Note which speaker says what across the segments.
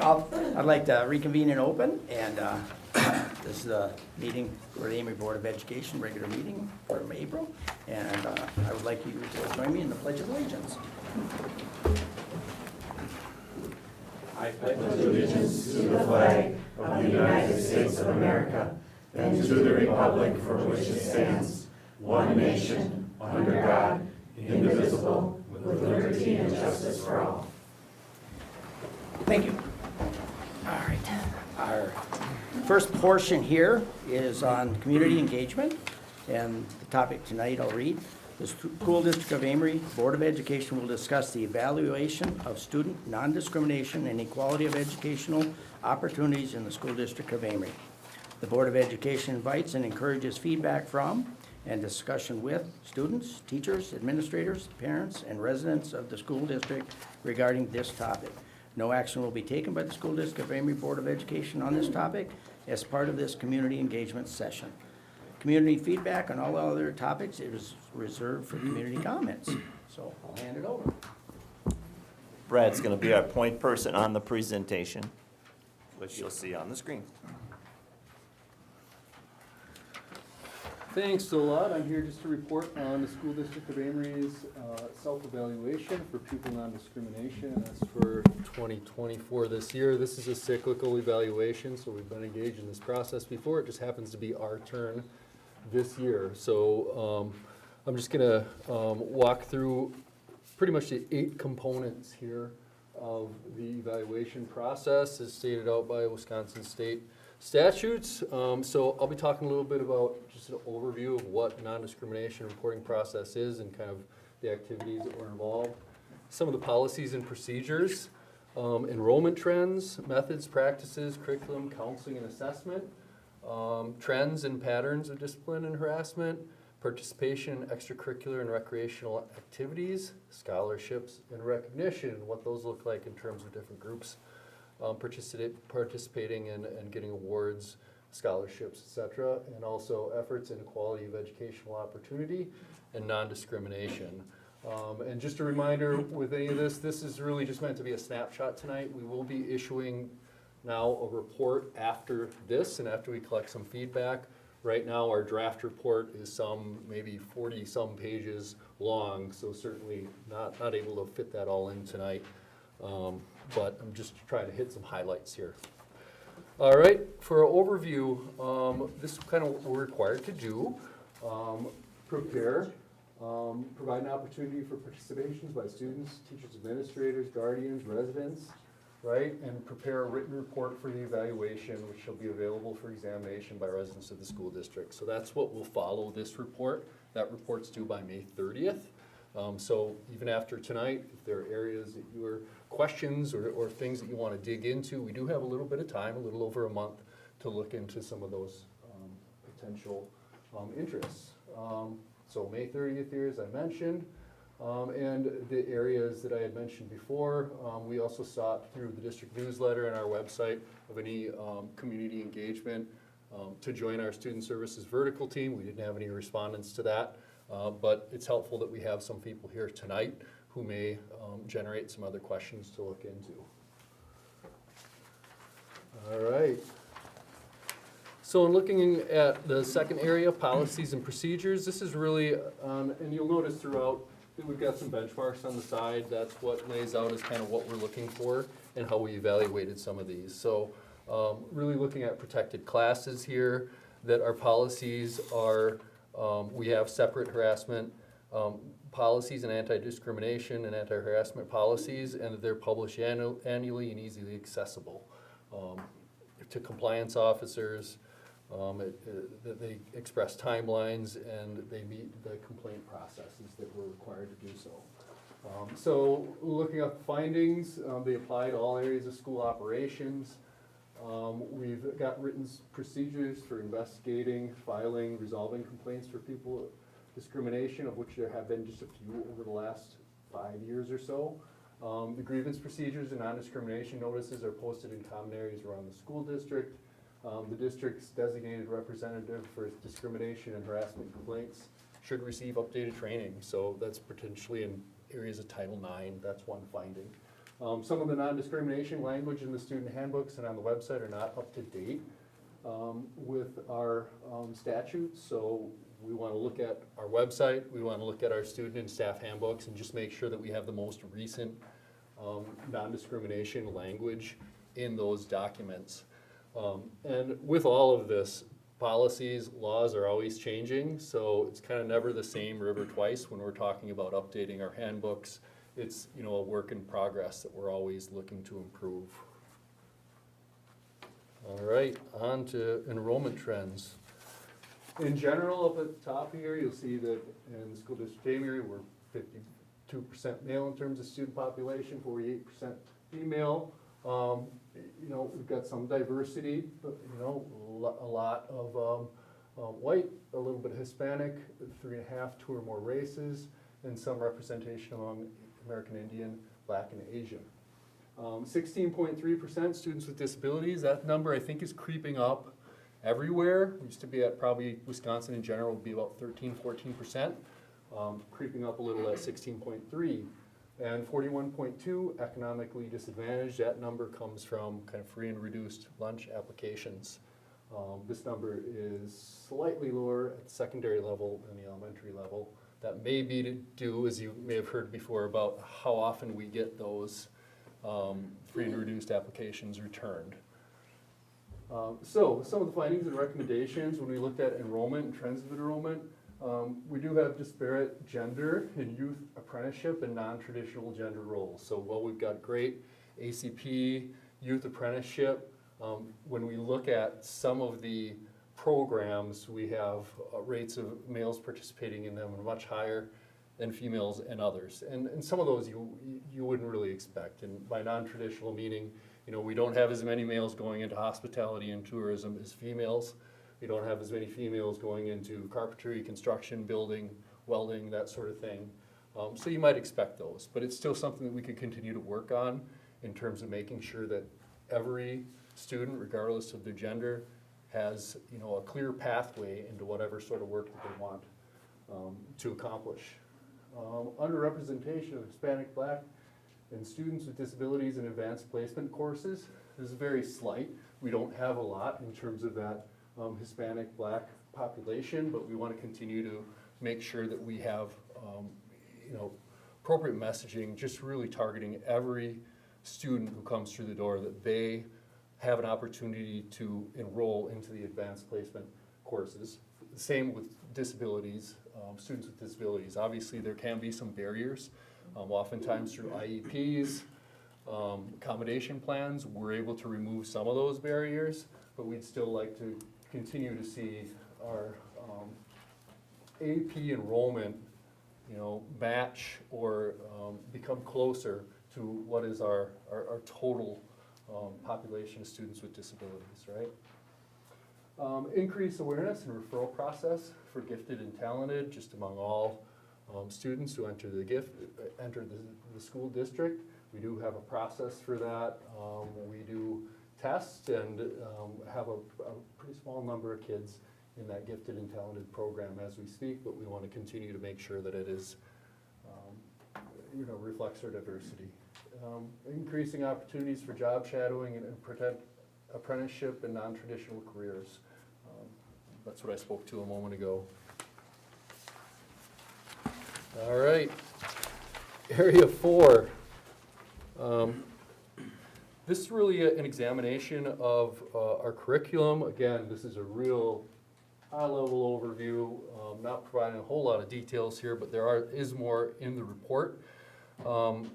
Speaker 1: I'd like to reconvene and open, and this is the meeting for the Amery Board of Education, regular meeting from April, and I would like you to join me in the Pledge of Allegiance.
Speaker 2: I pledge allegiance to the flag of the United States of America and to the republic for which it stands, one nation, under God, indivisible, with liberty and justice for all.
Speaker 1: Thank you. All right. Our first portion here is on community engagement, and the topic tonight I'll read. The School District of Amery Board of Education will discuss the evaluation of student non-discrimination and equality of educational opportunities in the School District of Amery. The Board of Education invites and encourages feedback from and discussion with students, teachers, administrators, parents, and residents of the school district regarding this topic. No action will be taken by the School District of Amery Board of Education on this topic as part of this community engagement session. Community feedback on all other topics is reserved for community comments. So I'll hand it over.
Speaker 3: Brad's going to be our point person on the presentation, which you'll see on the screen.
Speaker 4: Thanks a lot. I'm here just to report on the School District of Amery's self-evaluation for pupil non-discrimination. That's for 2024 this year. This is a cyclical evaluation, so we've been engaged in this process before. It just happens to be our turn this year. So I'm just going to walk through pretty much the 8 components here of the evaluation process as stated out by Wisconsin State statutes. So I'll be talking a little bit about just an overview of what non-discrimination reporting process is and kind of the activities that were involved. Some of the policies and procedures, enrollment trends, methods, practices, curriculum, counseling, and assessment, trends and patterns of discipline and harassment, participation in extracurricular and recreational activities, scholarships, and recognition, what those look like in terms of different groups participating in and getting awards, scholarships, etc., and also efforts in equality of educational opportunity and non-discrimination. And just a reminder with any of this, this is really just meant to be a snapshot tonight. We will be issuing now a report after this and after we collect some feedback. Right now our draft report is maybe 40 some pages long, so certainly not able to fit that all in tonight. But I'm just trying to hit some highlights here. All right, for an overview, this is kind of what we're required to do. Prepare, provide an opportunity for participations by students, teachers, administrators, guardians, residents, right? And prepare a written report for the evaluation, which shall be available for examination by residents of the school district. So that's what will follow this report. That report's due by May 30th. So even after tonight, if there are areas that you are questions or things that you want to dig into, we do have a little bit of time, a little over a month, to look into some of those potential interests. So May 30th here, as I mentioned, and the areas that I had mentioned before, we also sought through the district newsletter and our website of any community engagement to join our student services vertical team. We didn't have any respondents to that. But it's helpful that we have some people here tonight who may generate some other questions to look into. All right. So in looking at the second area, policies and procedures, this is really, and you'll notice throughout that we've got some benchmarks on the side. That's what lays out as kind of what we're looking for and how we evaluated some of these. So really looking at protected classes here, that our policies are we have separate harassment policies and anti-discrimination and anti-harassment policies, and they're published annually and easily accessible to compliance officers. They express timelines and they meet the complaint processes that we're required to do so. So looking at findings, they apply to all areas of school operations. We've got written procedures for investigating, filing, resolving complaints for pupil discrimination, of which there have been just a few over the last 5 years or so. The grievance procedures and non-discrimination notices are posted in common areas around the school district. The district's designated representative for discrimination and harassment complaints should receive updated training. So that's potentially in areas of Title IX, that's one finding. Some of the non-discrimination language in the student handbooks and on the website are not up to date with our statutes, so we want to look at our website, we want to look at our student and staff handbooks and just make sure that we have the most recent non-discrimination language in those documents. And with all of this, policies, laws are always changing, so it's kind of never the same river twice when we're talking about updating our handbooks. It's, you know, a work in progress that we're always looking to improve. All right, on to enrollment trends. In general, up at the top here, you'll see that in the school district Amery, we're 52% male in terms of student population, 48% female. You know, we've got some diversity, but, you know, a lot of white, a little bit Hispanic, 3.5, 2 or more races, and some representation among American Indian, Black, and Asian. 16.3% students with disabilities. That number, I think, is creeping up everywhere. It used to be at probably Wisconsin in general would be about 13, 14%, creeping up a little at 16.3. And 41.2 economically disadvantaged. That number comes from kind of free and reduced lunch applications. This number is slightly lower at the secondary level than the elementary level. That may be to do, as you may have heard before, about how often we get those free and reduced applications returned. So some of the findings and recommendations when we looked at enrollment and trends of enrollment, we do have disparate gender in youth apprenticeship and non-traditional gender roles. So while we've got great ACP, youth apprenticeship, when we look at some of the programs, we have rates of males participating in them are much higher than females and others. And some of those you wouldn't really expect. And by non-traditional meaning, you know, we don't have as many males going into hospitality and tourism as females. We don't have as many females going into carpentry, construction, building, welding, that sort of thing. So you might expect those, but it's still something that we could continue to work on in terms of making sure that every student, regardless of their gender, has, you know, a clear pathway into whatever sort of work that they want to accomplish. Underrepresentation of Hispanic, Black, and students with disabilities in advanced placement courses is very slight. We don't have a lot in terms of that Hispanic, Black population, but we want to continue to make sure that we have, you know, appropriate messaging, just really targeting every student who comes through the door, that they have an opportunity to enroll into the advanced placement courses. Same with disabilities, students with disabilities. Obviously, there can be some barriers, oftentimes through IEPs, accommodation plans. We're able to remove some of those barriers, but we'd still like to continue to see our AP enrollment, you know, match or become closer to what is our total population of students with disabilities, right? Increase awareness and referral process for gifted and talented, just among all students who enter the school district. We do have a process for that. We do tests and have a pretty small number of kids in that gifted and talented program as we speak, but we want to continue to make sure that it is, you know, reflects our diversity. Increasing opportunities for job shadowing and apprenticeship and non-traditional careers. That's what I spoke to a moment ago. All right, area 4. This is really an examination of our curriculum. Again, this is a real high-level overview, not providing a whole lot of details here, but there is more in the report.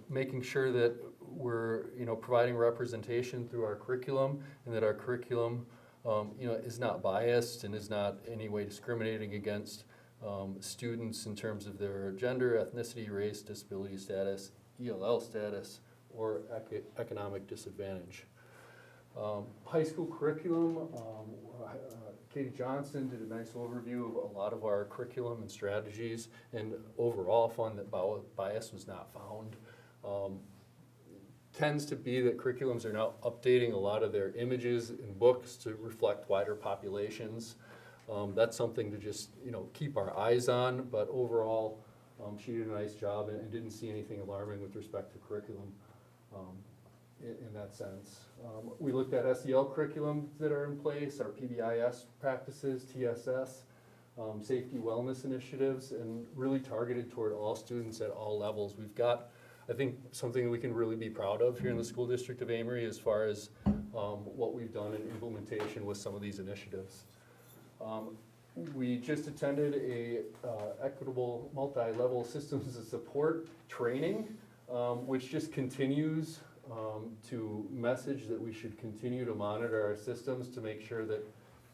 Speaker 4: Making sure that we're, you know, providing representation through our curriculum, and that our curriculum, you know, is not biased and is not in any way discriminating against students in terms of their gender, ethnicity, race, disability status, ELL status, or economic disadvantage. High school curriculum, Katie Johnson did a nice overview of a lot of our curriculum and strategies, and overall found that bias was not found. Tends to be that curriculums are now updating a lot of their images and books to reflect wider populations. That's something to just, you know, keep our eyes on, but overall, she did a nice job and didn't see anything alarming with respect to curriculum in that sense. We looked at SEL curriculum that are in place, our PBIS practices, TSS, safety wellness initiatives, and really targeted toward all students at all levels. We've got, I think, something we can really be proud of here in the school district of Amery as far as what we've done in implementation with some of these initiatives. We just attended a equitable multi-level systems of support training, which just continues to message that we should continue to monitor our systems to make sure that,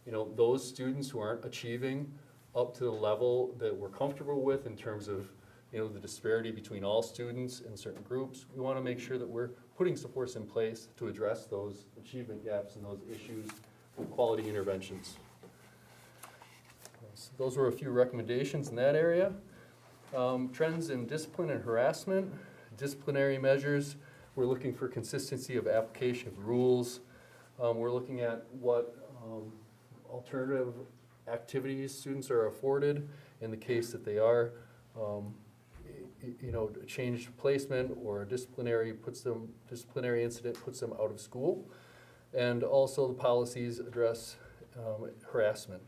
Speaker 4: you know, those students who aren't achieving up to the level that we're comfortable with in terms of, you know, the disparity between all students in certain groups, we want to make sure that we're putting supports in place to address those achievement gaps and those issues with quality interventions. So those were a few recommendations in that area. Trends in discipline and harassment, disciplinary measures. We're looking for consistency of application of rules. We're looking at what alternative activities students are afforded in the case that they are, you know, a changed placement or a disciplinary incident puts them out of school. And also the policies address harassment.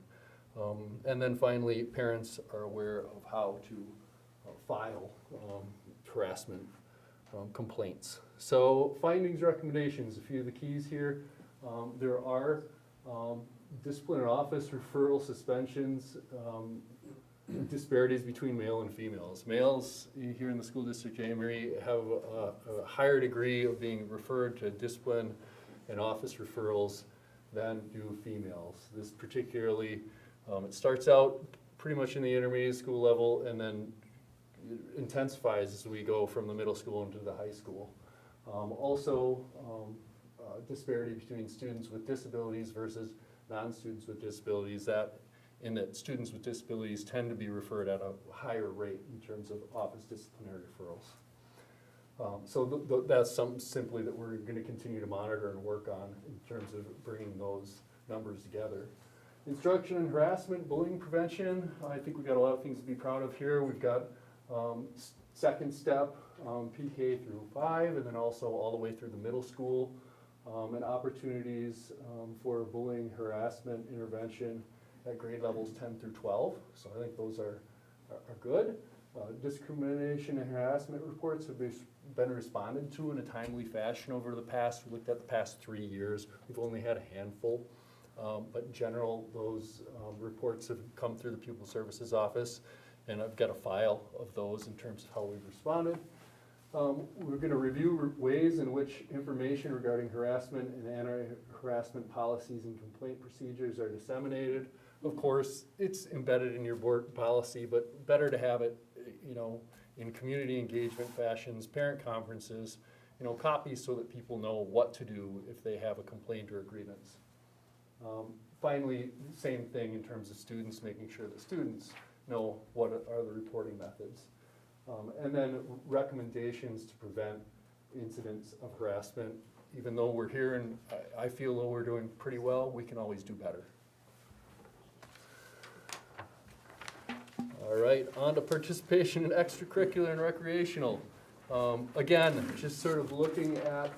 Speaker 4: And then finally, parents are aware of how to file harassment complaints. So findings, recommendations, a few of the keys here. There are disciplinary office referral suspensions, disparities between male and females. Males here in the school district of Amery have a higher degree of being referred to discipline and office referrals than do females. This particularly, it starts out pretty much in the intermediate school level and then it intensifies as we go from the middle school into the high school. Also, disparity between students with disabilities versus non-students with disabilities, in that students with disabilities tend to be referred at a higher rate in terms of office disciplinary referrals. So that's something simply that we're going to continue to monitor and work on in terms of bringing those numbers together. Instruction and harassment, bullying prevention, I think we've got a lot of things to be proud of here. We've got second step, PK through 5, and then also all the way through the middle school, and opportunities for bullying, harassment, intervention at grade levels 10 through 12. So I think those are good. Discrimination and harassment reports have been responded to in a timely fashion over the past, we looked at the past 3 years. We've only had a handful, but in general, those reports have come through the Pupil Services Office, and I've got a file of those in terms of how we've responded. We're going to review ways in which information regarding harassment and anti-harassment policies and complaint procedures are disseminated. Of course, it's embedded in your board policy, but better to have it, you know, in community engagement fashions, parent conferences, you know, copies so that people know what to do if they have a complaint or a grievance. Finally, same thing in terms of students, making sure that students know what are the reporting methods. And then recommendations to prevent incidents of harassment. Even though we're here and I feel though we're doing pretty well, we can always do better. All right, on to participation in extracurricular and recreational. Again, just sort of looking at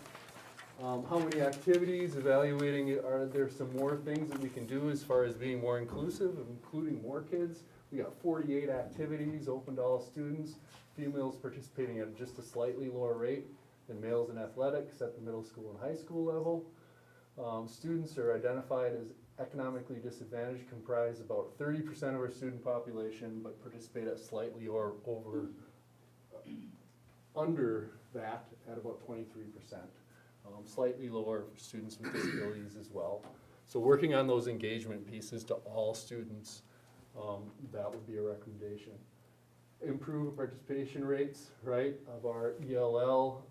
Speaker 4: how many activities, evaluating, are there some more things that we can do as far as being more inclusive, including more kids. We got 48 activities open to all students, females participating at just a slightly lower rate than males in athletics at the middle school and high school level. Students are identified as economically disadvantaged, comprise about 30% of our student population, but participate at slightly or under that at about 23%. Slightly lower for students with disabilities as well. So working on those engagement pieces to all students, that would be a recommendation. Improve participation rates, right, of our ELL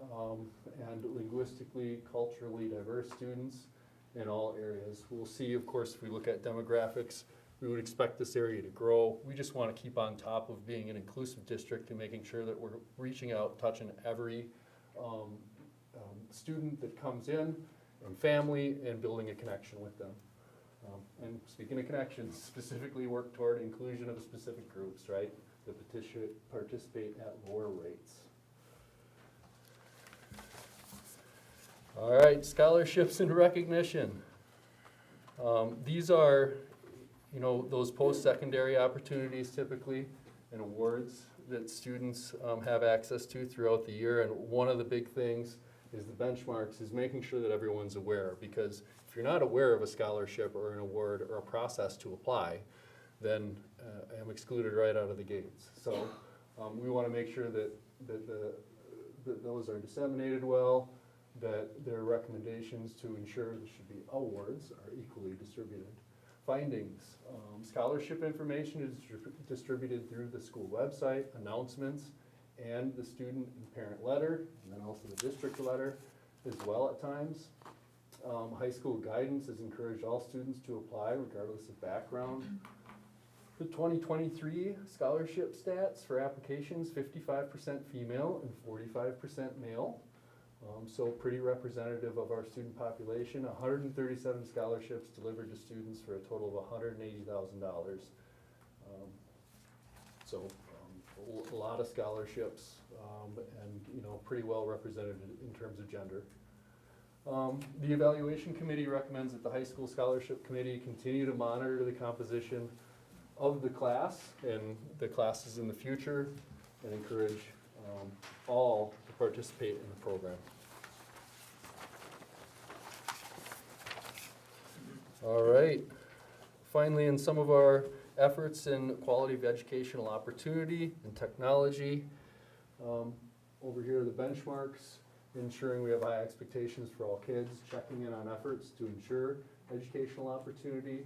Speaker 4: and linguistically, culturally diverse students in all areas. We'll see, of course, if we look at demographics, we would expect this area to grow. We just want to keep on top of being an inclusive district and making sure that we're reaching out, touching every student that comes in and family and building a connection with them. And speaking of connections, specifically work toward inclusion of specific groups, right, that participate at lower rates. All right, scholarships and recognition. These are, those post-secondary opportunities typically and awards that students have access to throughout the year. And one of the big things is the benchmarks, is making sure that everyone's aware. Because if you're not aware of a scholarship or an award or a process to apply, then I'm excluded right out of the gates. So we want to make sure that those are disseminated well, that their recommendations to ensure there should be awards are equally distributed. Findings, scholarship information is distributed through the school website, announcements, and the student and parent letter, and then also the district letter as well at times. High school guidance has encouraged all students to apply regardless of background. The 2023 scholarship stats for applications, 55% female and 45% male. So pretty representative of our student population. 137 scholarships delivered to students for a total of $180,000. A lot of scholarships and pretty well represented in terms of gender. The evaluation committee recommends that the high school scholarship committee continue to monitor the composition of the class and the classes in the future and encourage all to participate in the program. All right. Finally, in some of our efforts in quality of educational opportunity and technology, over here are the benchmarks, ensuring we have high expectations for all kids, checking in on efforts to ensure educational opportunity,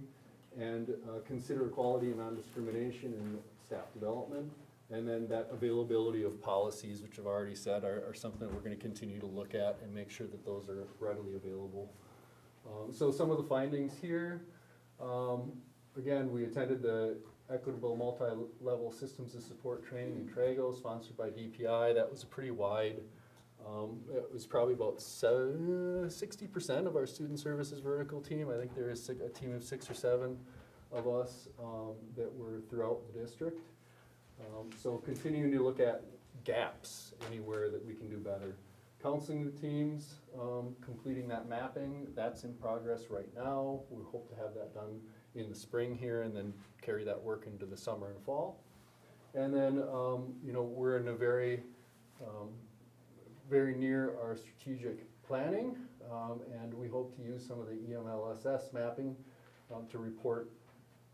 Speaker 4: and consider equality and non-discrimination in staff development. And then that availability of policies, which I've already said, are something that we're going to continue to look at and make sure that those are readily available. So some of the findings here, again, we attended the Equitable Multi-Level Systems of Support Training in Trago, sponsored by DPI. That was a pretty wide, it was probably about 60% of our student services vertical team. I think there is a team of 6 or 7 of us that were throughout the district. So continuing to look at gaps anywhere that we can do better. Counseling the teams, completing that mapping, that's in progress right now. We hope to have that done in the spring here and then carry that work into the summer and fall. And then, we're in a very near our strategic planning, and we hope to use some of the EMLSS mapping to report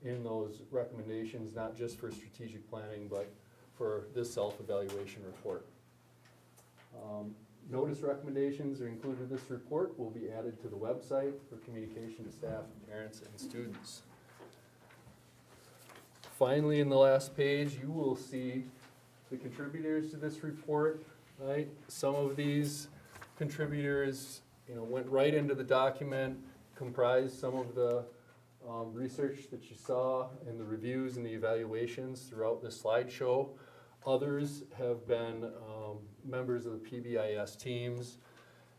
Speaker 4: in those recommendations, not just for strategic planning, but for this self-evaluation report. Notice recommendations are included in this report, will be added to the website for communication to staff, parents, and students. Finally, in the last page, you will see the contributors to this report, right? Some of these contributors, went right into the document, comprised some of the research that you saw in the reviews and the evaluations throughout the slideshow. Others have been members of the PBIS teams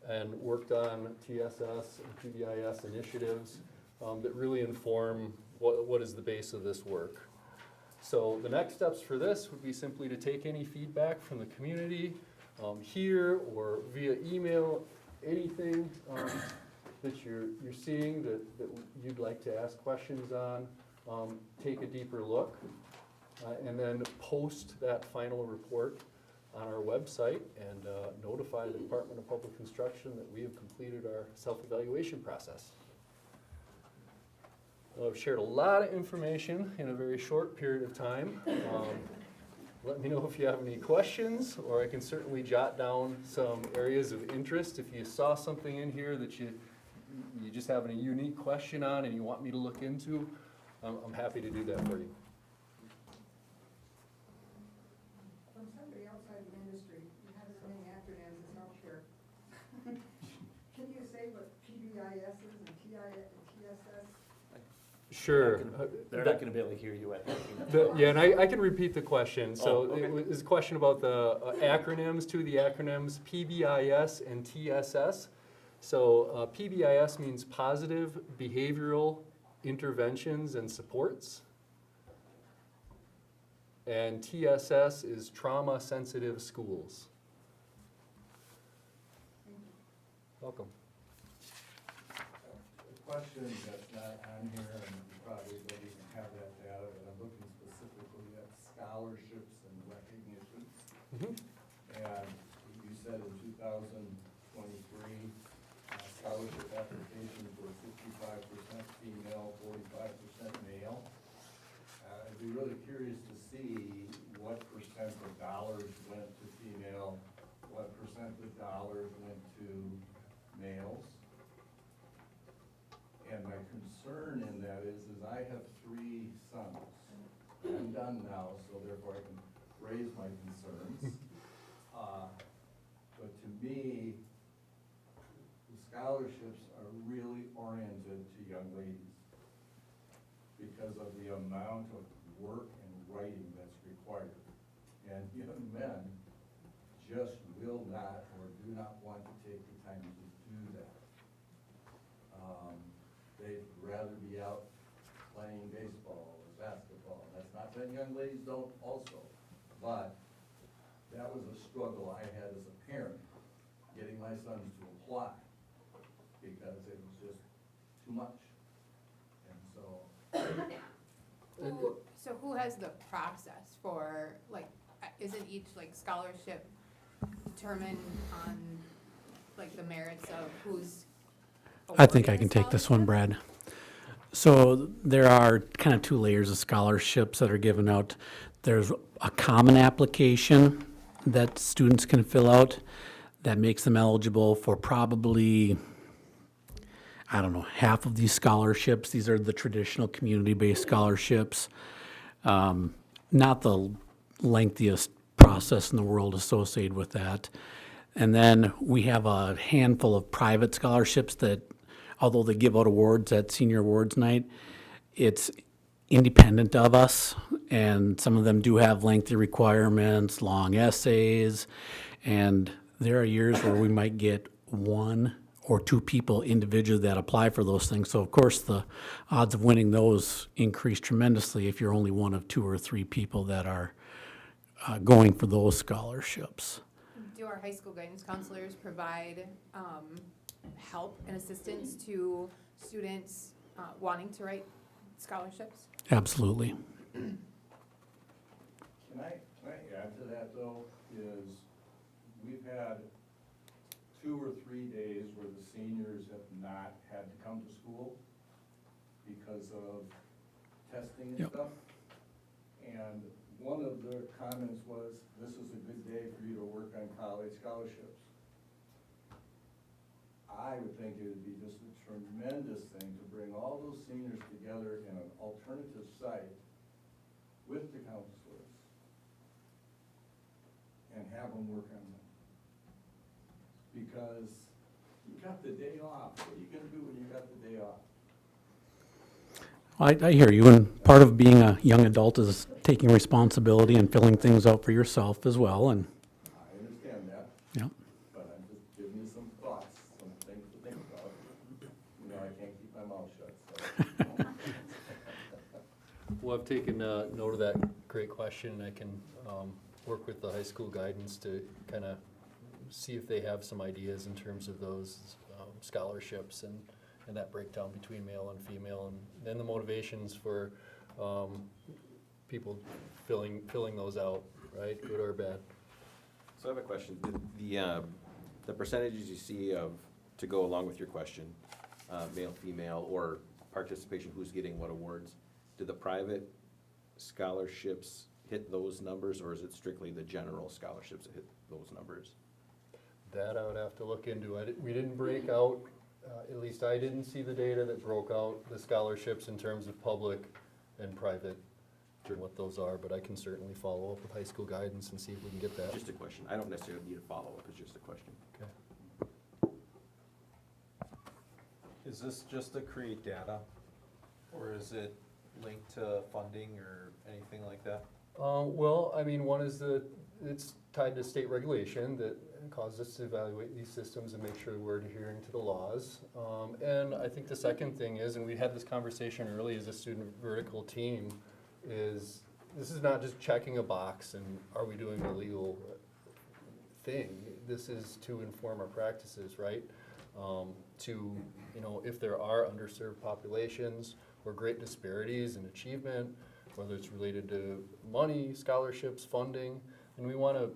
Speaker 4: and worked on TSS and PBIS initiatives that really inform what is the base of this work. So the next steps for this would be simply to take any feedback from the community here or via email, anything that you're seeing that you'd like to ask questions on, take a deeper look. And then post that final report on our website and notify the Department of Public Instruction that we have completed our self-evaluation process. I've shared a lot of information in a very short period of time. Let me know if you have any questions, or I can certainly jot down some areas of interest. If you saw something in here that you just have a unique question on and you want me to look into, I'm happy to do that for you.
Speaker 5: From somebody outside the industry, you have so many acronyms in healthcare. Can you say what PBIS is and TSS?
Speaker 4: Sure.
Speaker 3: They're not gonna be able to hear you at that.
Speaker 4: Yeah, and I can repeat the question. So
Speaker 3: okay.
Speaker 4: it was a question about the acronyms, the acronyms PBIS and TSS. So PBIS means Positive Behavioral Interventions and Supports. And TSS is Trauma Sensitive Schools. Welcome.
Speaker 2: question that's not on here, and you probably don't even have that data, but I'm looking specifically at scholarships and recognitions. And you said in 2023, scholarship applications were 55% female, 45% male. I'd be really curious to see what percent of dollars went to female, what percent of dollars went to males. And my concern in that is I have 3 sons. I'm done now, so therefore I can raise my concerns. But to me, the scholarships are really oriented to young ladies because of the amount of work and writing that's required. And young men just will not or do not want to take the time to do that. They'd rather be out playing baseball or basketball. That's not saying young ladies don't also, but that was a struggle I had as a parent, getting my sons to apply, because it was just too much. And so,
Speaker 6: So who has the process for, like, isn't each, like, scholarship determined on, like, the merits of who's
Speaker 7: I think I
Speaker 6: awarded
Speaker 7: can
Speaker 6: the
Speaker 7: take this one,
Speaker 6: scholarship?
Speaker 7: Brad. So there are kind of 2 layers of scholarships that are given out. There's a common application that students can fill out that makes them eligible for probably, I don't know, half of these scholarships. These are the traditional community-based scholarships. Not the lengthiest process in the world associated with that. And then we have a handful of private scholarships that, although they give out awards at senior awards night, it's independent of us. And some of them do have lengthy requirements, long essays. And there are years where we might get 1 or 2 people individually that apply for those things. So of course, the odds of winning those increase tremendously if you're only one of 2 or 3 people that are going for those scholarships.
Speaker 6: Do our high school guidance counselors provide help and assistance to students wanting to write scholarships?
Speaker 7: Absolutely.
Speaker 2: can I add to that though, is we've had 2 or 3 days where the seniors have not had to come to school because of testing and
Speaker 7: Yep.
Speaker 2: stuff. And one of the comments was, this is a good day for you to work on college scholarships. I would think it would be just a tremendous thing to bring all those seniors together in an alternative site with the counselors and have them work on them. Because you got the day off. What are you gonna do when you got the day off?
Speaker 7: I hear you, and part of being a young adult is taking responsibility and filling things out for yourself as well, and,
Speaker 2: I understand that,
Speaker 7: yeah.
Speaker 2: but I'm just giving you some thoughts, some things to think about. You know, I can't keep my mouth shut, so.
Speaker 4: Well, I've taken note of that great question. I can work with the high school guidance to kind of see if they have some ideas in terms of those scholarships and that breakdown between male and female, and then the motivations for people filling those out, right, good or bad.
Speaker 3: So I have a question. The percentages you see of, to go along with your question, male, female, or participation, who's getting what awards, do the private scholarships hit those numbers, or is it strictly the general scholarships that hit those numbers?
Speaker 4: That I would have to look into. We didn't break out, at least I didn't see the data that broke out the scholarships in terms of public and private, and what those are, but I can certainly follow up with high school guidance and see if we can get that.
Speaker 3: Just a question. I don't necessarily need a follow-up, it's just a question.
Speaker 4: Okay.
Speaker 8: Is this just to create data, or is it linked to funding or anything like that?
Speaker 4: Well, I mean, one is it's tied to state regulation that causes us to evaluate these systems and make sure we're adhering to the laws. And I think the second thing is, and we had this conversation early as a student vertical team, is this is not just checking a box and are we doing a legal thing. This is to inform our practices, right? to, if there are underserved populations or great disparities in achievement, whether it's related to money, scholarships, funding, and we want to,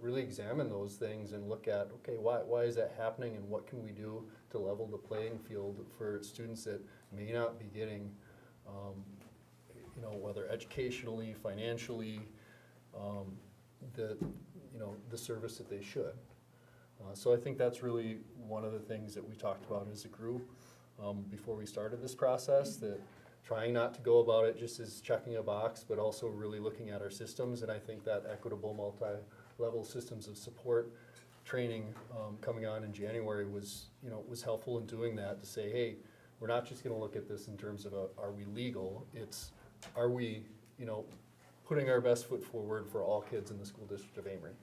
Speaker 4: really examine those things and look at, okay, why is that happening and what can we do to level the playing field for students that may not be getting, whether educationally, financially, the service that they should. So I think that's really one of the things that we talked about as a group before we started this process, that trying not to go about it just as checking a box, but also really looking at our systems. And I think that equitable multi-level systems of support training coming on in January was helpful in doing that, to say, hey, we're not just gonna look at this in terms of are we legal, it's are we, putting our best foot forward for all kids in the school district of Amery.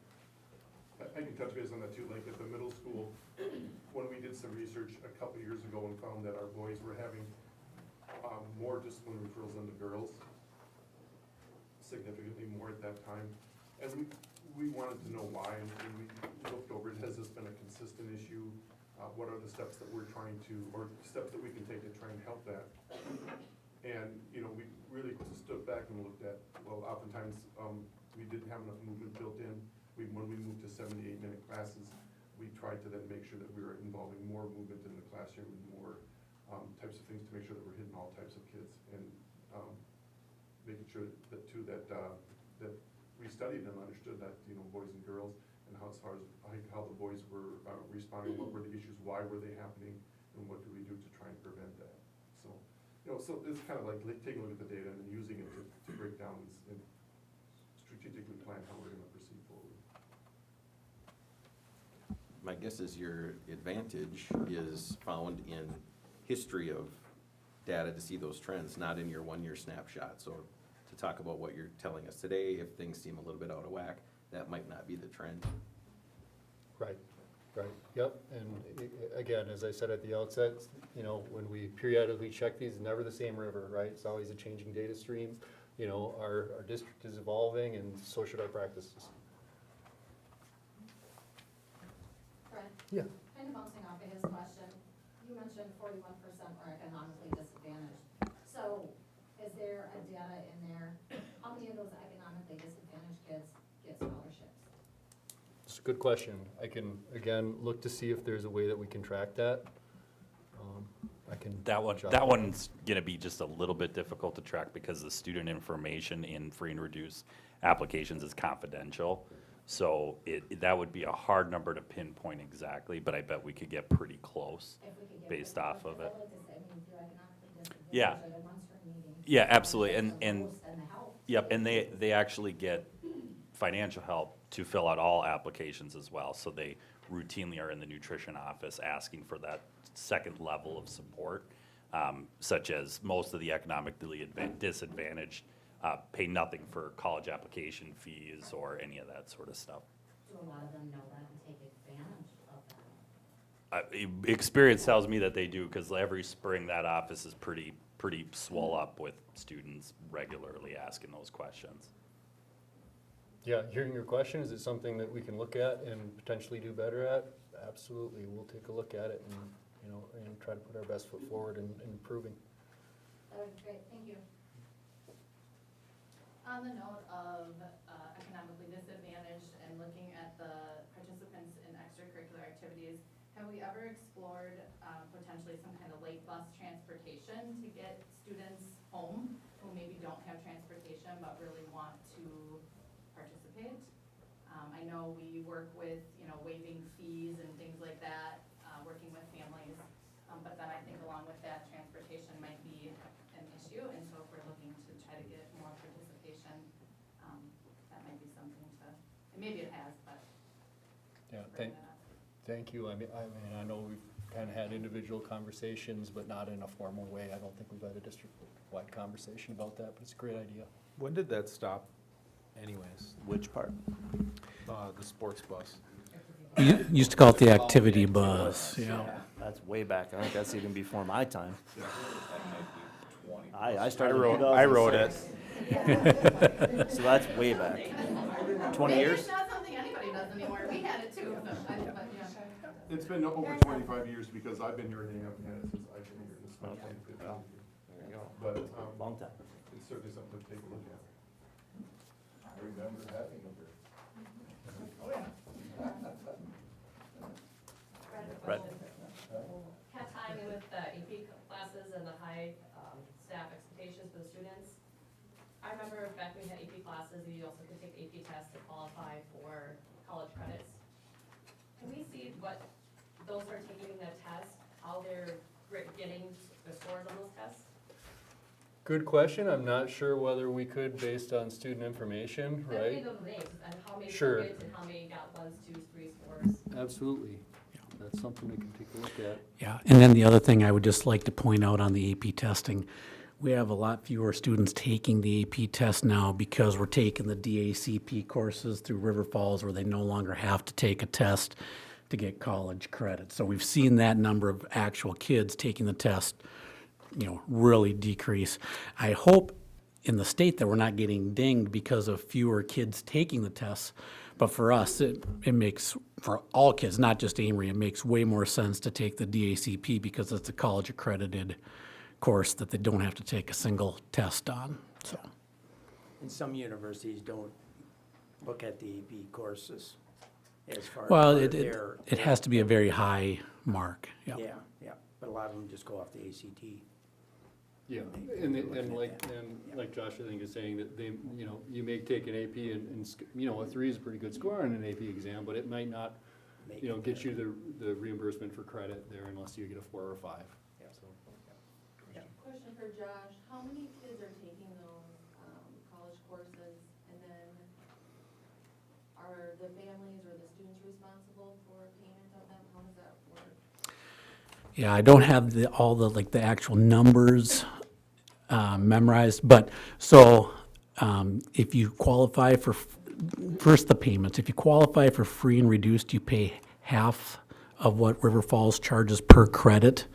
Speaker 2: I can touch base on that too, like at the middle school, when we did some research a couple years ago and found that our boys were having more discipline referrals than the girls, significantly more at that time. And we wanted to know why, and we looked over it. Has this been a consistent issue? What are the steps that we're trying to, or steps that we can take to try and help that? And, we really stood back and looked at, well, oftentimes, we didn't have enough movement built in. When we moved to 78-minute classes, we tried to then make sure that we were involving more movement in the classroom and more types of things to make sure that we're hitting all types of kids, and making sure that too, that we studied and understood that, boys and girls, and how, as far as how the boys were responding, what were the issues, why were they happening, and what do we do to try and prevent that. So, so it's kind of like taking a look at the data and then using it to break down and strategically plan how we're gonna proceed forward.
Speaker 3: My guess is your advantage is found in history of data to see those trends, not in your one-year snapshot. So to talk about what you're telling us today, if things seem a little bit out of whack, that might not be the trend.
Speaker 4: Right, yep, and again, as I said at the outset, when we periodically check these, never the same river, right? It's always a changing data stream. Our district is evolving, and so should our practices.
Speaker 9: Brent?
Speaker 4: Yeah.
Speaker 9: Kind of bouncing off of his question, you mentioned 41% were economically disadvantaged. So is there a data in there, how many of those economically disadvantaged kids get scholarships?
Speaker 4: It's a good question. I can, again, look to see if there's a way that we can track that. I can.
Speaker 10: That one's gonna be just a little bit difficult to track because the student information in free and reduced applications is confidential. So that would be a hard number to pinpoint exactly, but I bet we could get pretty close
Speaker 9: If we could get
Speaker 10: based
Speaker 9: rid of
Speaker 10: off of
Speaker 9: I
Speaker 10: it.
Speaker 9: like to say, if you're economically disadvantaged,
Speaker 10: Yeah.
Speaker 9: are the ones from meeting.
Speaker 10: Yeah, absolutely,
Speaker 9: The
Speaker 10: and
Speaker 9: most and the help.
Speaker 10: yep, and they actually get financial help to fill out all applications as well. So they routinely are in the nutrition office asking for that second level of support, such as most of the economically disadvantaged pay nothing for college application fees or any of that sort of stuff.
Speaker 9: Do a lot of them know that and take advantage of that?
Speaker 10: Experience tells me that they do, because every spring that office is pretty swell up with students regularly asking those questions.
Speaker 4: Yeah, hearing your question, is it something that we can look at and potentially do better at? Absolutely, we'll take a look at it and, and try to put our best foot forward in improving.
Speaker 9: That would be great, thank you.
Speaker 11: On the note of economically disadvantaged and looking at the participants in extracurricular activities, have we ever explored potentially some kind of late bus transportation to get students home who maybe don't have transportation but really want to participate? I know we work with, waiving fees and things like that, working with families, but then I think along with that, transportation might be an issue, and so if we're looking to try to get more participation, that might be something to, and maybe it has, but.
Speaker 4: Yeah,
Speaker 11: bring that up.
Speaker 4: thank you. I mean, I know we've kind of had individual conversations, but not in a formal way. I don't think we've had a district-wide conversation about that, but it's a great idea.
Speaker 8: When did that stop anyways?
Speaker 10: Which part?
Speaker 8: The sports bus.
Speaker 7: You used to call it the activity bus, yeah.
Speaker 12: That's way back. I think that's even before my time. I
Speaker 8: I
Speaker 12: started in
Speaker 8: wrote it.
Speaker 12: 2006. So that's way back. 20
Speaker 11: Maybe
Speaker 12: years?
Speaker 11: it's not something anybody does anymore, we had it too, but yeah.
Speaker 2: It's been over 25 years because I've been here and they haven't had it since I've been here. This is my 25th year.
Speaker 12: There you go.
Speaker 2: But
Speaker 12: Long time.
Speaker 2: it's certainly something to take a look at. I remember having them here. Oh, yeah.
Speaker 12: Brett.
Speaker 13: Had time with the AP classes and the high staff expectations for the students. I remember back when we had AP classes, we also could take AP tests to qualify for college credits. Can we see what those who are taking the test, how they're getting the scores on those tests?
Speaker 4: Good question. I'm not sure whether we could based on student information,
Speaker 13: Let me
Speaker 4: right?
Speaker 13: know the names and how many
Speaker 4: Sure.
Speaker 13: kids and how many got 1s, 2s, 3 scores.
Speaker 4: Absolutely. That's something we can take a look at.
Speaker 7: Yeah, and then the other thing I would just like to point out on the AP testing, we have a lot fewer students taking the AP test now because we're taking the DACP courses through River Falls where they no longer have to take a test to get college credit. So we've seen that number of actual kids taking the test, really decrease. I hope in the state that we're not getting dinged because of fewer kids taking the tests. But for us, it makes, for all kids, not just Amery, it makes way more sense to take the DACP because it's a college accredited course that they don't have to take a single test on, so.
Speaker 1: And some universities don't look at the AP courses as far as
Speaker 7: Well,
Speaker 1: part of their.
Speaker 7: it has to be a very high mark, yeah.
Speaker 1: Yeah, but a lot of them just go off the ACT.
Speaker 4: Yeah, and like Josh, I think is saying that they, you may take an AP and a 3 is a pretty good score on an AP exam, but it might not, get you the reimbursement for credit there unless you get a 4 or a 5.
Speaker 1: Yeah.
Speaker 4: So.
Speaker 11: Question for Josh, how many kids are taking those, college courses, and then are the families or the students responsible for payment of them? How does that work?
Speaker 7: Yeah, I don't have all the actual numbers memorized, but so if you qualify for, first the payments, if you qualify for free and reduced, you pay half of what River Falls charges per credit.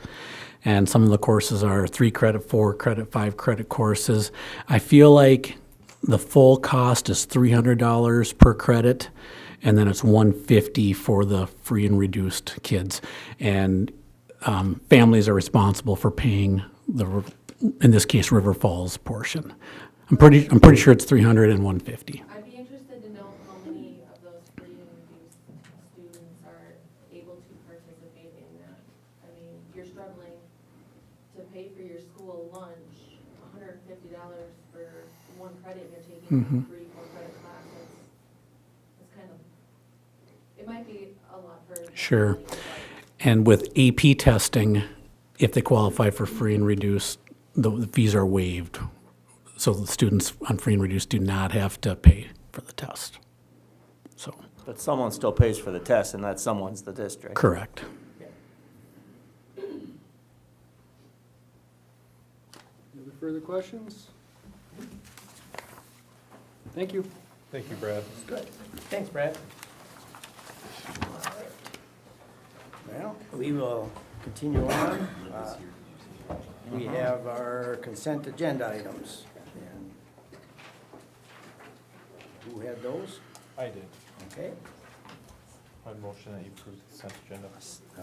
Speaker 7: And some of the courses are 3 credit, 4 credit, 5 credit courses. I feel like the full cost is $300 per credit, and then it's $150 for the free and reduced kids. And families are responsible for paying in this case, River Falls portion. I'm pretty sure it's $300 and $150.
Speaker 11: I'd be interested to know how many of those free and reduced students are able to participate in that. I mean, you're struggling to pay for your school lunch, $150 for 1 credit, and you're taking 3, 4 credit classes. It's kind of, it might be a lot for.
Speaker 7: Sure.
Speaker 11: families, but
Speaker 7: And with AP testing, if they qualify for free and reduced, the fees are waived. So the students on free and reduced do not have to pay for the test. So,
Speaker 12: But someone still pays for the test, and that someone's the district.
Speaker 7: correct.
Speaker 4: Any other further questions? Thank you.
Speaker 8: Thank you, Brad.
Speaker 1: Good. Thanks, Brad. Well, we will continue on. We have our consent agenda items. And who had those?
Speaker 8: I did.
Speaker 1: Okay,
Speaker 8: I motion that you approve the consent agenda.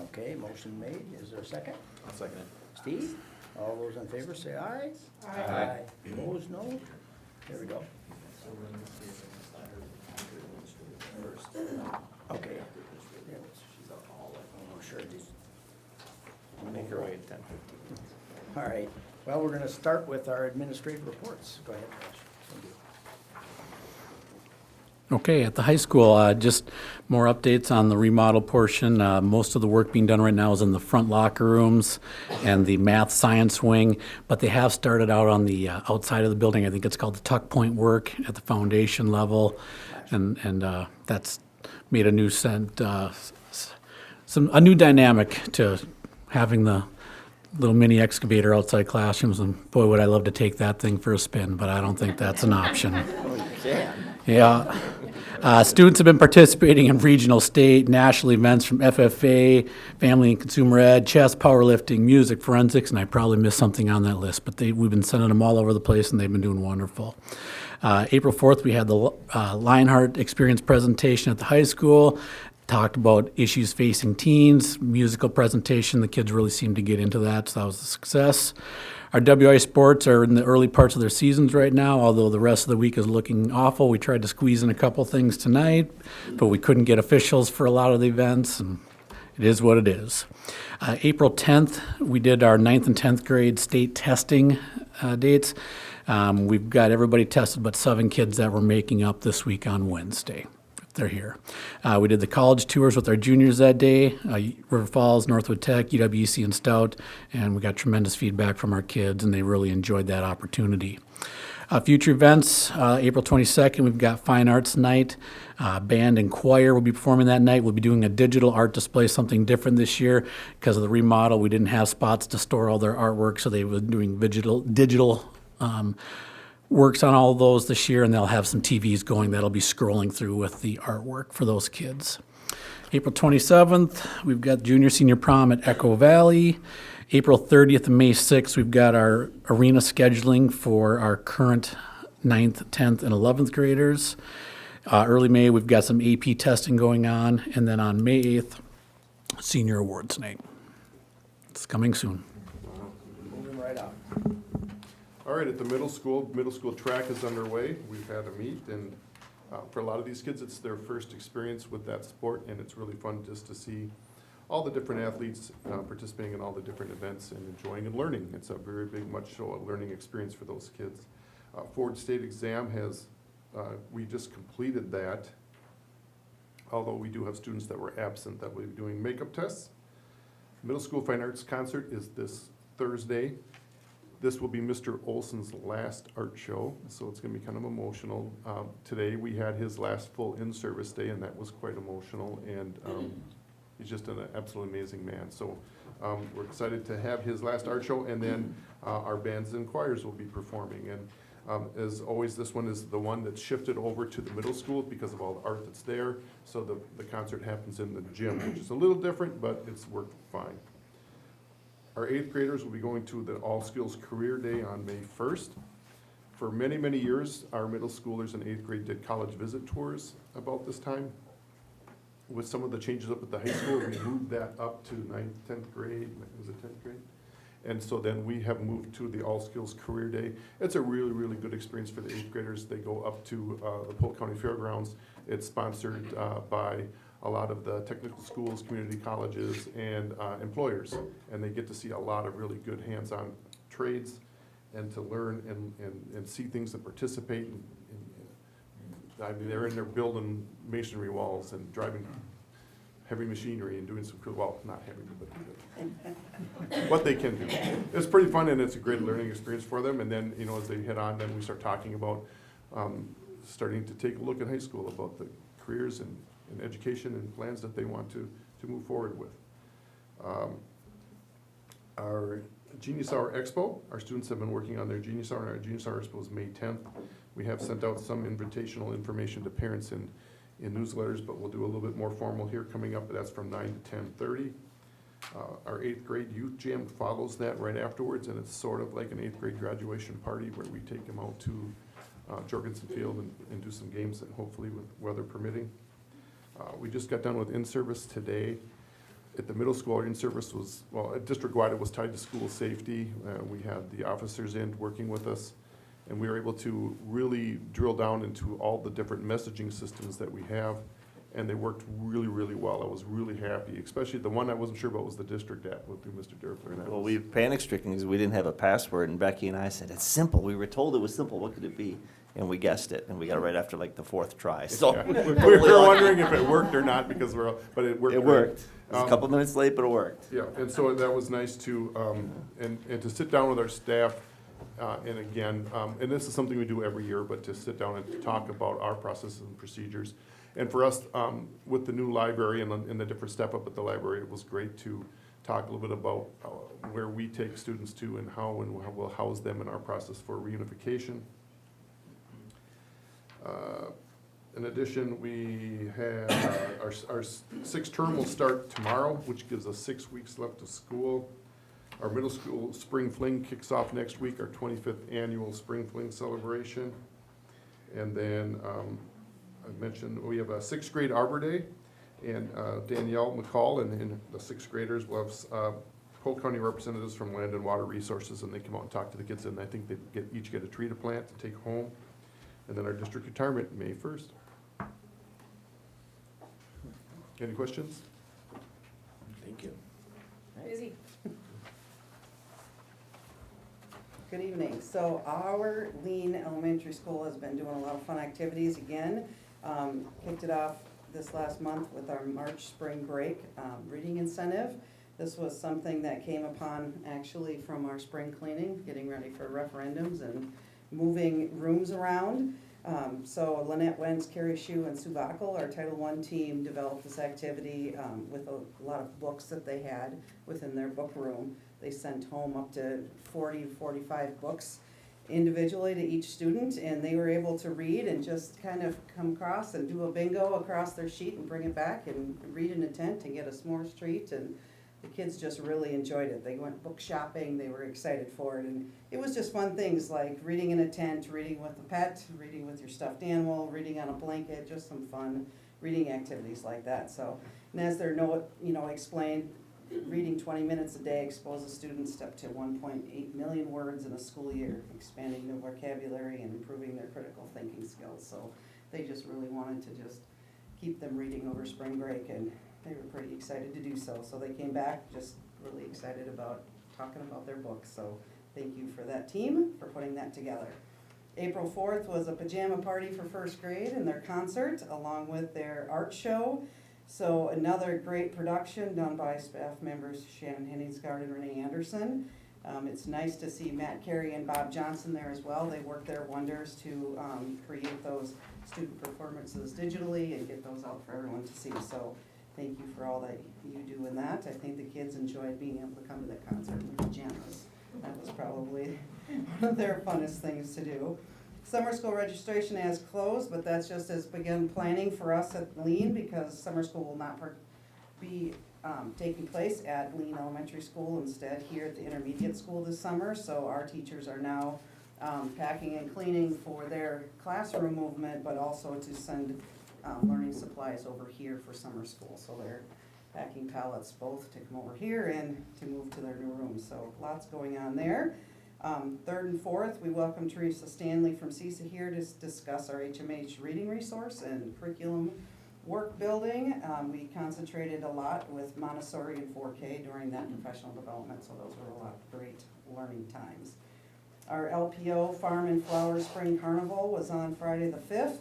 Speaker 1: okay, motion made. Is there a second?
Speaker 3: I'll second it.
Speaker 1: Steve? All those in favor say aye.
Speaker 8: Aye.
Speaker 1: Opposed, no? There we go. Okay. Oh, sure.
Speaker 12: Make her wait 10:15.
Speaker 1: All right, well, we're gonna start with our administrative reports. Go ahead, Josh. Thank you.
Speaker 7: Okay, at the high school, just more updates on the remodel portion. Most of the work being done right now is in the front locker rooms and the math science wing, but they have started out on the outside of the building. I think it's called the tuck point work at the foundation level, and that's made a new a new dynamic to having the little mini excavator outside classrooms, and boy, would I love to take that thing for a spin, but I don't think that's an option. Yeah. Students have been participating in regional, state, national events from FFA, Family and Consumer Ed, chess, powerlifting, music, forensics, and I probably missed something on that list, but we've been sending them all over the place, and they've been doing wonderful. April 4th, we had the Lionheart Experience presentation at the high school. talked about issues facing teens, musical presentation. The kids really seemed to get into that, so that was a success. Our WI sports are in the early parts of their seasons right now, although the rest of the week is looking awful. We tried to squeeze in a couple things tonight, but we couldn't get officials for a lot of the events, and it is what it is. April 10th, we did our 9th and 10th grade state testing dates. We've got everybody tested but 7 kids that were making up this week on Wednesday. They're here. We did the college tours with our juniors that day, River Falls, Northwood Tech, UWEC, and Stout, and we got tremendous feedback from our kids, and they really enjoyed that opportunity. Future events, April 22nd, we've got Fine Arts Night. Band and choir will be performing that night. We'll be doing a digital art display, something different this year. Because of the remodel, we didn't have spots to store all their artwork, so they were doing digital works on all of those this year, and they'll have some TVs going that'll be scrolling through with the artwork for those kids. April 27th, we've got junior senior prom at Echo Valley. April 30th and May 6th, we've got our arena scheduling for our current 9th, 10th, and 11th graders. Early May, we've got some AP testing going on, and then on May 8th, senior awards night. It's coming soon.
Speaker 1: Moving right on.
Speaker 2: All right, at the middle school track is underway. We've had a meet, and for a lot of these kids, it's their first experience with that sport, and it's really fun just to see all the different athletes participating in all the different events and enjoying and learning. It's a very big, much so a learning experience for those kids. Ford State exam has, we just completed that, although we do have students that were absent that will be doing makeup tests. Middle School Fine Arts Concert is this Thursday. This will be Mr. Olson's last art show, so it's gonna be kind of emotional. Today, we had his last full in-service day, and that was quite emotional, and he's just an absolutely amazing man. So we're excited to have his last art show, and then our bands and choirs will be performing. And as always, this one is the one that's shifted over to the middle school because of all the art that's there. So the concert happens in the gym, which is a little different, but it's worked fine. Our 8th graders will be going to the All Skills Career Day on May 1st. For many, many years, our middle schoolers in 8th grade did college visit tours about this time. With some of the changes up at the high school, we moved that up to 9th, 10th grade, was it 10th grade? And so then we have moved to the All Skills Career Day. It's a really, really good experience for the 8th graders. They go up to the Polk County Fairgrounds. It's sponsored by a lot of the technical schools, community colleges, and employers. And they get to see a lot of really good hands-on trades and to learn and see things and participate. I mean, they're in there building masonry walls and driving heavy machinery and doing some cool, well, not heavy, but what they can do. It's pretty fun, and it's a great learning experience for them. And then, you know, as they head on, then we start talking about starting to take a look at high school about the careers and education and plans that they want to move forward with. Our Genius Hour Expo, our students have been working on their Genius Hour, and our Genius Hour Expo is May 10th. We have sent out some invitational information to parents in newsletters, but we'll do a little bit more formal here coming up, but that's from 9 to 10:30. Our 8th grade youth jam follows that right afterwards, and it's sort of like an 8th grade graduation party where we take them out to Jorgensen Field and do some games, and hopefully with weather permitting. We just got done with in-service today. At the middle school, our in-service was, well, district-wide, it was tied to school safety. We had the officers in working with us, and we were able to really drill down into all the different messaging systems that we have, and they worked really, really well. I was really happy, especially the one I wasn't sure about was the district app with Mr. Derfler.
Speaker 12: Well, we panic-stricken because we didn't have a password, and Becky and I said, it's simple. We were told it was simple. What could it be? And we guessed it, and we got it right after like the 4th try. So
Speaker 2: Yeah. We were wondering if it worked or not because but it worked.
Speaker 12: it worked. It was a couple minutes late, but it worked.
Speaker 2: Yeah, and so that was nice to, and to sit down with our staff, and again, and this is something we do every year, but to sit down and talk about our processes and procedures. And for us, with the new library and the different step up at the library, it was great to talk a little bit about where we take students to and how we'll house them in our process for reunification. In addition, we have our 6th term will start tomorrow, which gives us 6 weeks left of school. Our middle school spring fling kicks off next week, our 25th annual spring fling celebration. And then I mentioned we have a 6th grade Arbor Day,
Speaker 14: And Danielle McCall and the sixth graders will have Polk County representatives from Land and Water Resources, and they come out and talk to the kids, and I think they each get a tree to plant to take home. And then our district retirement, May 1st. Any questions?
Speaker 1: Thank you.
Speaker 15: Busy. Good evening. So our Lean Elementary School has been doing a lot of fun activities again. Kicked it off this last month with our March spring break reading incentive. This was something that came upon actually from our spring cleaning, getting ready for referendums and moving rooms around. So Lynette Wentz, Carrie Shue, and Sue Backel, our Title I team, developed this activity with a lot of books that they had within their book room. They sent home up to 40 to 45 books individually to each student, and they were able to read and just kind of come across and do a bingo across their sheet and bring it back and read in a tent and get a s'mores treat. And the kids just really enjoyed it. They went book shopping, they were excited for it, and it was just fun things like reading in a tent, reading with a pet, reading with your stuffed animal, reading on a blanket, just some fun reading activities like that. So, and as their note, explained, reading 20 minutes a day exposes students up to 1.8 million words in a school year, expanding their vocabulary and improving their critical thinking skills. So they just really wanted to just keep them reading over spring break, and they were pretty excited to do so. So they came back just really excited about talking about their books. So thank you for that team for putting that together. April 4th was a pajama party for first grade and their concert along with their art show. So another great production done by staff members Shannon Henningsgaard and Renee Anderson. It's nice to see Matt Carey and Bob Johnson there as well. They work their wonders to create those student performances digitally and get those out for everyone to see. So thank you for all that you do in that. I think the kids enjoyed being able to come to the concert in pajamas. That was probably one of their funnest things to do. Summer school registration has closed, but that's just as begun planning for us at Lean, because summer school will not be taking place at Lean Elementary School, instead here at the intermediate school this summer. So our teachers are now packing and cleaning for their classroom movement, but also to send learning supplies over here for summer school. So they're packing pallets both to come over here and to move to their new rooms. So lots going on there. 3rd and 4th, we welcome Teresa Stanley from CISA here to discuss our HMH reading resource and curriculum work building. We concentrated a lot with Montessori and 4K during that professional development, so those were a lot of great learning times. Our LPO Farm and Flower Spring Carnival was on Friday the 5th.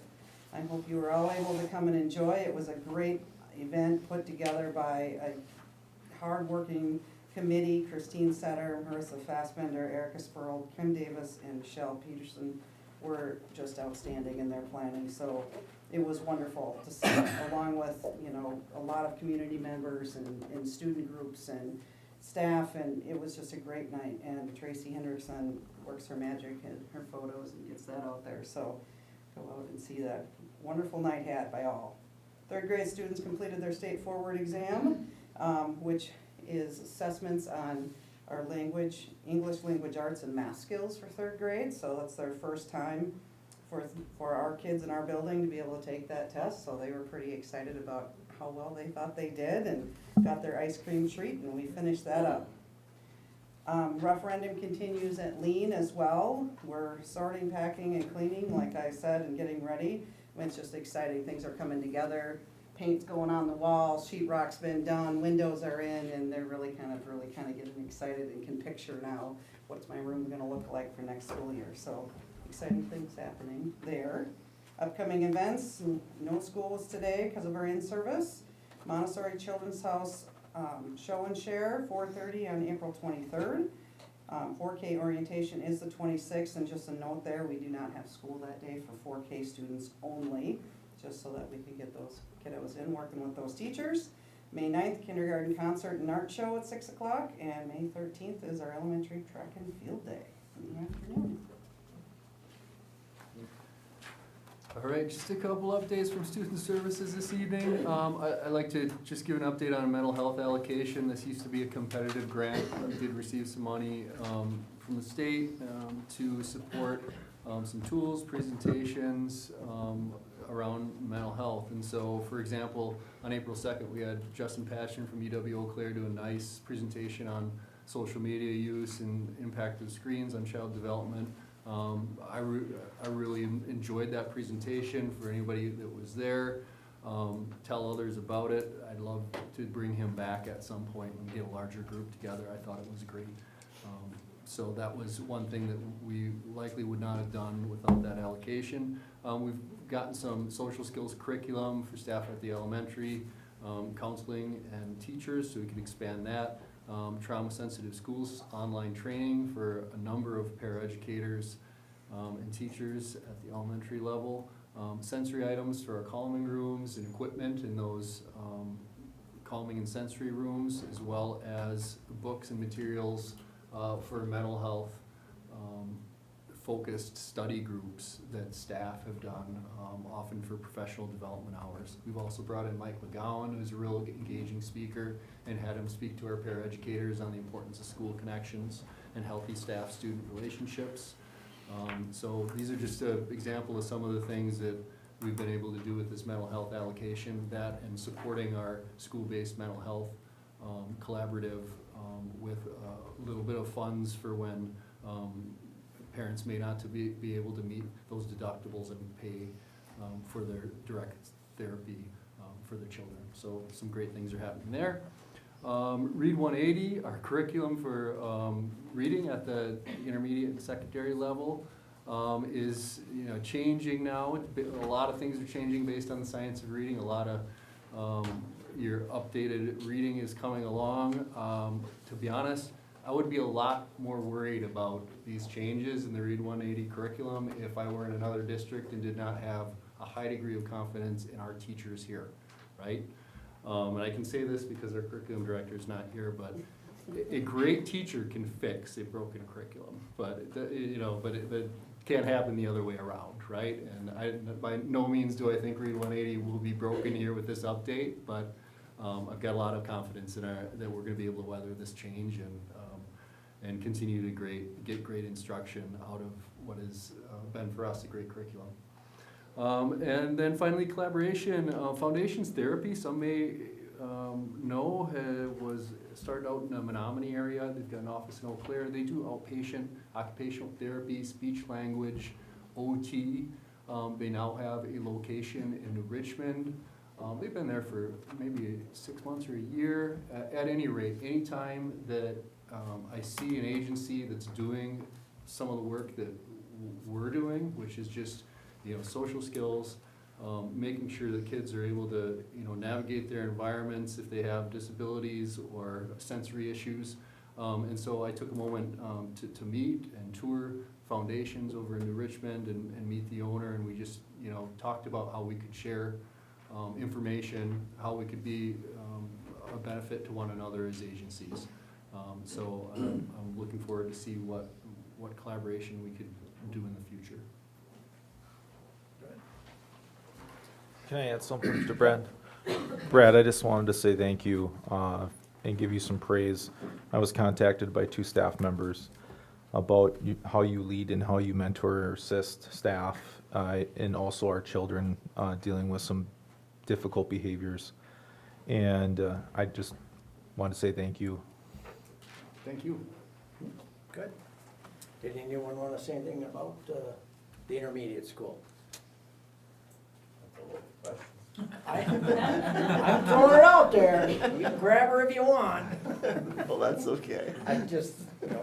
Speaker 15: I hope you were all able to come and enjoy. It was a great event put together by a hard-working committee. Christine Setter, Marissa Fassbender, Erica Spurl, Kim Davis, and Michelle Peterson were just outstanding in their planning. So it was wonderful to see, along with, a lot of community members and student groups and staff, and it was just a great night. And Tracy Hendrickson works her magic and her photos and gets that out there. So go out and see that wonderful night had by all. 3rd grade students completed their state forward exam, which is assessments on our language, English language arts and math skills for 3rd grade. So that's their first time for our kids in our building to be able to take that test. So they were pretty excited about how well they thought they did and got their ice cream treat, and we finished that up. Referendum continues at Lean as well. We're sorting, packing, and cleaning, like I said, and getting ready. It's just exciting. Things are coming together. Paint's going on the walls, sheetrock's been done, windows are in, and they're really kind of getting excited and can picture now what's my room gonna look like for next school year. So exciting things happening there. Upcoming events, no school was today because of our in-service. Montessori Children's House show and share, 4:30 on April 23rd. 4K orientation is the 26th, and just a note there, we do not have school that day for 4K students only, just so that we can get those kiddos in, working with those teachers. May 9th, kindergarten concert and art show at 6 o'clock, and May 13th is our elementary track and field day in the afternoon.
Speaker 4: All right, just a couple updates from student services this evening. I'd like to just give an update on a mental health allocation. This used to be a competitive grant. We did receive some money from the state to support some tools, presentations, around mental health. And so, for example, on April 2nd, we had Justin Passion from UW Eau Claire do a nice presentation on social media use and impact of screens on child development. I really enjoyed that presentation. For anybody that was there, tell others about it. I'd love to bring him back at some point and get a larger group together. I thought it was great. So that was one thing that we likely would not have done without that allocation. We've gotten some social skills curriculum for staff at the elementary, counseling and teachers, so we can expand that. Trauma-sensitive schools, online training for a number of paraeducators and teachers at the elementary level. Sensory items for our calming rooms and equipment in those calming and sensory rooms, as well as books and materials for mental health focused study groups that staff have done, often for professional development hours. We've also brought in Mike McGowan, who's a real engaging speaker, and had him speak to our paraeducators on the importance of school connections and healthy staff-student relationships. So these are just an example of some of the things that we've been able to do with this mental health allocation, that and supporting our school-based mental health collaborative with a little bit of funds for when parents may not be able to meet those deductibles and pay for their direct therapy for their children. So some great things are happening there. Read 180, our curriculum for reading at the intermediate and secondary level is changing now. A lot of things are changing based on the science of reading. A lot of your updated reading is coming along. To be honest, I would be a lot more worried about these changes in the Read 180 curriculum if I were in another district and did not have a high degree of confidence in our teachers here, right? And I can say this because our curriculum director is not here, but a great teacher can fix a broken curriculum, but it can't happen the other way around, right? And by no means do I think Read 180 will be broken here with this update, but I've got a lot of confidence in that we're going to be able to weather this change and continue to get great instruction out of what has been for us a great curriculum. And then finally, collaboration. Foundations therapy, some may know, was started out in the Menominee area. They've got an office in Eau Claire. They do outpatient occupational therapy, speech language, OT. They now have a location in Richmond. They've been there for maybe 6 months or a year. At any rate, anytime that I see an agency that's doing some of the work that we're doing, which is just social skills, making sure that kids are able to navigate their environments if they have disabilities or sensory issues. And so I took a moment to meet and tour foundations over in New Richmond and meet the owner, and we just talked about how we could share information, how we could be a benefit to one another as agencies. So I'm looking forward to see what collaboration we could do in the future.
Speaker 8: Can I add something to Brad? Brad, I just wanted to say thank you and give you some praise. I was contacted by 2 staff members about how you lead and how you mentor or assist staff and also our children dealing with some difficult behaviors. And I just want to say thank you.
Speaker 4: Thank you.
Speaker 1: Good. Did anyone want to say anything about the intermediate school? I'm throwing it out there. You can grab her if you want.
Speaker 12: Well, that's okay.
Speaker 1: I just,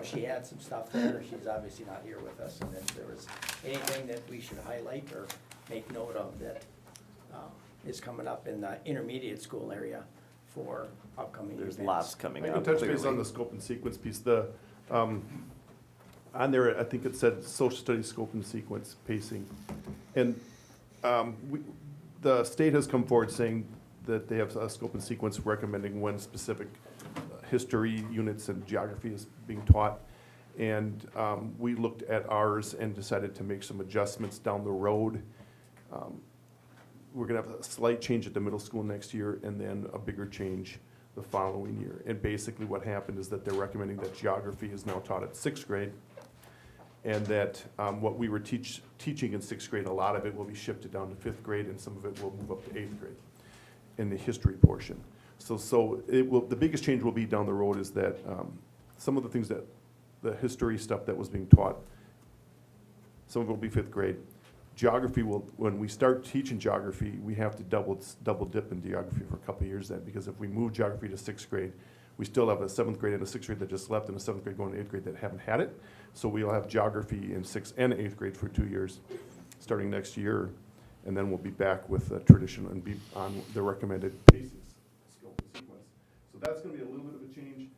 Speaker 1: she had some stuff there. She's obviously not here with us. And if there was anything that we should highlight or make note of that is coming up in the intermediate school area for upcoming events.
Speaker 12: There's lots coming
Speaker 14: I
Speaker 12: up.
Speaker 14: can touch base
Speaker 12: clearly.
Speaker 14: on the scope and sequence piece. On there, I think it said social studies scope and sequence pacing. And the state has come forward saying that they have a scope and sequence recommending when specific history units and geography is being taught. And we looked at ours and decided to make some adjustments down the road. We're gonna have a slight change at the middle school next year and then a bigger change the following year. And basically what happened is that they're recommending that geography is now taught at 6th grade and that what we were teaching in sixth grade, a lot of it will be shifted down to fifth grade, and some of it will move up to eighth grade in the history portion. So it will, the biggest change will be down the road is that some of the things that, the history stuff that was being taught, some of it will be fifth grade. Geography will, when we start teaching geography, we have to double dip in geography for a couple of years then, because if we move geography to sixth grade, we still have a seventh grade and a sixth grade that just left, and a seventh grade going to eighth grade that haven't had it. So we'll have geography in sixth and eighth grade for 2 years, starting next year, and then we'll be back with tradition and be on the recommended pacing scope and sequence. So that's going to be a little bit of a change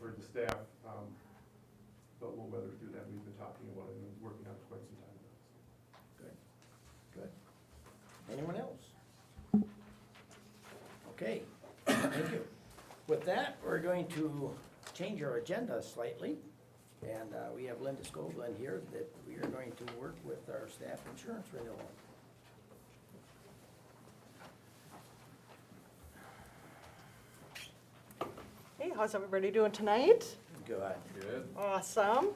Speaker 14: for the staff, but we'll weather through that. We've been talking about it and working on it for quite some time now.
Speaker 1: Good. Anyone else? Okay, thank you. With that, we're going to change our agenda slightly. And we have Linda Scoglin here that we are going to work with our staff insurance renewal.
Speaker 16: Hey, how's everybody doing tonight?
Speaker 1: Good.
Speaker 16: Awesome.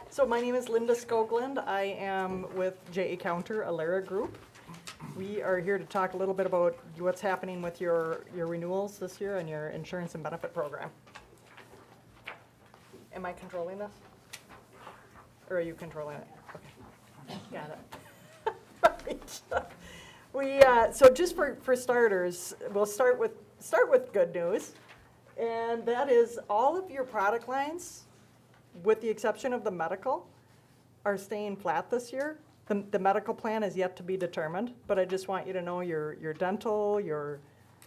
Speaker 16: So my name is Linda Skoglund. I am with J.A. Counter, Alara Group. We are here to talk a little bit about what's happening with your renewals this year and your insurance and benefit program. Am I controlling this? Or are you controlling it? Okay, got it. Right. So just for starters, we'll start with good news. And that is all of your product lines, with the exception of the medical, are staying flat this year. The medical plan is yet to be determined, but I just want you to know your dental, your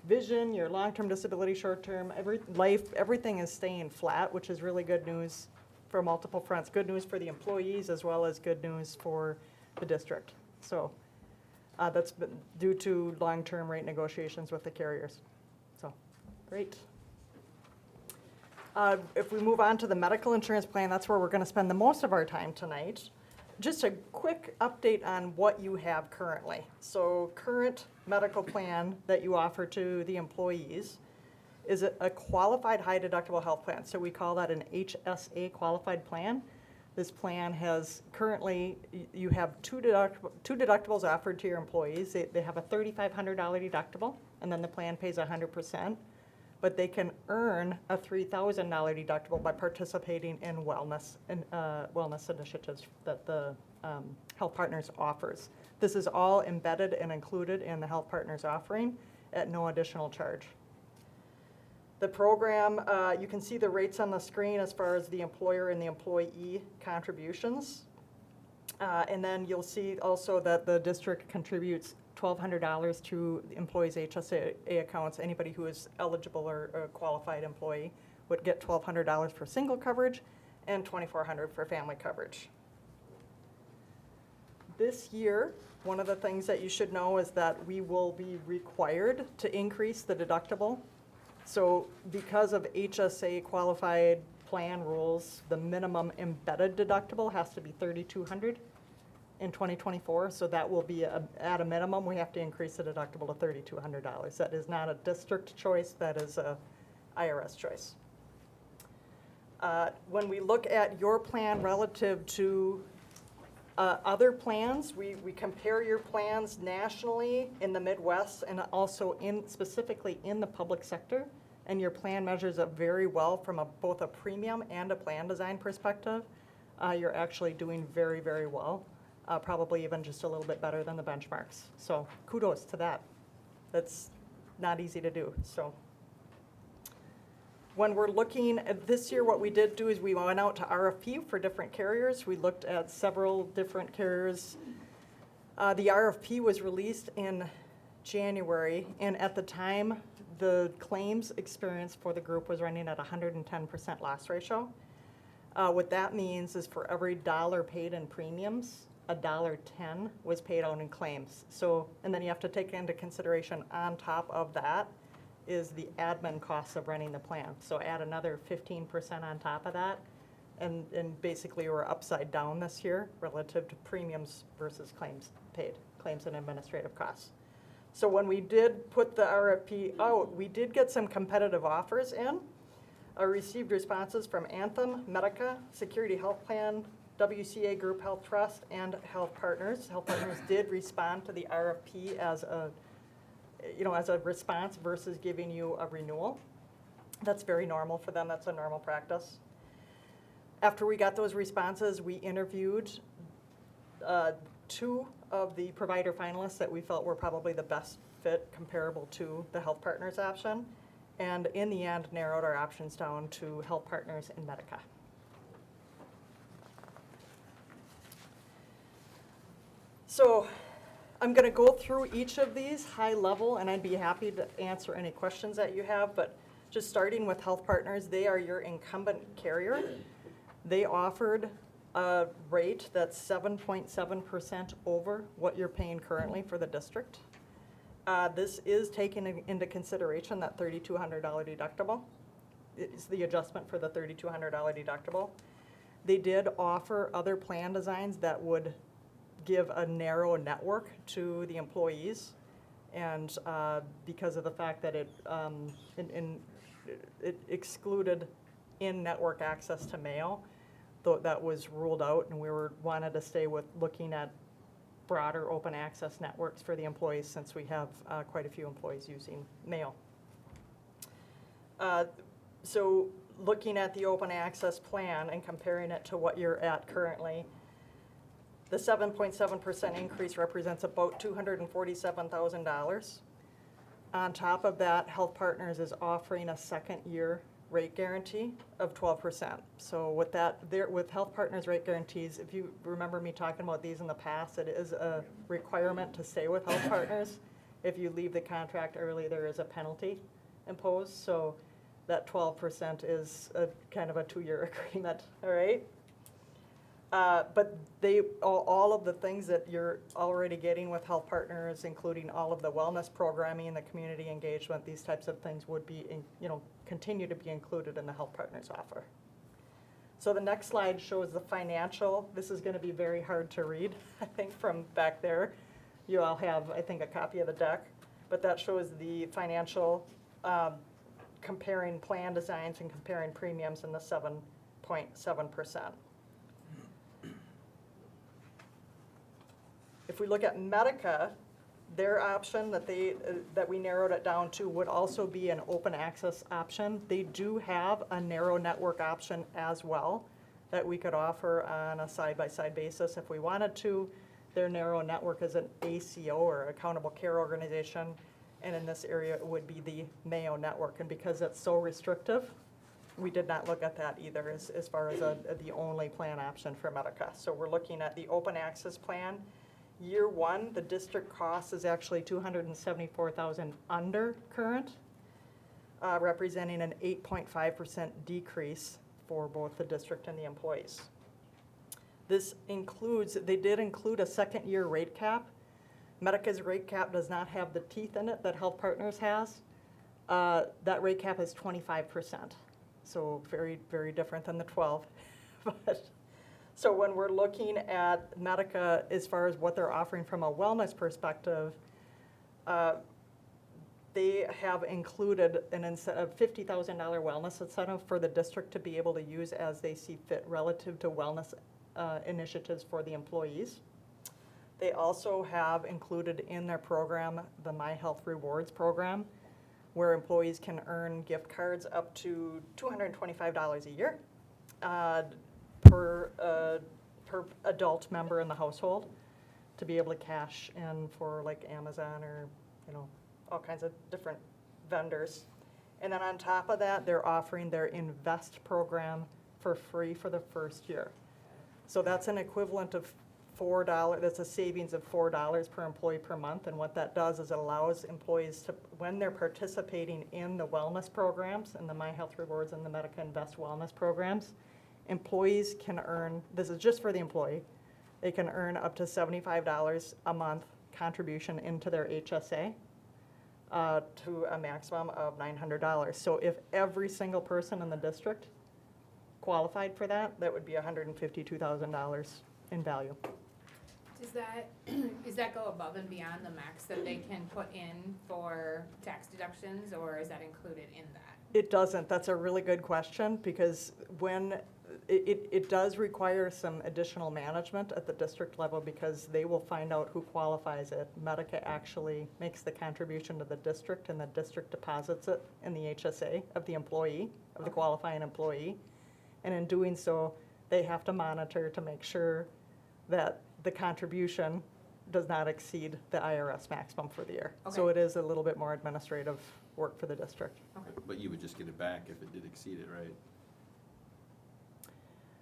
Speaker 16: vision, your long-term disability, short-term, everything is staying flat, which is really good news for multiple fronts. Good news for the employees as well as good news for the district. So that's been due to long-term rate negotiations with the carriers. So, great. If we move on to the medical insurance plan, that's where we're going to spend the most of our time tonight. Just a quick update on what you have currently. So current medical plan that you offer to the employees is a qualified high deductible health plan. So we call that an HSA qualified plan. This plan has currently, you have two deductibles offered to your employees. They have a $3,500 deductible, and then the plan pays 100%. But they can earn a $3,000 deductible by participating in wellness initiatives that the Health Partners offers. This is all embedded and included in the Health Partners offering at no additional charge. The program, you can see the rates on the screen as far as the employer and the employee contributions. And then you'll see also that the district contributes $1,200 to the employees' HSA accounts. Anybody who is eligible or a qualified employee would get $1,200 for single coverage and $2,400 for family coverage. This year, one of the things that you should know is that we will be required to increase the deductible. So because of HSA qualified plan rules, the minimum embedded deductible has to be $3,200 in 2024, so that will be at a minimum, we have to increase the deductible to $3,200. That is not a district choice, that is a IRS choice. When we look at your plan relative to other plans, we compare your plans nationally in the Midwest and also specifically in the public sector, and your plan measures up very well from both a premium and a plan design perspective. You're actually doing very, very well. Probably even just a little bit better than the benchmarks. So kudos to that. That's not easy to do. So when we're looking at this year, what we did do is we went out to RFP for different carriers. We looked at several different carriers. The RFP was released in January, and at the time, the claims experience for the group was running at 110% loss ratio. What that means is for every dollar paid in premiums, $1.10 was paid out in claims. So, and then you have to take into consideration on top of that is the admin costs of running the plan. So add another 15% on top of that, and basically we're upside down this year relative to premiums versus claims paid, claims and administrative costs. So when we did put the RFP out, we did get some competitive offers in. I received responses from Anthem, Medica, Security Health Plan, WCA Group Health Trust and Health Partners. Health Partners did respond to the RFP as a, as a response versus giving you a renewal. That's very normal for them. That's a normal practice. After we got those responses, we interviewed 2 of the provider finalists that we felt were probably the best fit comparable to the Health Partners option, and in the end narrowed our options down to Health Partners and Medica. So I'm going to go through each of these high level, and I'd be happy to answer any questions that you have, but just starting with Health Partners, they are your incumbent carrier. They offered a rate that's 7.7% over what you're paying currently for the district. This is taking into consideration that $3,200 deductible. It's the adjustment for the $3,200 deductible. They did offer other plan designs that would give a narrow network to the employees, and because of the fact that it excluded in-network access to mail, though that was ruled out, and we wanted to stay with looking at broader open access networks for the employees, since we have quite a few employees using mail. So looking at the open access plan and comparing it to what you're at currently, the 7.7% increase represents about $247,000. On top of that, Health Partners is offering a second-year rate guarantee of 12%. So with that, with Health Partners rate guarantees, if you remember me talking about these in the past, it is a requirement to stay with Health Partners. If you leave the contract early, there is a penalty imposed. So that 12% is a kind of a 2-year agreement, all right? But all of the things that you're already getting with Health Partners, including all of the wellness programming, the community engagement, these types of things would be, continue to be included in the Health Partners offer. So the next slide shows the financial. This is going to be very hard to read, I think, from back there. You all have, I think, a copy of the deck, but that shows the financial comparing plan designs and comparing premiums in the 7.7%. If we look at Medica, their option that we narrowed it down to would also be an open access option. They do have a narrow network option as well that we could offer on a side-by-side basis if we wanted to. Their narrow network is an ACO, or Accountable Care Organization, and in this area it would be the Mayo network. And because it's so restrictive, we did not look at that either as far as the only plan option for Medica. So we're looking at the open access plan. Year 1, the district cost is actually $274,000 under current, representing an 8.5% decrease for both the district and the employees. This includes, they did include a second-year rate cap. Medica's rate cap does not have the teeth in it that Health Partners has. That rate cap is 25%, so very, very different than the 12. So when we're looking at Medica, as far as what they're offering from a wellness perspective, they have included an incentive, $50,000 wellness incentive for the district to be able to use as they see fit relative to wellness initiatives for the employees. They also have included in their program the My Health Rewards program, where employees can earn gift cards up to $225 a year. Per adult member in the household, to be able to cash in for like Amazon or all kinds of different vendors. And then on top of that, they're offering their Invest program for free for the first year. So that's an equivalent of $4. That's a savings of $4 per employee per month. And what that does is it allows employees to, when they're participating in the wellness programs and the My Health Rewards and the Medica Invest wellness programs, employees can earn, this is just for the employee, they can earn up to $75 a month contribution into their HSA to a maximum of $900. So if every single person in the district qualified for that, that would be $152,000 in value.
Speaker 6: Does that go above and beyond the max that they can put in for tax deductions, or is that included in that?
Speaker 16: It doesn't. That's a really good question, because when it does require some additional management at the district level because they will find out who qualifies it. Medica actually makes the contribution to the district and the district deposits it in the HSA of the employee, of the qualifying employee. And in doing so, they have to monitor to make sure that the contribution does not exceed the IRS maximum for the year. So
Speaker 6: Okay.
Speaker 16: it is a little bit more administrative work for the district.
Speaker 3: But you would just get it back if it did exceed it, right?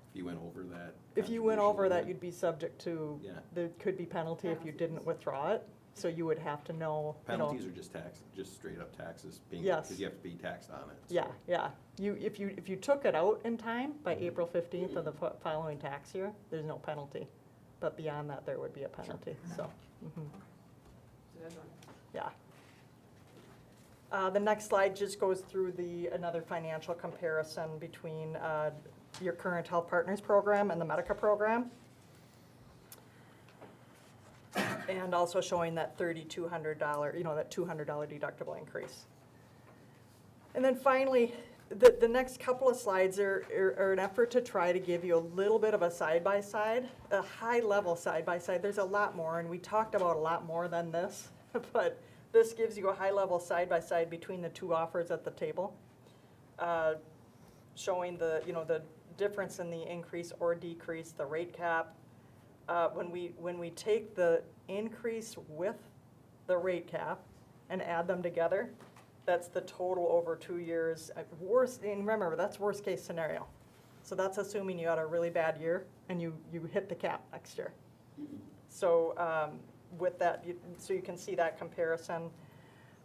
Speaker 3: If you went over that.
Speaker 16: If you went
Speaker 3: contribution
Speaker 16: over that,
Speaker 3: limit?
Speaker 16: you'd be subject to,
Speaker 3: Yeah.
Speaker 16: there could be penalty if you didn't withdraw it. So you would have to know, you know.
Speaker 3: Penalties are just tax, just straight up taxes being,
Speaker 16: Yes.
Speaker 3: because you have to be taxed on it. so.
Speaker 16: Yeah, yeah. If you took it out in time by April 15th of the following tax year, there's no penalty. But beyond that, there would be a penalty, so. Mhm.
Speaker 6: So that's one.
Speaker 16: Yeah. The next slide just goes through another financial comparison between your current Health Partners program and the Medica program. And also showing that $3,200, that $200 deductible increase. And then finally, the next couple of slides are an effort to try to give you a little bit of a side-by-side, a high-level side-by-side. There's a lot more, and we talked about a lot more than this, but this gives you a high-level side-by-side between the two offers at the table, showing the difference in the increase or decrease, the rate cap. When we take the increase with the rate cap and add them together, that's the total over 2 years. And remember, that's worst case scenario. So that's assuming you had a really bad year and you hit the cap next year. So with that, so you can see that comparison.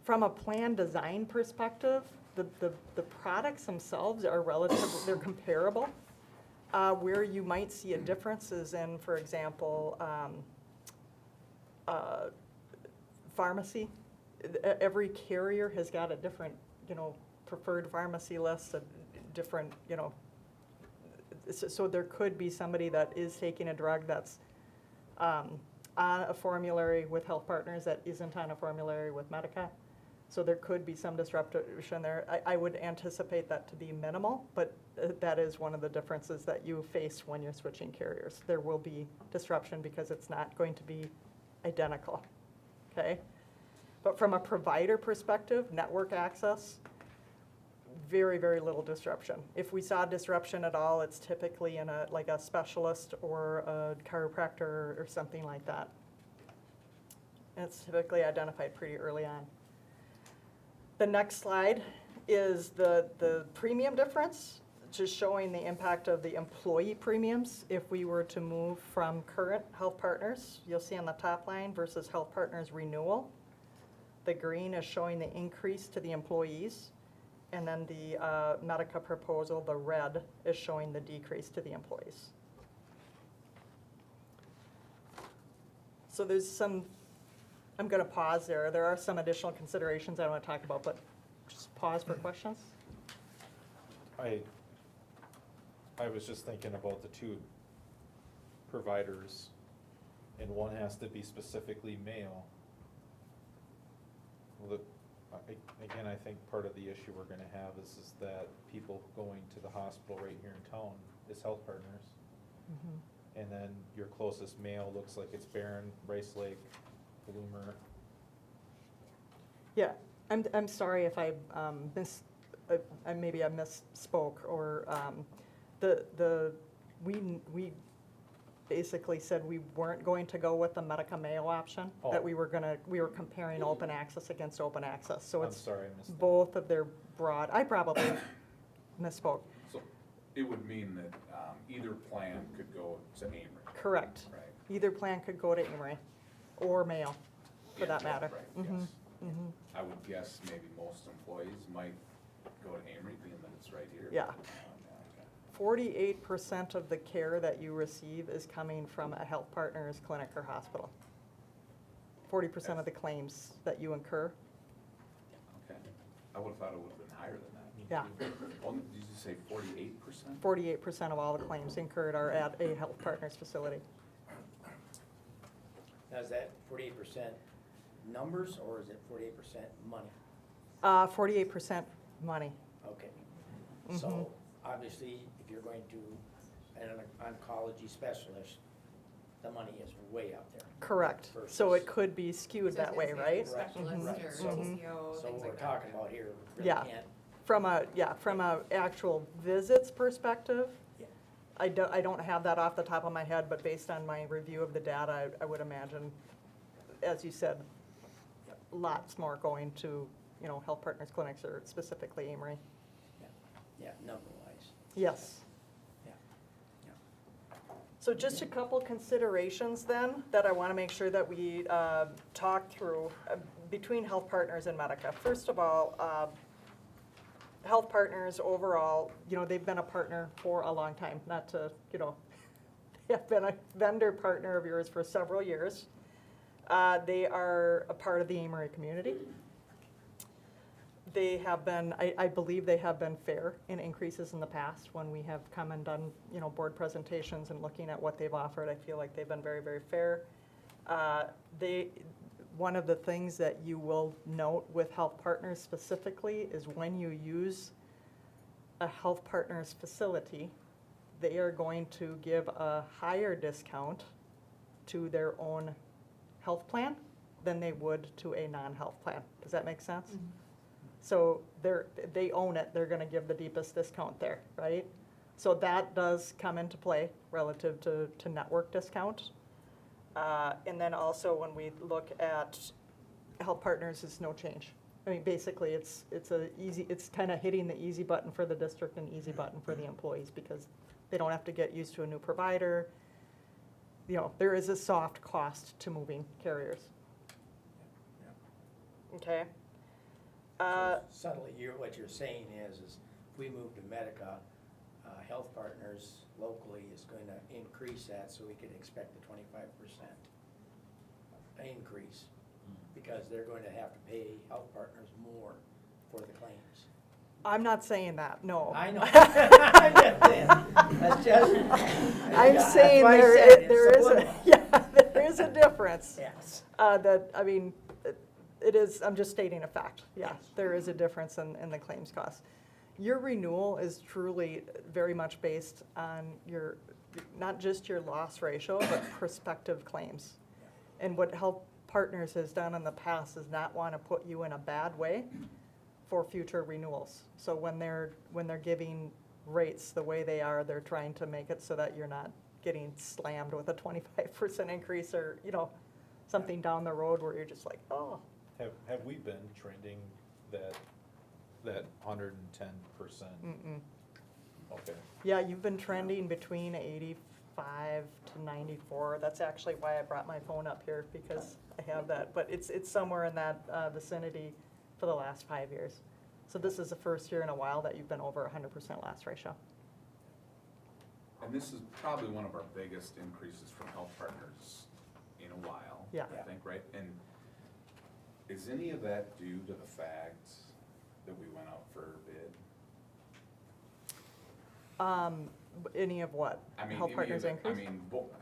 Speaker 16: From a plan design perspective, the products themselves are they're comparable. Where you might see a difference is in, for example, pharmacy. Every carrier has got a different, preferred pharmacy list, a different, so there could be somebody that is taking a drug that's on a formulary with Health Partners that isn't on a formulary with Medica. So there could be some disruption there. I would anticipate that to be minimal, but that is one of the differences that you face when you're switching carriers. There will be disruption because it's not going to be identical, okay? But from a provider perspective, network access, very, very little disruption. If we saw disruption at all, it's typically in a specialist or a chiropractor or something like that. And it's typically identified pretty early on. The next slide is the premium difference, just showing the impact of the employee premiums if we were to move from current Health Partners, you'll see on the top line, versus Health Partners renewal. The green is showing the increase to the employees, and then the Medica proposal, the red, is showing the decrease to the employees. So there's some, I'm going to pause there. There are some additional considerations I want to talk about, but just pause for questions.
Speaker 8: I was just thinking about the two providers, and one has to be specifically male. Well, again, I think part of the issue we're gonna have is that people going to the hospital right here in town is Health Partners.
Speaker 16: Mm-hmm.
Speaker 8: And then your closest male looks like it's Barron, Rice Lake, Bloomer.
Speaker 16: Yeah, I'm sorry if I maybe I misspoke, or we basically said we weren't going to go with the Medica Mayo option, that
Speaker 8: Oh.
Speaker 16: we were comparing open access against open access. So
Speaker 8: I'm
Speaker 16: it's
Speaker 8: sorry, I missed that.
Speaker 16: both of their broad, I probably misspoke.
Speaker 2: So it would mean that either plan could go to Amery.
Speaker 16: Correct.
Speaker 2: Right.
Speaker 16: Either plan could go to Amery or Mayo, for
Speaker 2: Yeah,
Speaker 16: that matter.
Speaker 2: right,
Speaker 16: Mhm,
Speaker 2: yes.
Speaker 16: mhm.
Speaker 2: I would guess maybe most employees might go to Amery, being that it's right here.
Speaker 16: Yeah.
Speaker 2: Okay.
Speaker 16: 48% of the care that you receive is coming from a Health Partners clinic or hospital. 40% of the claims that you incur.
Speaker 2: Okay. I would've thought it would've been higher than that.
Speaker 16: Yeah.
Speaker 2: Oh, did you say 48%?
Speaker 16: 48% of all the claims incurred are at a Health Partners facility.
Speaker 1: Now, is that 48% numbers, or is it 48% money?
Speaker 16: 48% money.
Speaker 1: Okay.
Speaker 16: Mhm.
Speaker 1: So obviously, if you're going to oncology specialist, the money is way up there.
Speaker 16: Correct. So
Speaker 1: Versus-
Speaker 16: it could be skewed
Speaker 6: So I
Speaker 16: that
Speaker 6: was
Speaker 16: way,
Speaker 6: gonna say
Speaker 16: right?
Speaker 6: Specialist
Speaker 1: Right,
Speaker 6: or
Speaker 1: so-
Speaker 6: TCO,
Speaker 1: So
Speaker 6: things
Speaker 1: what we're
Speaker 6: like that.
Speaker 1: talking about here really
Speaker 16: Yeah.
Speaker 1: can't,
Speaker 16: From a actual visits perspective,
Speaker 1: Yeah.
Speaker 16: I don't have that off the top of my head, but based on my review of the data, I would imagine, as you said,
Speaker 1: Yep.
Speaker 16: lots more going to, Health Partners clinics or specifically Amery.
Speaker 1: yeah, number-wise.
Speaker 16: Yes.
Speaker 1: Yeah. Yeah.
Speaker 16: So just a couple considerations then that I want to make sure that we talk through between Health Partners and Medica. First of all, Health Partners overall, they've been a partner for a long time, not to, they have been a vendor partner of yours for several years. They are a part of the Amery community. They have been, I believe they have been fair in increases in the past when we have come and done, board presentations and looking at what they've offered. I feel like they've been very, very fair. One of the things that you will note with Health Partners specifically is when you use a Health Partners facility, they are going to give a higher discount to their own health plan than they would to a non-health plan. Does that make sense?
Speaker 6: Mhm.
Speaker 16: So they own it, they're gonna give the deepest discount there, right? So that does come into play relative to network discount. And then also when we look at Health Partners, it's no change. I mean, basically, it's kind of hitting the easy button for the district and easy button for the employees because they don't have to get used to a new provider. There is a soft cost to moving carriers. Okay?
Speaker 1: So subtly, what you're saying is if we move to Medica, Health Partners locally is going to increase that, so we could expect a 25% increase, because they're going to have to pay Health Partners more for the claims.
Speaker 16: I'm not saying that, no.
Speaker 1: I know. I'm just saying. That's just.
Speaker 16: I'm
Speaker 1: That's
Speaker 16: saying
Speaker 1: why I
Speaker 16: there
Speaker 1: said it's
Speaker 16: there is
Speaker 1: subliminal.
Speaker 16: there is a difference.
Speaker 1: Yes.
Speaker 16: It is, I'm just stating a fact. Yeah, there is a difference in the claims cost. Your renewal is truly very much based on not just your loss ratio, but prospective claims. And what Health Partners has done in the past is not want to put you in a bad way for future renewals. So when they're giving rates the way they are, they're trying to make it so that you're not getting slammed with a 25% increase or, something down the road where you're just like, oh.
Speaker 8: Have we been trending that 110%? Okay.
Speaker 16: Yeah, you've been trending between 85 to 94. That's actually why I brought my phone up here, because I have that. But it's somewhere in that vicinity for the last 5 years. So this is the first year in a while that you've been over 100% loss ratio.
Speaker 2: And this is probably one of our biggest increases from Health Partners in a while.
Speaker 16: Yeah.
Speaker 2: I think, right? And is any of that due to the fact that we went out for bid?
Speaker 16: Any of what?
Speaker 2: I mean,
Speaker 16: Health
Speaker 2: any
Speaker 16: Partners
Speaker 2: of it-
Speaker 16: increase?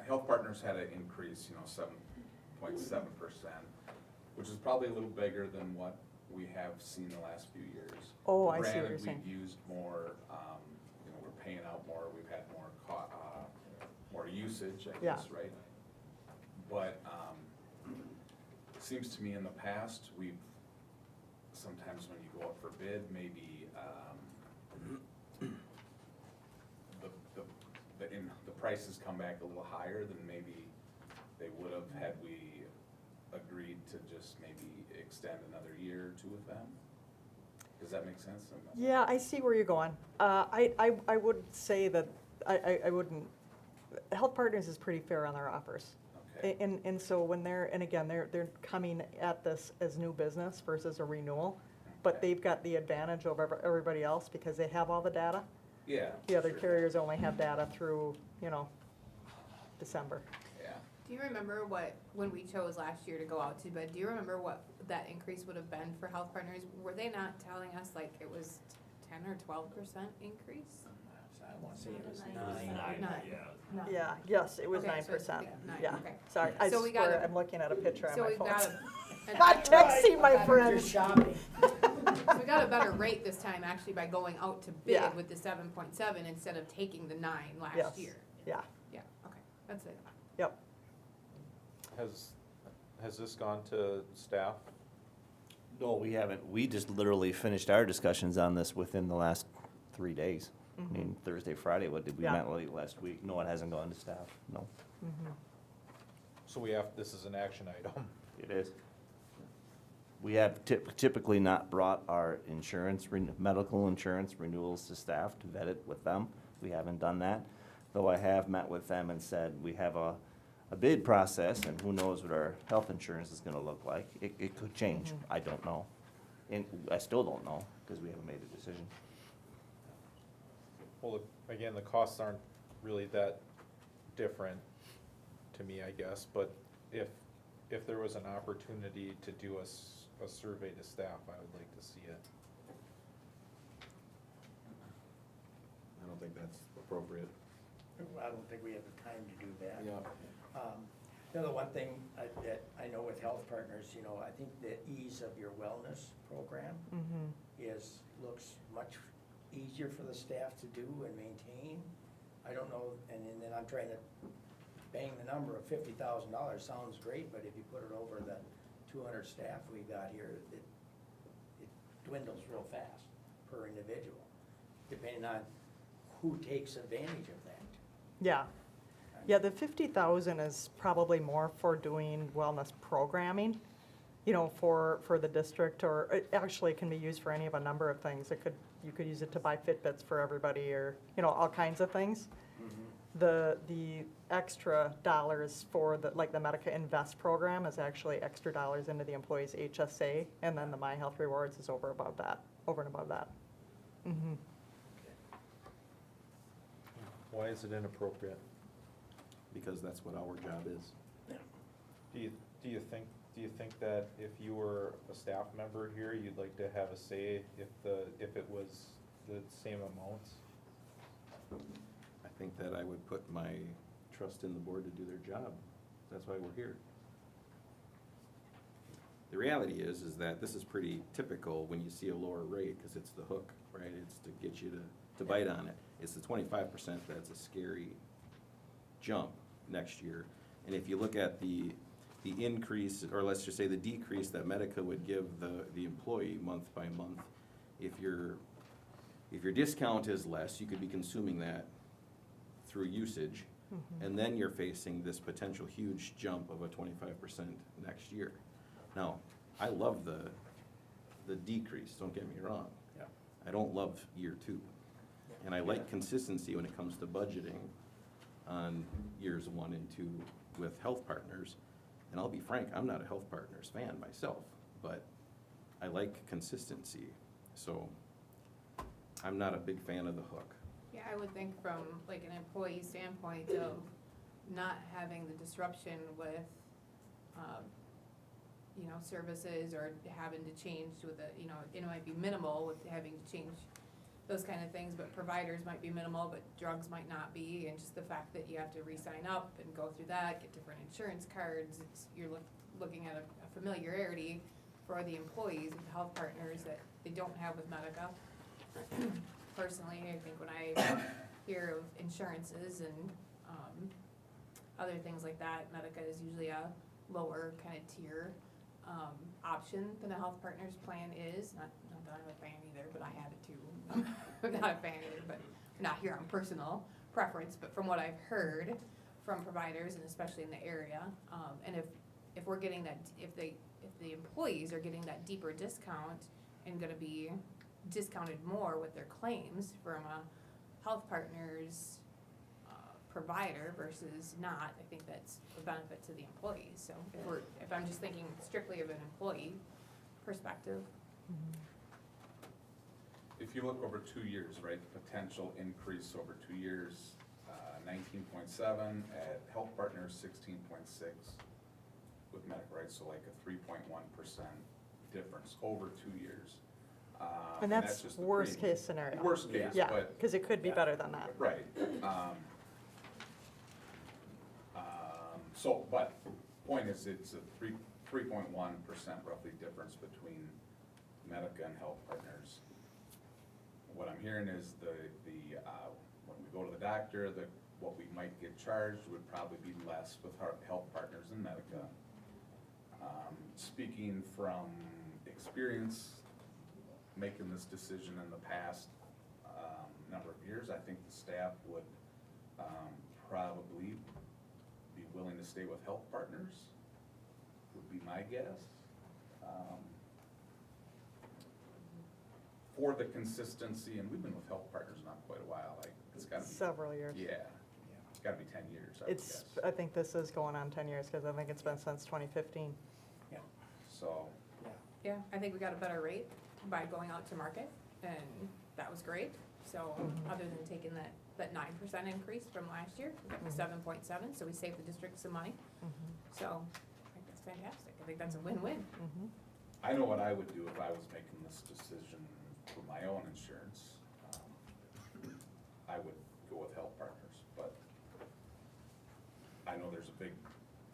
Speaker 2: Health Partners had an increase, 7.7%, which is probably a little bigger than what we have seen the last few years.
Speaker 16: Oh, I see what you're
Speaker 2: Granted,
Speaker 16: saying.
Speaker 2: we've used more, we're paying out more, we've had more more usage, I
Speaker 16: Yeah.
Speaker 2: guess, right? But, it seems to me in the past, sometimes when you go out for bid, maybe, the prices come back a little higher than maybe they would have had we agreed to just maybe extend another year or two with them. Does that make sense?
Speaker 16: Yeah, I see where you're going. I would say that I wouldn't. Health Partners is pretty fair on their offers.
Speaker 2: Okay.
Speaker 16: And so when they're coming at this as new business versus a renewal, but
Speaker 2: Okay.
Speaker 16: they've got the advantage over everybody else because they have all the data.
Speaker 2: Yeah.
Speaker 16: The other
Speaker 2: sure.
Speaker 16: carriers only have data through, December.
Speaker 2: Yeah.
Speaker 6: Do you remember when we chose last year to go out to bid, do you remember what that increase would have been for Health Partners? Were they not telling us like it was 10 or 12% increase?
Speaker 1: I want to say it was
Speaker 6: Nine.
Speaker 16: Yeah, yes, it was
Speaker 6: Okay,
Speaker 16: 9%.
Speaker 6: so it's nine,
Speaker 16: Yeah,
Speaker 6: okay.
Speaker 16: sorry, I
Speaker 6: So we got
Speaker 16: swear
Speaker 6: a-
Speaker 16: I'm looking at a picture on
Speaker 6: So
Speaker 16: my
Speaker 6: we've
Speaker 16: phone.
Speaker 6: got
Speaker 16: Not texting my
Speaker 1: You're
Speaker 16: friends.
Speaker 1: shopping.
Speaker 6: So we got a better rate this time actually by going out to bid
Speaker 16: Yeah.
Speaker 6: with the 7.7 instead of taking the 9 last
Speaker 16: Yes.
Speaker 6: year.
Speaker 16: Yeah,
Speaker 8: has this gone to staff?
Speaker 12: No, we haven't. We just literally finished our discussions on this within the last 3 days. I mean, Thursday, Friday, what did we
Speaker 16: Yeah.
Speaker 12: met late last week? No, it hasn't gone to staff, no.
Speaker 8: So this is an action item.
Speaker 12: It is. We have typically not brought our medical insurance renewals to staff to vet it with them. We haven't done that, though I have met with them and said, we have a bid process, and who knows what our health insurance is gonna look like. It could change, I don't know. And I still don't know, because we haven't made a decision.
Speaker 8: Well, again, the costs aren't really that different to me, I guess, but if there was an opportunity to do a survey to staff, I would like to see it.
Speaker 3: I don't think that's appropriate.
Speaker 1: I don't think we have the time to do that.
Speaker 3: Yeah.
Speaker 1: The one thing that I know with Health Partners, you know, I think the ease of your wellness program looks much easier for the staff to do and maintain. I don't know, and then I'm trying to bang the number of $50,000, sounds great, but if you put it over the 200 staff we got here, it dwindles real fast per individual, depending on who takes advantage of that.
Speaker 16: Yeah. Yeah, the 50,000 is probably more for doing wellness programming, you know, for the district, or it actually can be used for any of a number of things. You could use it to buy Fitbits for everybody, or, you know, all kinds of things. The extra dollars for the Medica Invest program is actually extra dollars into the employee's HSA, and then the My Health Rewards is over and above that.
Speaker 8: Why is it inappropriate?
Speaker 3: Because that's what our job is.
Speaker 8: Do you think that if you were a staff member here, you'd like to have a say if it was the same amounts?
Speaker 3: I think that I would put my trust in the board to do their job. That's why we're here. The reality is that this is pretty typical when you see a lower rate, because it's the hook, right? It's to get you to bite on it. It's the 25% that's a scary jump next year. And if you look at the increase, or let's just say the decrease that Medica would give the employee month by month, if your discount is less, you could be consuming that through usage, and then you're facing this potential huge jump of a 25% next year. Now, I love the decrease, don't get me wrong.
Speaker 1: Yeah.
Speaker 3: I don't love year 2. And I like consistency when it comes to budgeting on years 1 and 2 with Health Partners. And I'll be frank, I'm not a Health Partners fan myself, but I like consistency. So I'm not a big fan of the hook.
Speaker 6: Yeah, I would think from like an employee standpoint of not having the disruption with, you know, services or having to change with it might be minimal with having to change those kind of things, but providers might be minimal, but drugs might not be, and just the fact that you have to re-sign up and go through that, get different insurance cards, you're looking at a familiarity for the employees of the Health Partners that they don't have with Medica. Personally, I think when I hear of insurances and other things like that, Medica is usually a lower kind of tier option than a Health Partners plan is. Not that I'm a fan either, but I have it too. I'm not a fan either, but not here on personal preference, but from what I've heard from providers and especially in the area, and if we're getting that, if the employees are getting that deeper discount and gonna be discounted more with their claims from a Health Partners provider versus not, I think that's a benefit to the employees. So if I'm just thinking strictly of an employee perspective.
Speaker 2: If you look over 2 years, right, the potential increase over 2 years, 19.7 at Health Partners, 16.6 with Medica, right? So like a 3.1% difference over 2 years.
Speaker 16: And that's
Speaker 2: just the
Speaker 16: worst
Speaker 2: premium.
Speaker 16: case scenario.
Speaker 2: Worst case,
Speaker 16: Yeah,
Speaker 2: but.
Speaker 16: because it could be better than that.
Speaker 2: Right. But point is, it's a 3.1% roughly difference between Medica and Health Partners. What I'm hearing is when we go to the doctor, the what we might get charged would probably be less with our health partners in Medica. Speaking from experience, making this decision in the past number of years, I think the staff would probably be willing to stay with health partners, would be my guess. For the consistency, and we've been with health partners not quite a while, like, it's gotta be.
Speaker 16: Several years.
Speaker 2: Yeah, it's gotta be 10 years, I would
Speaker 16: It's,
Speaker 2: guess.
Speaker 16: I think this is going on 10 years, because I think it's been since 2015.
Speaker 2: So,
Speaker 6: Yeah, I think we got a better rate by going out to market, and that was great. So, other than taking that 9% increase from last year, we got the 7.7, so we saved the district some money. So, I think that's fantastic. I think that's a win-win.
Speaker 2: I know what I would do if I was making this decision for my own insurance. I would go with health partners, but I know there's a big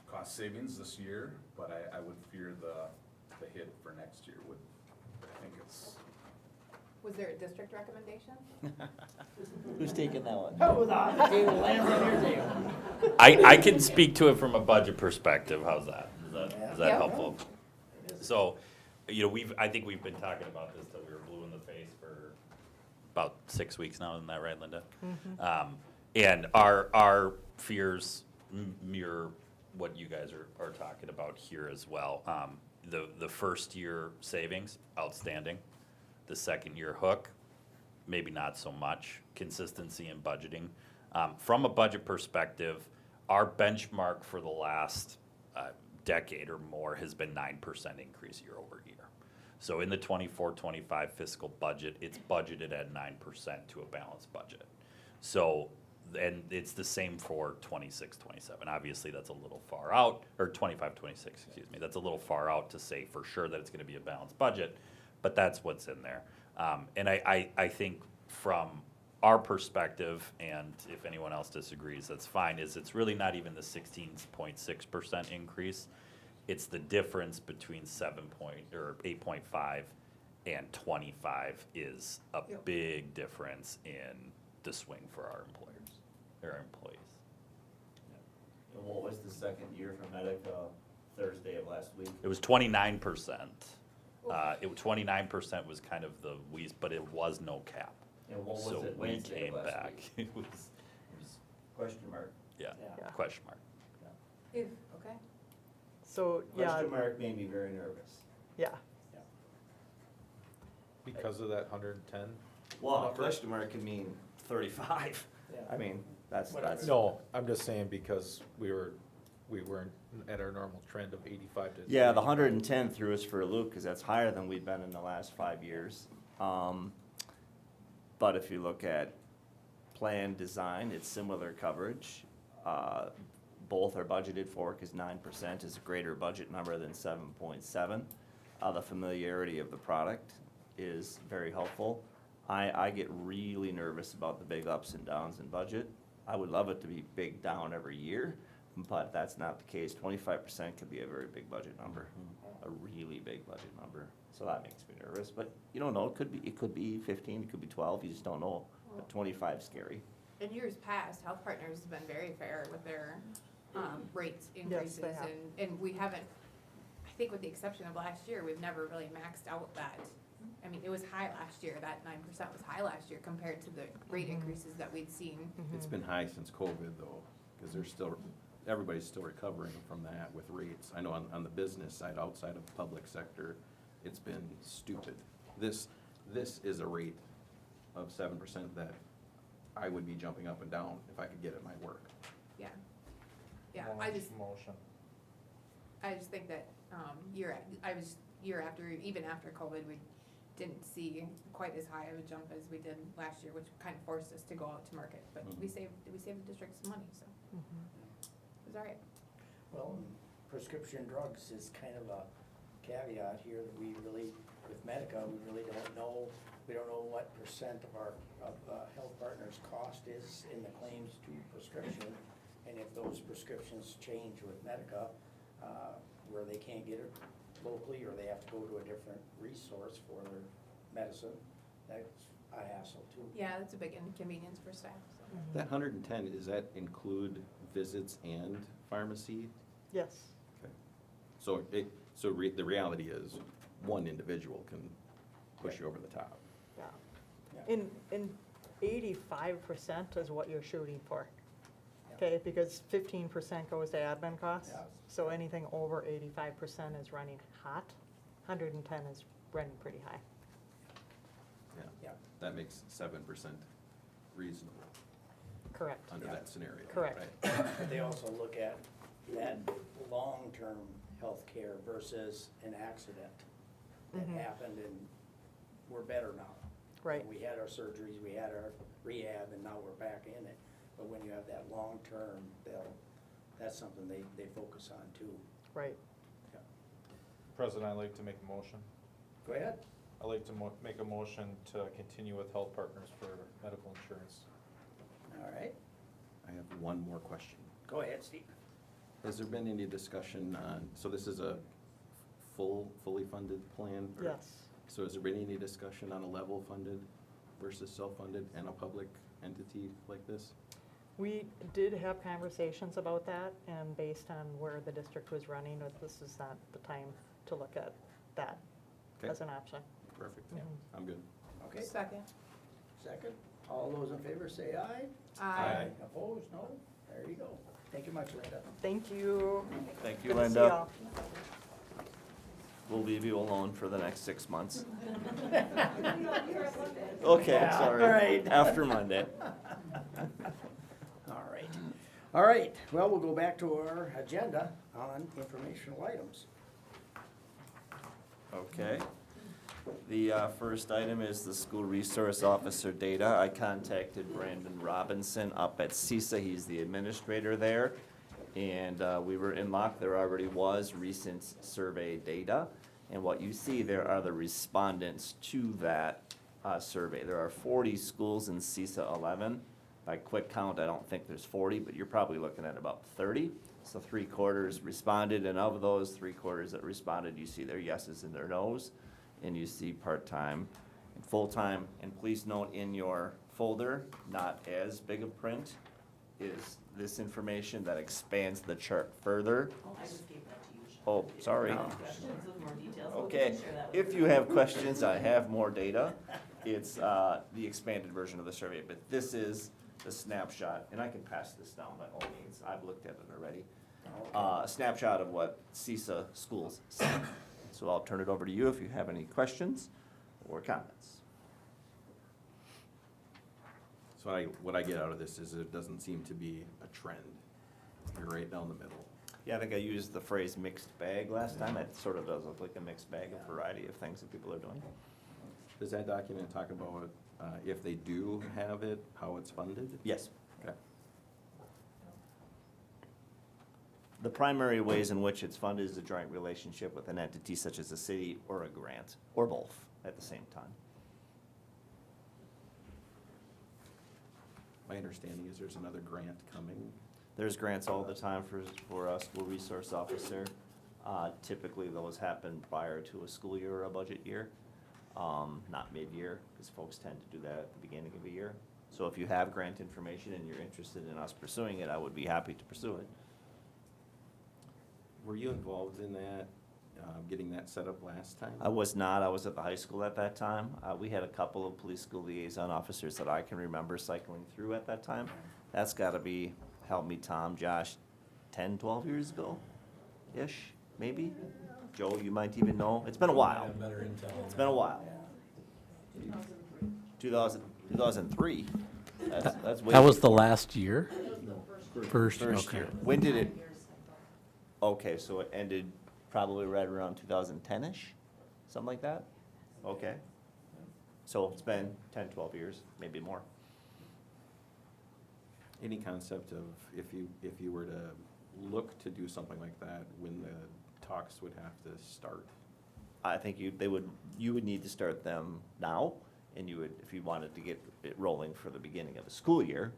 Speaker 2: cost savings this year, but I would fear the hit for next year would, I think it's.
Speaker 6: Was there a district recommendation?
Speaker 12: Who's taking that one?
Speaker 1: Oh, the table lands on your table.
Speaker 10: I can speak to it from a budget perspective, how's that? Is that
Speaker 6: Yeah.
Speaker 10: helpful? So, you know, I think we've been talking about this till we were blue in the face for about 6 weeks now, isn't that right, Linda? And our fears mirror what you guys are talking about here as well. The first year savings, outstanding. The second year hook, maybe not so much. Consistency in budgeting. From a budget perspective, our benchmark for the last decade or more has been 9% increase year over year. So in the 24-25 fiscal budget, it's budgeted at 9% to a balanced budget. So, and it's the same for 26-27. Obviously, that's a little far out, or 25-26, excuse me. That's a little far out to say for sure that it's going to be a balanced budget, but that's what's in there. And I think from our perspective, and if anyone else disagrees, that's fine, is it's really not even the 16.6% increase. It's the difference between 8.5 and 25 is a big difference in the swing for our employers, or our employees.
Speaker 12: And what was the second year for Medica Thursday of last week?
Speaker 10: It was 29%. 29% was kind of the wheeze, but it was no cap.
Speaker 12: And what was
Speaker 10: So
Speaker 12: it
Speaker 10: we
Speaker 12: Wednesday
Speaker 10: came
Speaker 12: of last
Speaker 10: back.
Speaker 12: week?
Speaker 10: It was,
Speaker 12: Question mark.
Speaker 10: yeah,
Speaker 1: Yeah.
Speaker 10: question mark.
Speaker 6: If, okay.
Speaker 16: So, yeah,
Speaker 12: Question mark made me very nervous.
Speaker 16: yeah.
Speaker 8: Because of that 110?
Speaker 12: Well, a
Speaker 8: number?
Speaker 12: question mark can mean 35.
Speaker 1: Yeah.
Speaker 12: I mean, that's.
Speaker 8: No, I'm just saying because we weren't at our normal trend of 85 to.
Speaker 12: Yeah, the 110 threw us for a loop because that's higher than we've been in the last 5 years. But if you look at plan design, it's similar coverage. Both are budgeted for because 9% is a greater budget number than 7.7. The familiarity of the product is very helpful. I get really nervous about the big ups and downs in budget. I would love it to be big down every year, but that's not the case. 25% could be a very big budget number, a really big budget number. So that makes me nervous, but you don't know, it could be 15, it could be 12, you just don't know. But 25 is scary.
Speaker 6: In years past, Health Partners has been very fair with their rates increases.
Speaker 16: they have.
Speaker 6: And we haven't, I think with the exception of last year, we've never really maxed out that. I mean, it was high last year, that 9% was high last year compared to the rate increases that we'd seen.
Speaker 3: It's been high since COVID though, because everybody's still recovering from that with rates. I know on the business side, outside of the public sector, it's been stupid. This is a rate of 7% that I would be jumping up and down if I could get it my work.
Speaker 6: Yeah. Yeah,
Speaker 8: Motion.
Speaker 6: I just think that, year after, even after COVID, we didn't see quite as high of a jump as we did last year, which kind of forced us to go out to market, but we saved the district some money, so. It was all right.
Speaker 1: Well, prescription drugs is kind of a caveat here that we really, with Medica, we really don't know. We don't know what percent of our health partners' cost is in the claims to prescription. And if those prescriptions change with Medica, where they can't get it locally or they have to go to a different resource for their medicine, that's a hassle too.
Speaker 6: Yeah, that's a big inconvenience for staff, so.
Speaker 3: That 110, does that include visits and pharmacy?
Speaker 16: Yes,
Speaker 3: Okay. So the reality is, one individual can push you over the top.
Speaker 16: yeah.
Speaker 1: Yeah.
Speaker 16: In 85% is what you're shooting for.
Speaker 1: Yeah.
Speaker 16: Okay, because 15% goes to admin costs.
Speaker 1: Yeah.
Speaker 16: So anything over 85% is running hot. 110 is running pretty high.
Speaker 1: Yeah.
Speaker 3: That makes 7% reasonable
Speaker 16: Correct.
Speaker 3: under
Speaker 1: Yeah.
Speaker 3: that scenario.
Speaker 16: Correct.
Speaker 3: right?
Speaker 1: But they also look at that long-term health care versus an accident that
Speaker 16: Mhm.
Speaker 1: happened and we're better now.
Speaker 16: Right.
Speaker 1: We had our surgeries, we had our rehab, and now we're back in it. But when you have that long-term, that's something they focus on too.
Speaker 16: Right.
Speaker 1: Yeah.
Speaker 8: President, I'd like to make a motion.
Speaker 1: Go ahead.
Speaker 8: I'd like to make a motion to continue with Health Partners for medical insurance.
Speaker 1: All right.
Speaker 3: I have one more question.
Speaker 1: Go ahead, Steve.
Speaker 3: Has there been any discussion on, so this is a fully funded plan? or-
Speaker 16: Yes.
Speaker 3: So has there been any discussion on a level funded versus self-funded and a public entity like this?
Speaker 16: We did have conversations about that, and based on where the district was running, this is not the time to look at that
Speaker 3: Okay.
Speaker 16: as an option.
Speaker 3: Perfect,
Speaker 16: Mhm.
Speaker 3: I'm good.
Speaker 1: Okay,
Speaker 6: Second.
Speaker 1: second. All those in favor say aye.
Speaker 6: Aye.
Speaker 1: Opposed, no? There you go. Thank you much, Linda.
Speaker 16: Thank you.
Speaker 12: Thank you,
Speaker 16: Good to see
Speaker 12: Linda.
Speaker 16: y'all.
Speaker 12: We'll leave you alone for the next 6 months. Okay,
Speaker 1: Yeah,
Speaker 12: sorry.
Speaker 1: all right.
Speaker 12: After Monday.
Speaker 1: All right. All right, well, we'll go back to our agenda on informational items.
Speaker 12: Okay. The first item is the school resource officer data. I contacted Brandon Robinson up at CISA. He's the administrator there. And we were in luck. There already was recent survey data. And what you see there are the respondents to that survey. There are 40 schools in CISA 11. By quick count, I don't think there's 40, but you're probably looking at about 30. So 3/4 responded, and of those 3/4 that responded, you see their yeses and their nos, and you see part-time and full-time. And please note in your folder, not as big a print, is this information that expands the chart further.
Speaker 17: I just gave that to you.
Speaker 12: Oh, sorry.
Speaker 17: Questions with more details. We'll
Speaker 12: Okay,
Speaker 17: share that with
Speaker 12: if you have questions, I have more data. It's the expanded version of the survey, but this is the snapshot, and I can pass this down by all means. I've looked at it already. A snapshot of what CISA schools see. So I'll turn it over to you if you have any questions or comments.
Speaker 3: So what I get out of this is it doesn't seem to be a trend. You're right down the middle.
Speaker 12: Yeah, I think I used the phrase mixed bag last time. It sort of does look like a mixed bag, a variety of things that people are doing.
Speaker 3: Does that document talk about if they do have it, how it's funded?
Speaker 12: Yes.
Speaker 3: Okay.
Speaker 12: The primary ways in which it's funded is a joint relationship with an entity such as a city or a grant, or both at the same time.
Speaker 3: My understanding is there's another grant coming.
Speaker 12: There's grants all the time for a school resource officer. Typically, those happen prior to a school year or a budget year, not mid-year, because folks tend to do that at the beginning of a year. So if you have grant information and you're interested in us pursuing it, I would be happy to pursue it.
Speaker 3: Were you involved in that, getting that set up last time?
Speaker 12: I was not. I was at the high school at that time. We had a couple of police school liaison officers that I can remember cycling through at that time. That's got to be, help me, Tom, Josh, 10, 12 years ago-ish, maybe? Joe, you might even know. It's been a while. It's been a while. 2003. That's way
Speaker 7: That was the
Speaker 12: before.
Speaker 7: last year? First,
Speaker 12: First
Speaker 7: okay.
Speaker 12: year. When did it? Okay, so it ended probably right around 2010-ish, something like that? Okay. So it's been 10, 12 years, maybe more.
Speaker 3: Any concept of if you were to look to do something like that, when the talks would have to start?
Speaker 12: I think you would need to start them now, and you would, if you wanted to get it rolling for the beginning of the school year.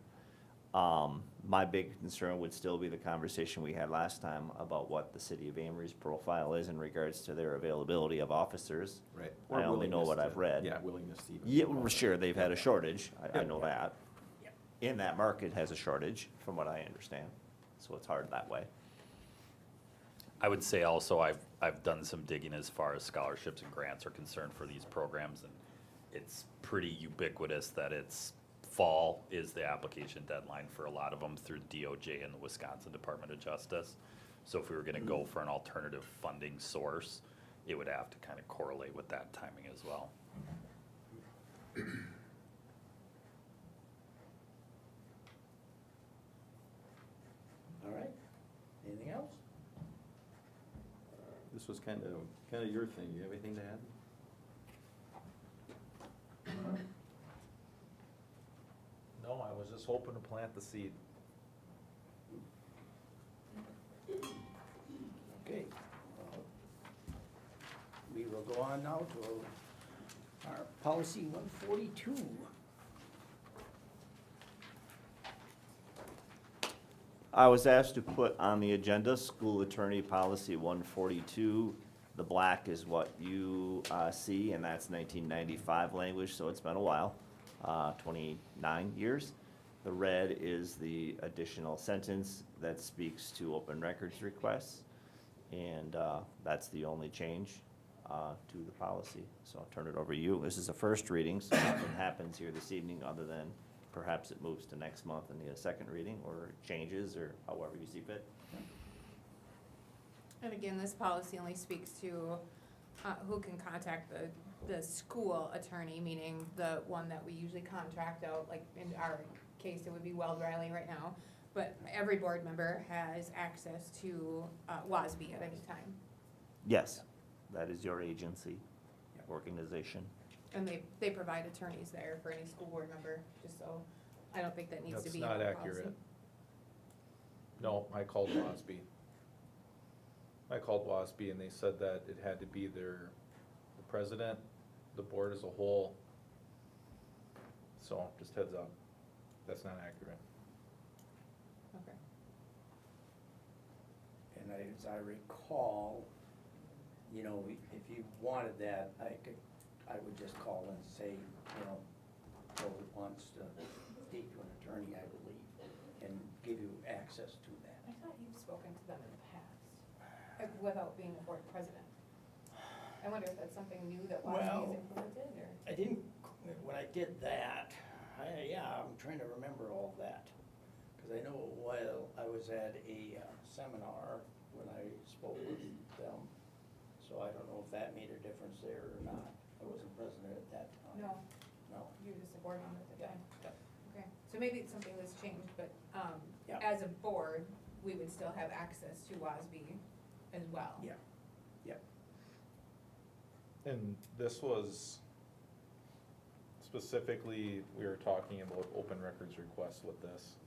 Speaker 12: My big concern would still be the conversation we had last time about what the city of Amery's profile is in regards to their availability of officers.
Speaker 3: Right.
Speaker 12: I only know what I've read.
Speaker 3: Yeah, willingness to even.
Speaker 12: Yeah, well, sure, they've had a shortage, I know that. in that market has a shortage, from what I understand. So it's hard that way.
Speaker 10: I would say also I've done some digging as far as scholarships and grants are concerned for these programs, and it's pretty ubiquitous that it's fall is the application deadline for a lot of them through DOJ and the Wisconsin Department of Justice. So if we were gonna go for an alternative funding source, it would have to kind of correlate with that timing as well.
Speaker 1: All right, anything else?
Speaker 3: This was kind of your thing. You have anything to add?
Speaker 8: No, I was just hoping to plant the seed.
Speaker 1: Okay. Well, we will go on now to our policy 142.
Speaker 12: I was asked to put on the agenda school attorney policy 142. The black is what you see, and that's 1995 language, so it's been a while, 29 years. The red is the additional sentence that speaks to open records requests, and that's the only change to the policy. So I'll turn it over to you. This is a first reading, so nothing happens here this evening other than perhaps it moves to next month and need a second reading, or it changes, or however you see fit.
Speaker 6: And again, this policy only speaks to who can contact the school attorney, meaning the one that we usually contract out, like in our case, it would be Weld Riley right now. But every board member has access to WASB at any time.
Speaker 12: Yes, that is your agency, organization.
Speaker 6: And they provide attorneys there for any school board member, just so, I don't think that needs to
Speaker 8: That's
Speaker 6: be in
Speaker 8: not
Speaker 6: our
Speaker 8: accurate.
Speaker 6: policy.
Speaker 8: No, I called WASB. And they said that it had to be the president, the board as a whole. So, just heads up, that's not accurate.
Speaker 6: Okay.
Speaker 1: And as I recall, you know, if you wanted that, I would just call and say, you know, Joe wants to speak to an attorney, I believe, and give you access to that.
Speaker 6: I thought you've spoken to them in the past, without being a board president. I wonder if that's something new that WASB
Speaker 1: Well,
Speaker 6: has implemented, or?
Speaker 1: I didn't, when I did that, I'm trying to remember all that. Because I know while I was at a seminar when I spoke with them, so I don't know if that made a difference there or not. I wasn't president at that time.
Speaker 6: No,
Speaker 1: No.
Speaker 6: you were just a board member at the
Speaker 1: Yeah.
Speaker 6: time. Okay, so maybe it's something that's changed, but,
Speaker 1: Yeah.
Speaker 6: as a board, we would still have access to WASB as well.
Speaker 1: Yeah.
Speaker 8: And this was specifically, we were talking about open records requests with this,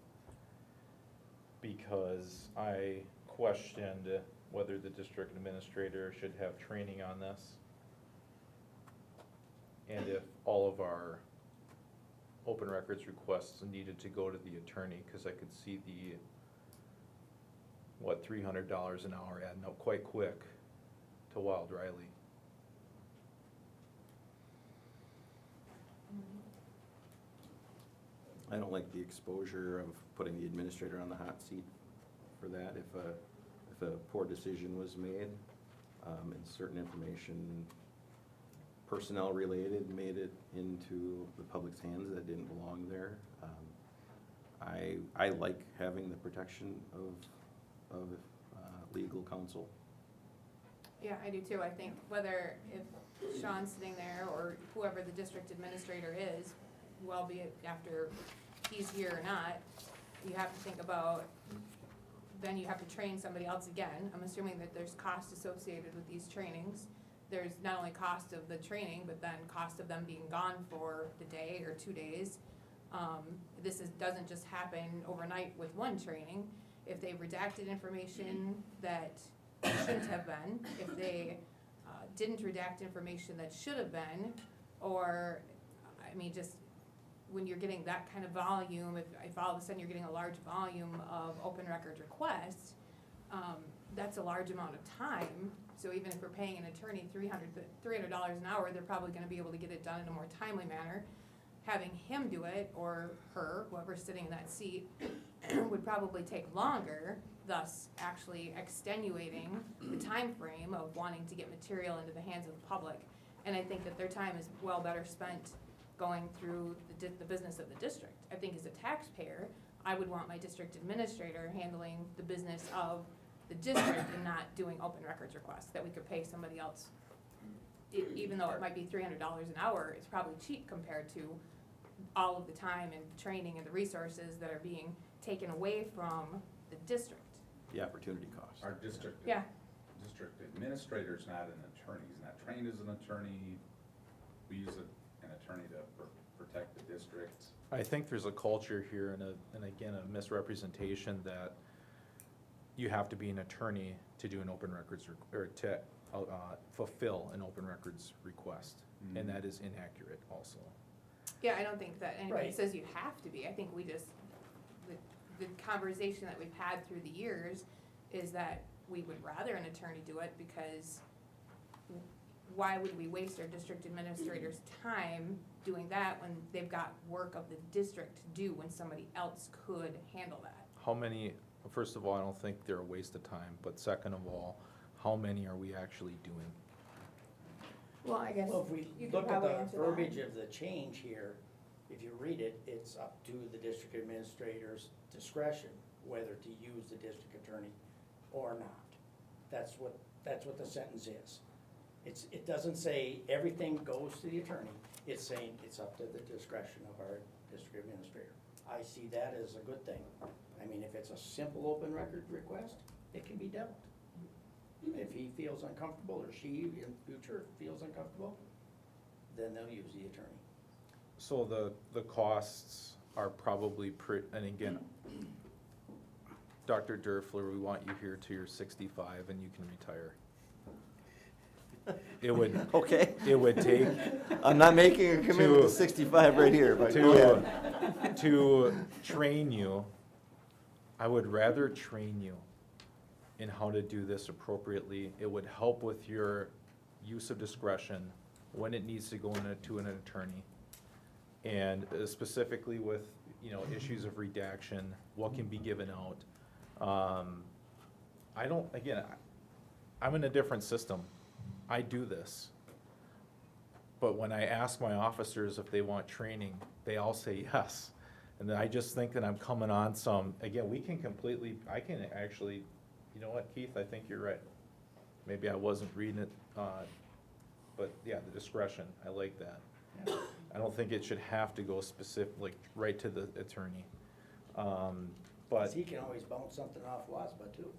Speaker 8: because I questioned whether the district administrator should have training on this, and if all of our open records requests needed to go to the attorney, because I could see the, $300 an hour adding up quite quick to Wild Riley.
Speaker 3: I don't like the exposure of putting the administrator on the hot seat for that. If a poor decision was made, and certain information, personnel related, made it into the public's hands that didn't belong there, I like having the protection of legal counsel.
Speaker 6: Yeah, I do too. I think whether if Sean's sitting there or whoever the district administrator is, well, be it after he's here or not, you have to think about, then you have to train somebody else again. I'm assuming that there's cost associated with these trainings. There's not only cost of the training, but then cost of them being gone for the day or 2 days. Doesn't just happen overnight with one training. If they redacted information that shouldn't have been, if they didn't redact information that should have been, or, I mean, just when you're getting that kind of volume, if all of a sudden you're getting a large volume of open records requests, that's a large amount of time. So even if we're paying an attorney $300 an hour, they're probably gonna be able to get it done in a more timely manner. having him do it, or her, whoever's sitting in that seat, would probably take longer, thus actually extenuating the time frame of wanting to get material into the hands of the public. And I think that their time is well better spent going through the business of the district. I think as a taxpayer, I would want my district administrator handling the business of the district and not doing open records requests, that we could pay somebody else. Even though it might be $300 an hour, it's probably cheap compared to all of the time and training and the resources that are being taken away from the district.
Speaker 3: The opportunity cost.
Speaker 2: Our district.
Speaker 6: Yeah.
Speaker 2: District administrator's not an attorney, he's not trained as an attorney. We use an attorney to protect the district.
Speaker 8: I think there's a culture here and again, a misrepresentation that you have to be an attorney to do an open records, or to fulfill an open records request. And that is inaccurate also.
Speaker 6: Yeah, I don't think that anybody
Speaker 1: Right.
Speaker 6: says you have to be. I think we just, the conversation that we've had through the years is that we would rather an attorney do it, because why would we waste our district administrator's time doing that when they've got work of the district to do when somebody else could handle that?
Speaker 8: How many, first of all, I don't think they're a waste of time, but second of all, how many are we actually doing?
Speaker 6: Well, I guess
Speaker 1: Well, if we
Speaker 6: you could
Speaker 1: look at
Speaker 6: probably
Speaker 1: the
Speaker 6: answer that.
Speaker 1: verbiage of the change here, if you read it, it's up to the district administrator's discretion whether to use the district attorney or not. That's what the sentence is. It doesn't say everything goes to the attorney, it's saying it's up to the discretion of our district administrator. I see that as a good thing. I mean, if it's a simple open record request, it can be dealt. If he feels uncomfortable, or she in future feels uncomfortable, then they'll use the attorney.
Speaker 8: So the costs are probably and again, Dr. Durfler, we want you here till you're 65 and you can retire. It would,
Speaker 12: Okay.
Speaker 8: it would take
Speaker 12: I'm not making a commitment to
Speaker 8: To-
Speaker 12: 65 right here, but go ahead.
Speaker 8: to train you, I would rather train you in how to do this appropriately. It would help with your use of discretion when it needs to go to an attorney. And specifically with, issues of redaction, what can be given out. I'm in a different system. I do this. But when I ask my officers if they want training, they all say yes. And then I just think that I'm coming on again, I can actually, you know what, Keith, I think you're right. Maybe I wasn't reading it, but yeah, the discretion, I like that. I don't think it should have to go specific, right to the attorney. But
Speaker 1: He can always bounce something off WASBA too.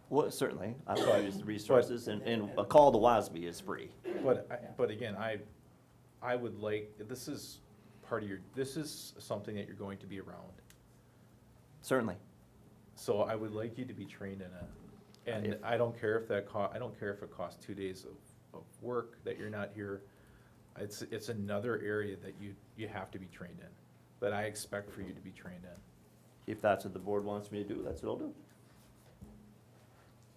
Speaker 12: Well, certainly, I've probably used the resources, and a call to WASB is free.
Speaker 8: But again, I would like, this is something that you're going to be around.
Speaker 12: Certainly.
Speaker 8: So I would like you to be trained in it. And I don't care if I don't care if it costs 2 days of work that you're not here. It's another area that you have to be trained in, that I expect for you to be trained in.
Speaker 12: If that's what the board wants me to do, that's what I'll do.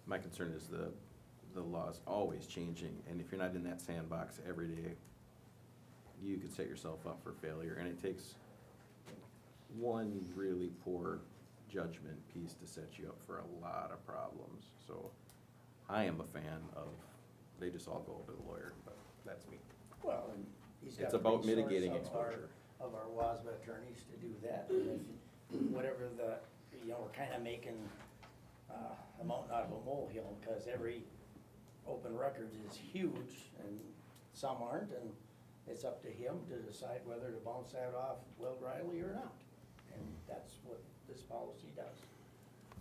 Speaker 3: My concern is the law's always changing, and if you're not in that sandbox every day, you could set yourself up for failure, and it takes one really poor judgment piece to set you up for a lot of problems. So I am a fan of, they just all go to the lawyer, but that's me.
Speaker 1: Well, and he's got
Speaker 3: It's
Speaker 1: the
Speaker 3: about
Speaker 1: resource
Speaker 3: mitigating
Speaker 1: of
Speaker 3: exposure.
Speaker 1: Of our WASBA attorneys to do that, and if, whatever we're kinda making, a mountain out of a molehill, cause every open record is huge, and some aren't, and it's up to him to decide whether to bounce that off Will Riley or not. And that's what this policy does,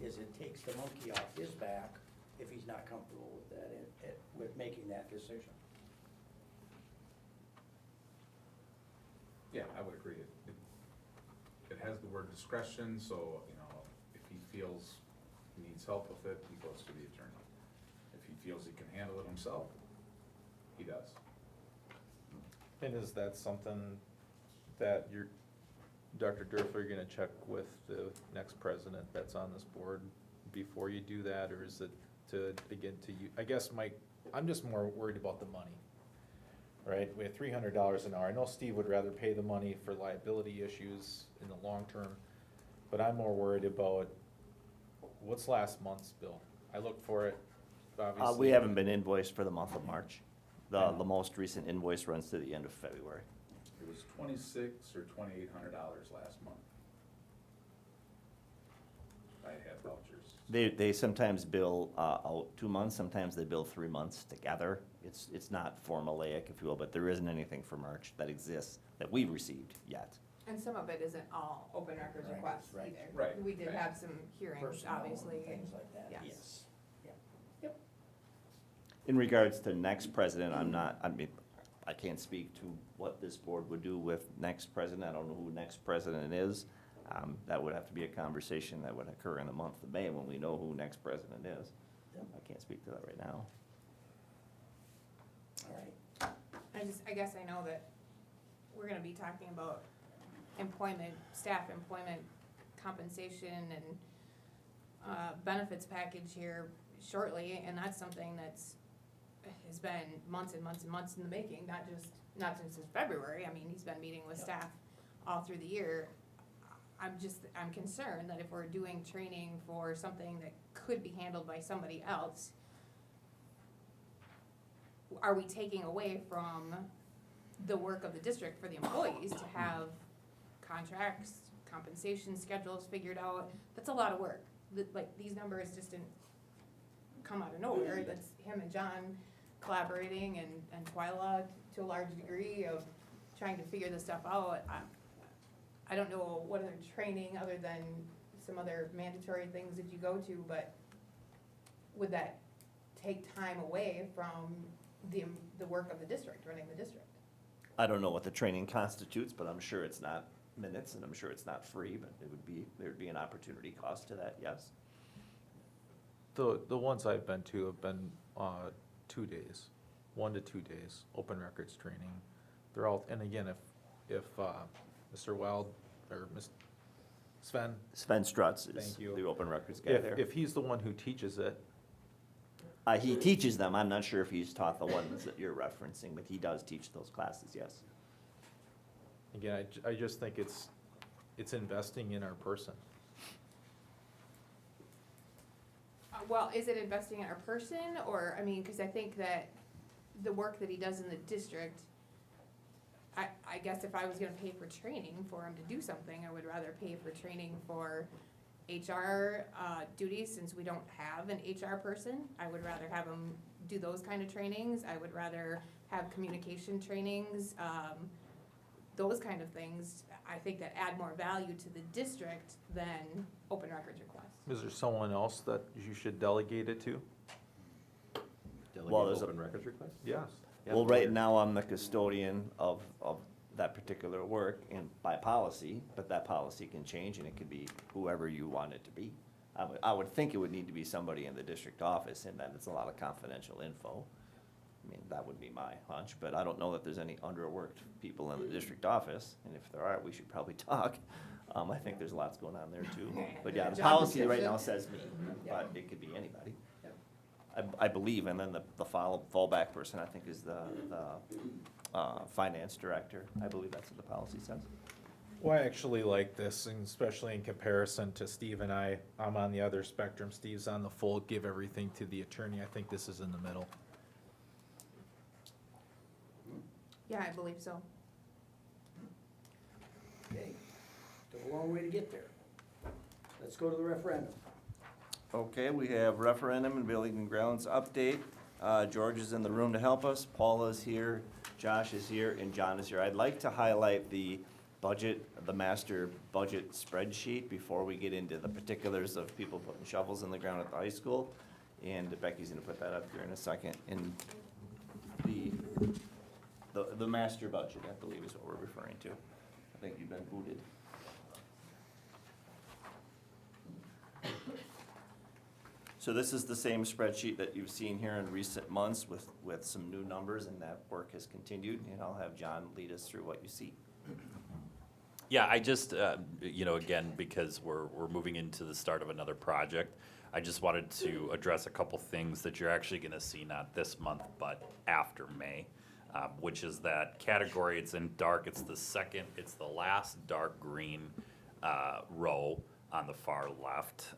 Speaker 1: is it takes the monkey off his back if he's not comfortable with that, with making that decision.
Speaker 2: Yeah, I would agree. It has the word discretion, so, if he feels he needs help with it, he goes to the attorney. If he feels he can handle it himself, he does.
Speaker 8: And is that something that Dr. Durfler, you're gonna check with the next president that's on this board before you do that, or is it to you? I guess I'm just more worried about the money. right? We have $300 an hour. I know Steve would rather pay the money for liability issues in the long term, but I'm more worried about what's last month's bill. I look for it, obviously.
Speaker 12: We haven't been invoiced for the month of March. The most recent invoice runs to the end of February.
Speaker 2: It was $2,600 or $2,800 last month. I had vouchers.
Speaker 12: They sometimes bill out 2 months, sometimes they bill 3 months together. It's not formulaic, if you will, but there isn't anything for March that exists that we've received yet.
Speaker 6: And some of it isn't all open records
Speaker 1: Right,
Speaker 6: requests
Speaker 1: right,
Speaker 6: either.
Speaker 2: right,
Speaker 6: We did
Speaker 2: right.
Speaker 6: have some hearings,
Speaker 1: Personnel,
Speaker 6: obviously.
Speaker 1: things like that,
Speaker 6: Yes.
Speaker 1: yes.
Speaker 12: In regards to next president, I can't speak to what this board would do with next president. I don't know who next president is. That would have to be a conversation that would occur in the month of May when we know who next president is.
Speaker 1: Yep.
Speaker 12: I can't speak to that right now.
Speaker 1: All right.
Speaker 6: I guess I know that we're gonna be talking about employment, staff employment compensation and benefits package here shortly, and that's something has been months and months and months in the making, not since February. I mean, he's been meeting with staff all through the year. I'm concerned that if we're doing training for something that could be handled by somebody else, are we taking away from the work of the district for the employees to have contracts, compensation schedules figured out? That's a lot of work. Like, these numbers just didn't come out of nowhere. That's him and John collaborating and Twyla to a large degree of trying to figure this stuff out. I don't know what other training other than some other mandatory things that you go to, but would that take time away from the work of the district, running the district?
Speaker 12: I don't know what the training constitutes, but I'm sure it's not minutes and I'm sure it's not free, but there'd be an opportunity cost to that, yes.
Speaker 8: The ones I've been to have been 2 days, 1 to 2 days, open records training. They're all, and again, if Mr. Wild or Sven,
Speaker 12: Sven Strutz is
Speaker 8: Thank you.
Speaker 12: the open records guy there.
Speaker 8: if he's the one who teaches it,
Speaker 12: He teaches them. I'm not sure if he's taught the ones that you're referencing, but he does teach those classes, yes.
Speaker 8: again, I just think it's investing in our person.
Speaker 6: Well, is it investing in our person, or, I mean, because I think that the work that he does in the district, I guess if I was gonna pay for training for him to do something, I would rather pay for training for HR duties, since we don't have an HR person. I would rather have him do those kind of trainings. I would rather have communication trainings, those kind of things. I think that add more value to the district than open records requests.
Speaker 8: Is there someone else that you should delegate it to?
Speaker 12: Well, there's
Speaker 3: Delegate
Speaker 12: a-
Speaker 3: open records request?
Speaker 8: Yes.
Speaker 12: Well, right now, I'm the custodian of that particular work and by policy, but that policy can change and it could be whoever you want it to be. I would think it would need to be somebody in the district office, and that it's a lot of confidential info. I mean, that would be my hunch, but I don't know that there's any underworked people in the district office, and if there are, we should probably talk. I think there's lots going on there too. But yeah, the
Speaker 6: Job
Speaker 12: policy right now
Speaker 6: description.
Speaker 12: says me, but it could be anybody. I believe, and then the fallback person, I think, is the finance director. I believe that's what the policy says.
Speaker 8: Well, I actually like this, and especially in comparison to Steve and I'm on the other spectrum. Steve's on the full, give everything to the attorney. I think this is in the middle.
Speaker 6: Yeah, I believe so.
Speaker 1: Okay, still a long way to get there. Let's go to the referendum.
Speaker 12: Okay, we have referendum and building and grounds update. George is in the room to help us. Paula's here, Josh is here, and John is here. I'd like to highlight the budget, the master budget spreadsheet before we get into the particulars of people putting shovels in the ground at the high school. And Becky's gonna put that up here in a second. And the master budget, I believe, is what we're referring to. I think you've been booted. So this is the same spreadsheet that you've seen here in recent months with some new numbers, and that work has continued, and I'll have John lead us through what you see.
Speaker 10: Yeah, I just, again, because we're moving into the start of another project, I just wanted to address a couple things that you're actually gonna see not this month, but after May. which is that category. It's in dark. It's the last dark green row on the far left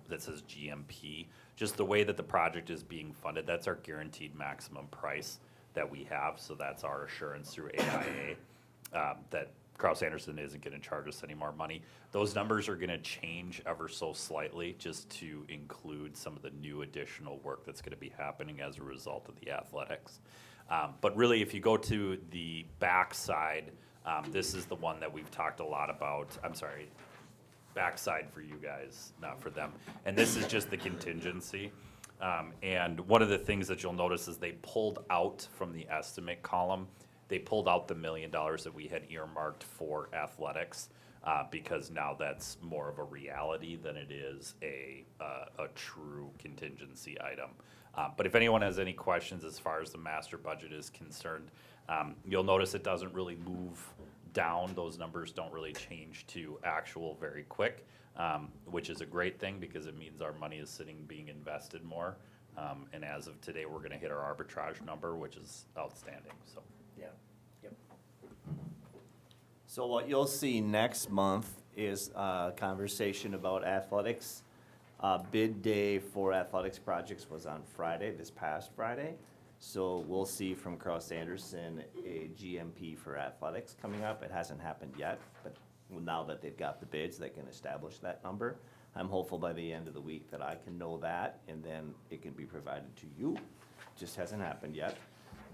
Speaker 10: that says GMP. Just the way that the project is being funded, that's our guaranteed maximum price that we have. So that's our assurance through AIA that Krauss-Anderson isn't going to charge us any more money. Those numbers are going to change ever so slightly just to include some of the new additional work that's going to be happening as a result of the athletics. But really, if you go to the back side, this is the one that we've talked a lot about. I'm sorry, backside for you guys, not for them. And this is just the contingency. And one of the things that you'll notice is they pulled out from the estimate column, they pulled out the $1 million that we had earmarked for athletics because now that's more of a reality than it is a true contingency item. But if anyone has any questions as far as the master budget is concerned, you'll notice it doesn't really move down. Those numbers don't really change to actual very quick, which is a great thing because it means our money is being invested more. And as of today, we're going to hit our arbitrage number, which is outstanding. So.
Speaker 1: Yeah, yep.
Speaker 12: So what you'll see next month is a conversation about athletics. Bid day for athletics projects was on Friday, this past Friday. So we'll see from Krauss-Anderson a GMP for athletics coming up. It hasn't happened yet, but now that they've got the bids, they can establish that number. I'm hopeful by the end of the week that I can know that, and then it can be provided to you. Just hasn't happened yet.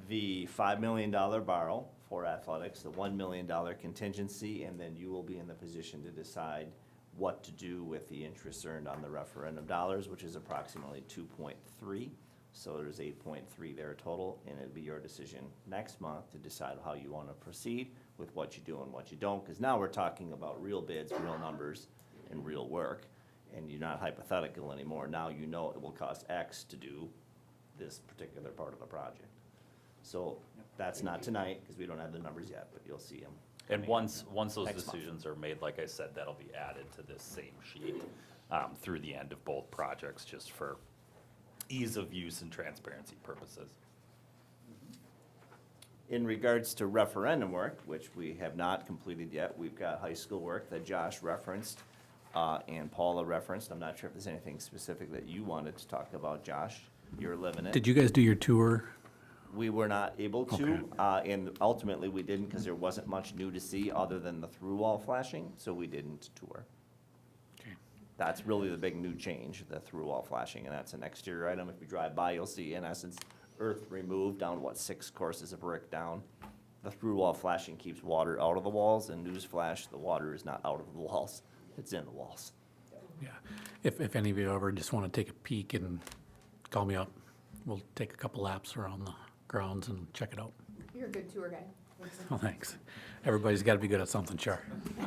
Speaker 12: The $5 million borrow for athletics, the $1 million contingency, and then you will be in the position to decide what to do with the interest earned on the referendum dollars, which is approximately 2.3. So there's 8.3 there total, and it'll be your decision next month to decide how you want to proceed with what you do and what you don't, because now we're talking about real bids, real numbers, and real work, and you're not hypothetical anymore. Now you know it will cost X to do this particular part of the project. So that's not tonight, because we don't have the numbers yet, but you'll see them.
Speaker 10: And once those
Speaker 12: Next month.
Speaker 10: decisions are made, like I said, that'll be added to this same sheet through the end of both projects, just for ease of use and transparency purposes.
Speaker 12: In regards to referendum work, which we have not completed yet, we've got high school work that Josh referenced and Paula referenced. I'm not sure if there's anything specific that you wanted to talk about, Josh. You're living it.
Speaker 7: Did you guys do your tour?
Speaker 12: We were not able to, and ultimately we didn't because there wasn't much new to see other than the through wall flashing, so we didn't tour.
Speaker 7: Okay.
Speaker 12: That's really the big new change, the through wall flashing, and that's an exterior item. If you drive by, you'll see in essence earth removed down, 6 courses of brick down. The through wall flashing keeps water out of the walls, and newsflash, the water is not out of the walls, it's in the walls.
Speaker 7: Yeah. If any of you ever just want to take a peek and call me up, we'll take a couple laps around the grounds and check it out.
Speaker 6: You're a good tour guide.
Speaker 7: Well, thanks. Everybody's got to be good at something, sure.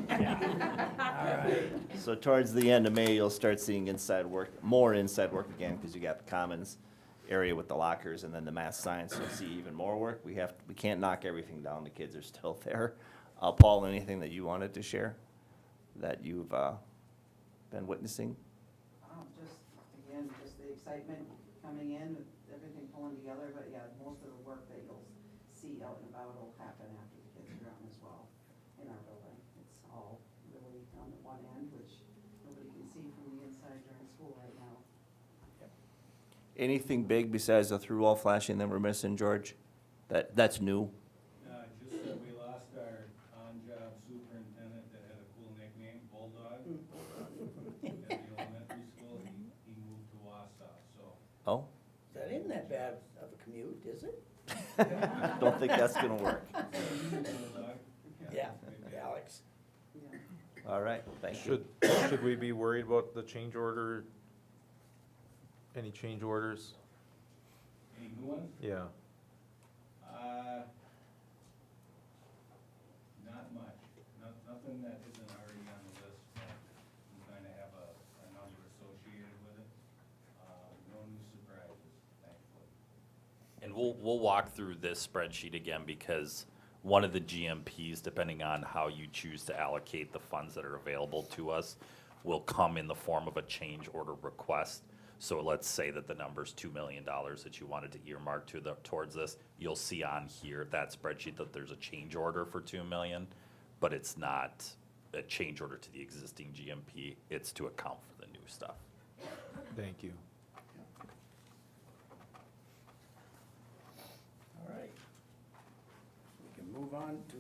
Speaker 1: All right.
Speaker 12: So towards the end of May, you'll start seeing inside work, more inside work again, because you got the commons area with the lockers and then the math science, you'll see even more work. We can't knock everything down, the kids are still there. Paul, anything that you wanted to share that you've been witnessing?
Speaker 15: Just the excitement coming in, with everything pulling together, but yeah, most of the work that you'll see out and about will happen after the kids are gone as well in our building. It's all really on the one end, which nobody can see from the inside during school right now.
Speaker 12: Anything big besides the through wall flashing that we're missing, George? That's new?
Speaker 2: Just that we lost our on-job superintendent that had a cool nickname, Bulldog. At the elementary school, he moved to Wausau, so.
Speaker 12: Oh,
Speaker 1: That isn't that bad of a commute, is it?
Speaker 12: don't think that's gonna work.
Speaker 2: Bulldog.
Speaker 1: Yeah, Alex.
Speaker 12: All right, thank you.
Speaker 8: Should we be worried about the change order? Any change orders?
Speaker 2: Any new ones?
Speaker 8: Yeah.
Speaker 2: Not much. Nothing that isn't already on the list, but we kind of have a number associated with it. No new surprises, thankfully.
Speaker 10: And we'll walk through this spreadsheet again because one of the GMPs, depending on how you choose to allocate the funds that are available to us, will come in the form of a change order request. So let's say that the number's $2 million that you wanted to earmark towards this. You'll see on here, that spreadsheet, that there's a change order for 2 million, but it's not a change order to the existing GMP. It's to account for the new stuff.
Speaker 8: Thank you.
Speaker 1: All right. We can move on to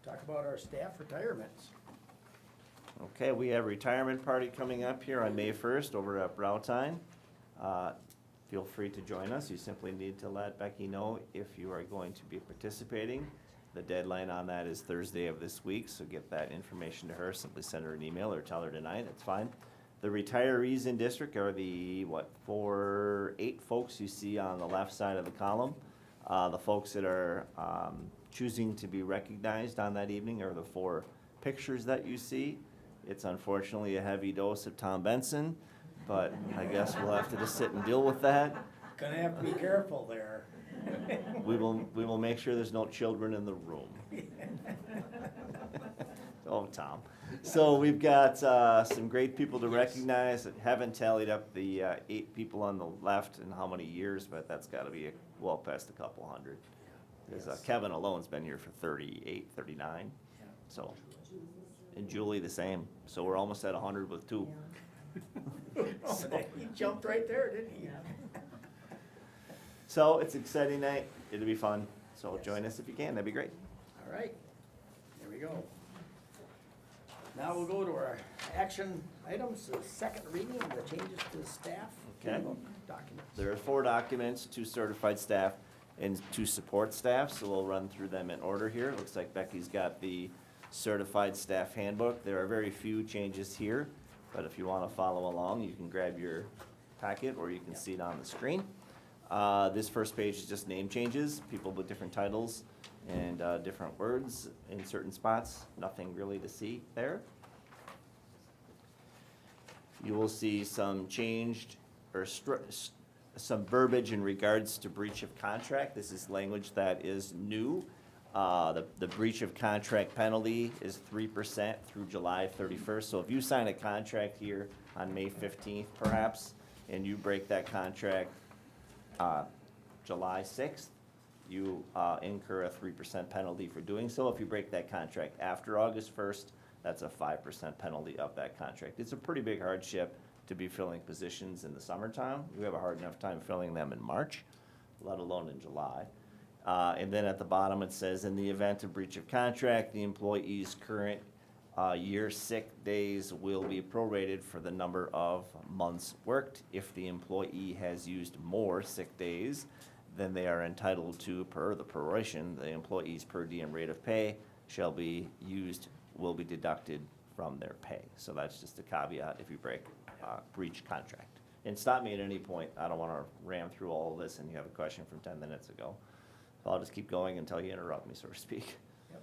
Speaker 1: talk about our staff retirements.
Speaker 12: Okay, we have a retirement party coming up here on May 1st over at Browtime. Feel free to join us. You simply need to let Becky know if you are going to be participating. The deadline on that is Thursday of this week, so get that information to her. Simply send her an email or tell her tonight, it's fine. The retirees in district are the, 8 folks you see on the left side of the column. The folks that are choosing to be recognized on that evening are the 4 pictures that you see. It's unfortunately a heavy dose of Tom Benson, but I guess we'll have to just sit and deal with that.
Speaker 1: Gonna have to be careful there.
Speaker 12: We will make sure there's no children in the room. Oh, Tom. So we've got some great people to recognize. Haven't tallied up the 8 people on the left in how many years, but that's gotta be well past a couple hundred. Because Kevin alone's been here for 38, 39, so. And Julie the same, so we're almost at 100 with 2.
Speaker 1: He jumped right there, didn't he?
Speaker 12: So it's an exciting night, it'll be fun, so join us if you can, that'd be great.
Speaker 1: All right, there we go. Now we'll go to our action items, the second reading of the changes to the staff
Speaker 12: Okay.
Speaker 1: handbook documents.
Speaker 12: There are 4 documents, 2 certified staff and 2 support staff, so we'll run through them in order here. It looks like Becky's got the certified staff handbook. There are very few changes here, but if you want to follow along, you can grab your packet or you can see it on the screen. This first page is just name changes, people with different titles and different words in certain spots. Nothing really to see there. You will see some changed or some verbiage in regards to breach of contract. This is language that is new. The breach of contract penalty is 3% through July 31st. So if you sign a contract here on May 15th perhaps, and you break that contract July 6th, you incur a 3% penalty for doing so. If you break that contract after August 1st, that's a 5% penalty of that contract. It's a pretty big hardship to be filling positions in the summertime. We have a hard enough time filling them in March, let alone in July. And then at the bottom it says, in the event of breach of contract, the employee's current year sick days will be prorated for the number of months worked. If the employee has used more sick days than they are entitled to per the proration, the employee's per diem rate of pay will be deducted from their pay. So that's just a caveat if you breach contract. And stop me at any point. I don't want to ram through all of this and you have a question from 10 minutes ago. So I'll just keep going until you interrupt me, so to speak.
Speaker 1: Yep.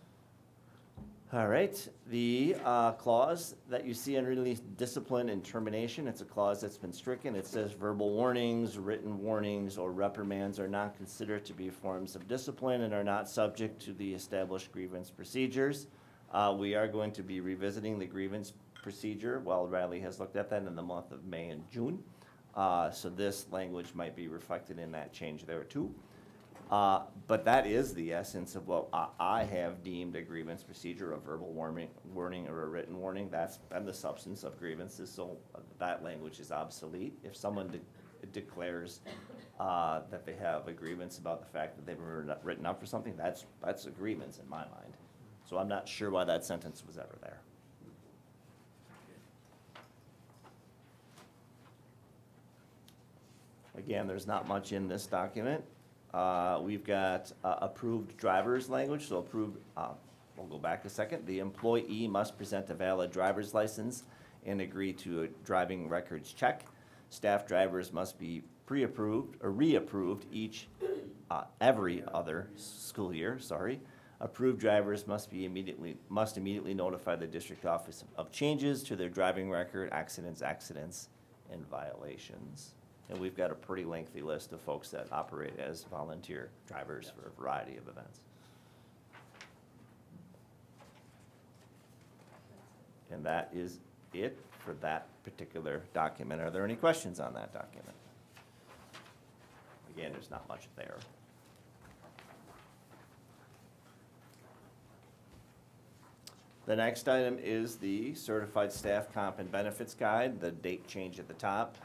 Speaker 12: All right, the clause that you see underneath discipline and termination, it's a clause that's been stricken. It says verbal warnings, written warnings, or reprimands are not considered to be forms of discipline and are not subject to the established grievance procedures. We are going to be revisiting the grievance procedure while Riley has looked at that in the month of May and June. So this language might be reflected in that change there too. But that is the essence of what I have deemed a grievance procedure, a verbal warning or a written warning. That's been the substance of grievances, so that language is obsolete. If someone declares that they have a grievance about the fact that they were written up for something, that's a grievance in my mind. So I'm not sure why that sentence was ever there. Again, there's not much in this document. We've got approved driver's language, so approved, we'll go back a second. The employee must present a valid driver's license and agree to a driving records check. Staff drivers must be pre-approved or reapproved every other school year, Approved drivers must immediately notify the district office of changes to their driving record, accidents, and violations. And we've got a pretty lengthy list of folks that operate as volunteer drivers for a variety of events. And that is it for that particular document. Are there any questions on that document? again, there's not much there. The next item is the Certified Staff Comp and Benefits Guide, the date change at the top.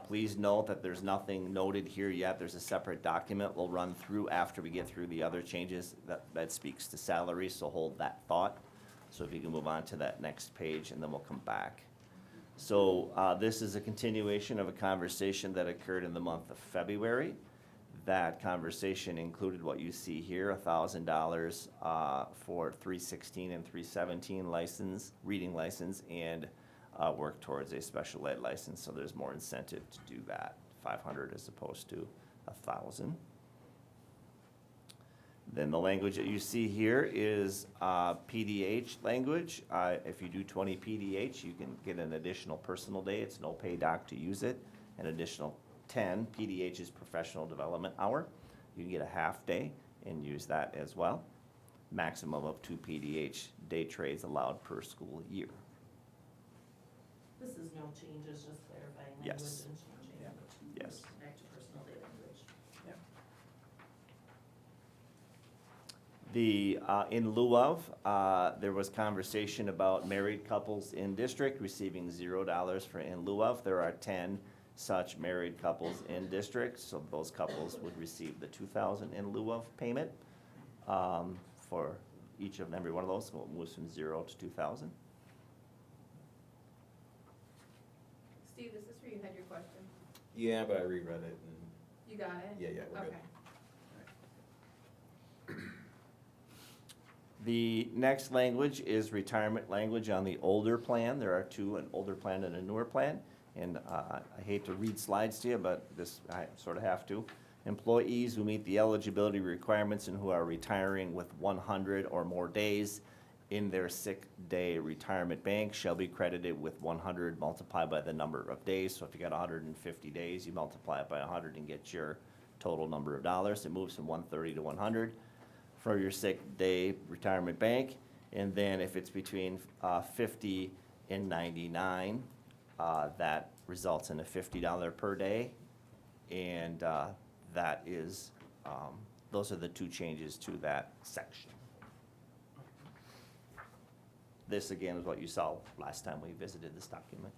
Speaker 12: Please note that there's nothing noted here yet. There's a separate document we'll run through after we get through the other changes that speaks to salary, so hold that thought. So if you can move on to that next page, and then we'll come back. So this is a continuation of a conversation that occurred in the month of February. That conversation included what you see here, $1,000 for 316 and 317 license, reading license, and work towards a special ed license. So there's more incentive to do that, 500 as opposed to 1,000. Then the language that you see here is PDH language. If you do 20 PDH, you can get an additional personal day. It's no pay doc to use it. An additional 10 PDH is professional development hour. You can get a half day and use that as well. Maximum of 2 PDH day trades allowed per school year.
Speaker 17: This is no changes, just clarifying language
Speaker 12: Yes.
Speaker 17: and changing
Speaker 12: Yeah. Yes.
Speaker 17: back to personal day language.
Speaker 12: The, in lieu of, there was conversation about married couples in district receiving $0 for in lieu of. There are 10 such married couples in district, so those couples would receive the $2,000 in lieu of payment for each of every one of those. So it moves from 0 to 2,000.
Speaker 6: Steve, this is where you had your question.
Speaker 3: Yeah, but I reread it and,
Speaker 6: You got it?
Speaker 3: yeah, we're good.
Speaker 6: Okay.
Speaker 12: The next language is retirement language on the older plan. There are two, an older plan and a newer plan. And I hate to read slides to you, but this, I sort of have to. Employees who meet the eligibility requirements and who are retiring with 100 or more days in their sick day retirement bank shall be credited with 100 multiplied by the number of days. So if you got 150 days, you multiply it by 100 and get your total number of dollars. It moves from 130 to 100 for your sick day retirement bank. And then if it's between 50 and 99, that results in a $50 per day. And that is, those are the two changes to that section. This again is what you saw last time we visited this document.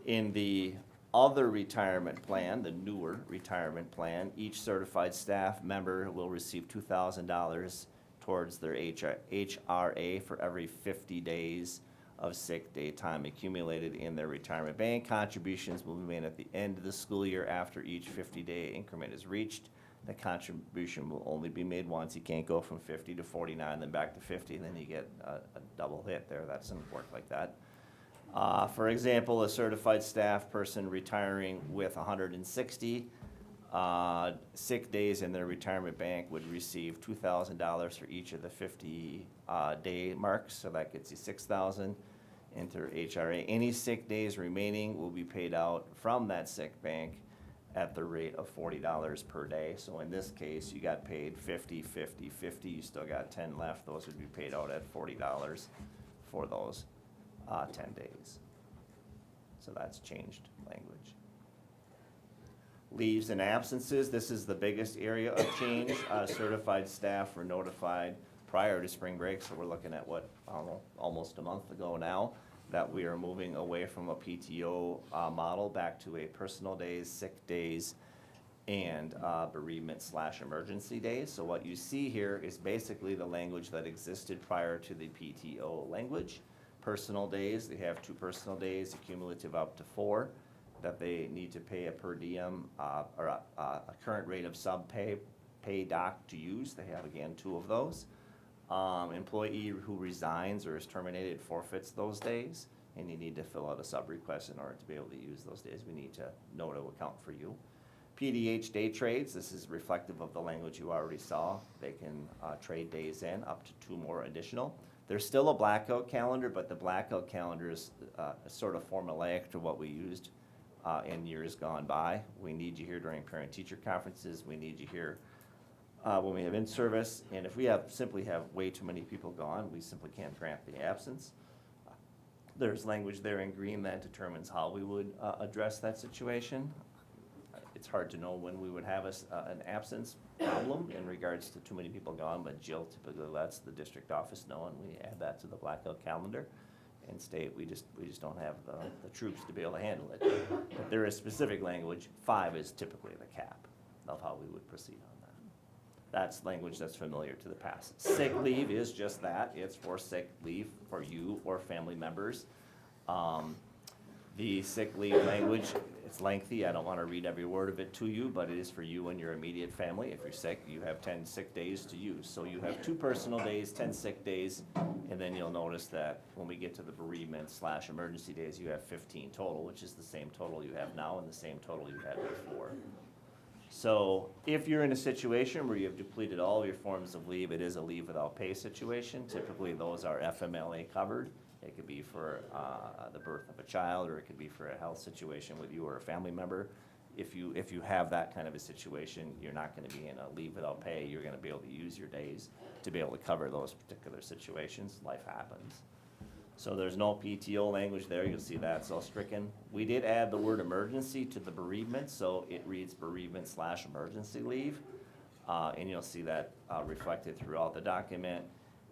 Speaker 12: In the other retirement plan, the newer retirement plan, each certified staff member will receive $2,000 towards their HRA for every 50 days of sick day time accumulated in their retirement bank. Contributions will be made at the end of the school year after each 50-day increment is reached. The contribution will only be made once. You can't go from 50 to 49, then back to 50, and then you get a double hit there. That doesn't work like that. For example, a certified staff person retiring with 160 sick days in their retirement bank would receive $2,000 for each of the 50-day marks, so that gets you $6,000 into HRA. Any sick days remaining will be paid out from that sick bank at the rate of $40 per day. So in this case, you got paid 50, 50, 50, you still got 10 left. Those would be paid out at $40 for those 10 days. So that's changed language. Leaves and absences, this is the biggest area of change. Certified staff were notified prior to spring break, so we're looking at what, I don't know, almost a month ago now, that we are moving away from a PTO model back to a personal days, sick days, and bereavement/emergency days. So what you see here is basically the language that existed prior to the PTO language. Personal days, they have 2 personal days, accumulative up to 4, that they need to pay a per diem or a current rate of pay doc to use. They have, again, 2 of those. Employee who resigns or is terminated forfeits those days, and you need to fill out a sub-request in order to be able to use those days. We need to know to account for you. PDH day trades, this is reflective of the language you already saw. They can trade days in, up to 2 more additional. There's still a blackout calendar, but the blackout calendar is sort of formulaic to what we used in years gone by. We need you here during parent-teacher conferences. We need you here when we have in-service, and if we simply have way too many people gone, we simply can't grant the absence. There's language there in green that determines how we would address that situation. It's hard to know when we would have an absence problem in regards to too many people gone, but Jill typically lets the district office know, and we add that to the blackout calendar. And state, we just don't have the troops to be able to handle it. But there is specific language. 5 is typically the cap of how we would proceed on that. That's language that's familiar to the past. Sick leave is just that. It's for sick leave for you or family members. The sick leave language, it's lengthy. I don't want to read every word of it to you, but it is for you and your immediate family. If you're sick, you have 10 sick days to use. So you have 2 personal days, 10 sick days, and then you'll notice that when we get to the bereavement/emergency days, you have 15 total, which is the same total you have now and the same total you had before. So if you're in a situation where you've depleted all of your forms of leave, it is a leave without pay situation. Typically, those are FMLA covered. It could be for the birth of a child, or it could be for a health situation with you or a family member. If you have that kind of a situation, you're not going to be in a leave without pay. You're going to be able to use your days to be able to cover those particular situations. Life happens. So there's no PTO language there. You'll see that's all stricken. We did add the word emergency to the bereavement, so it reads bereavement/emergency leave. And you'll see that reflected throughout the document.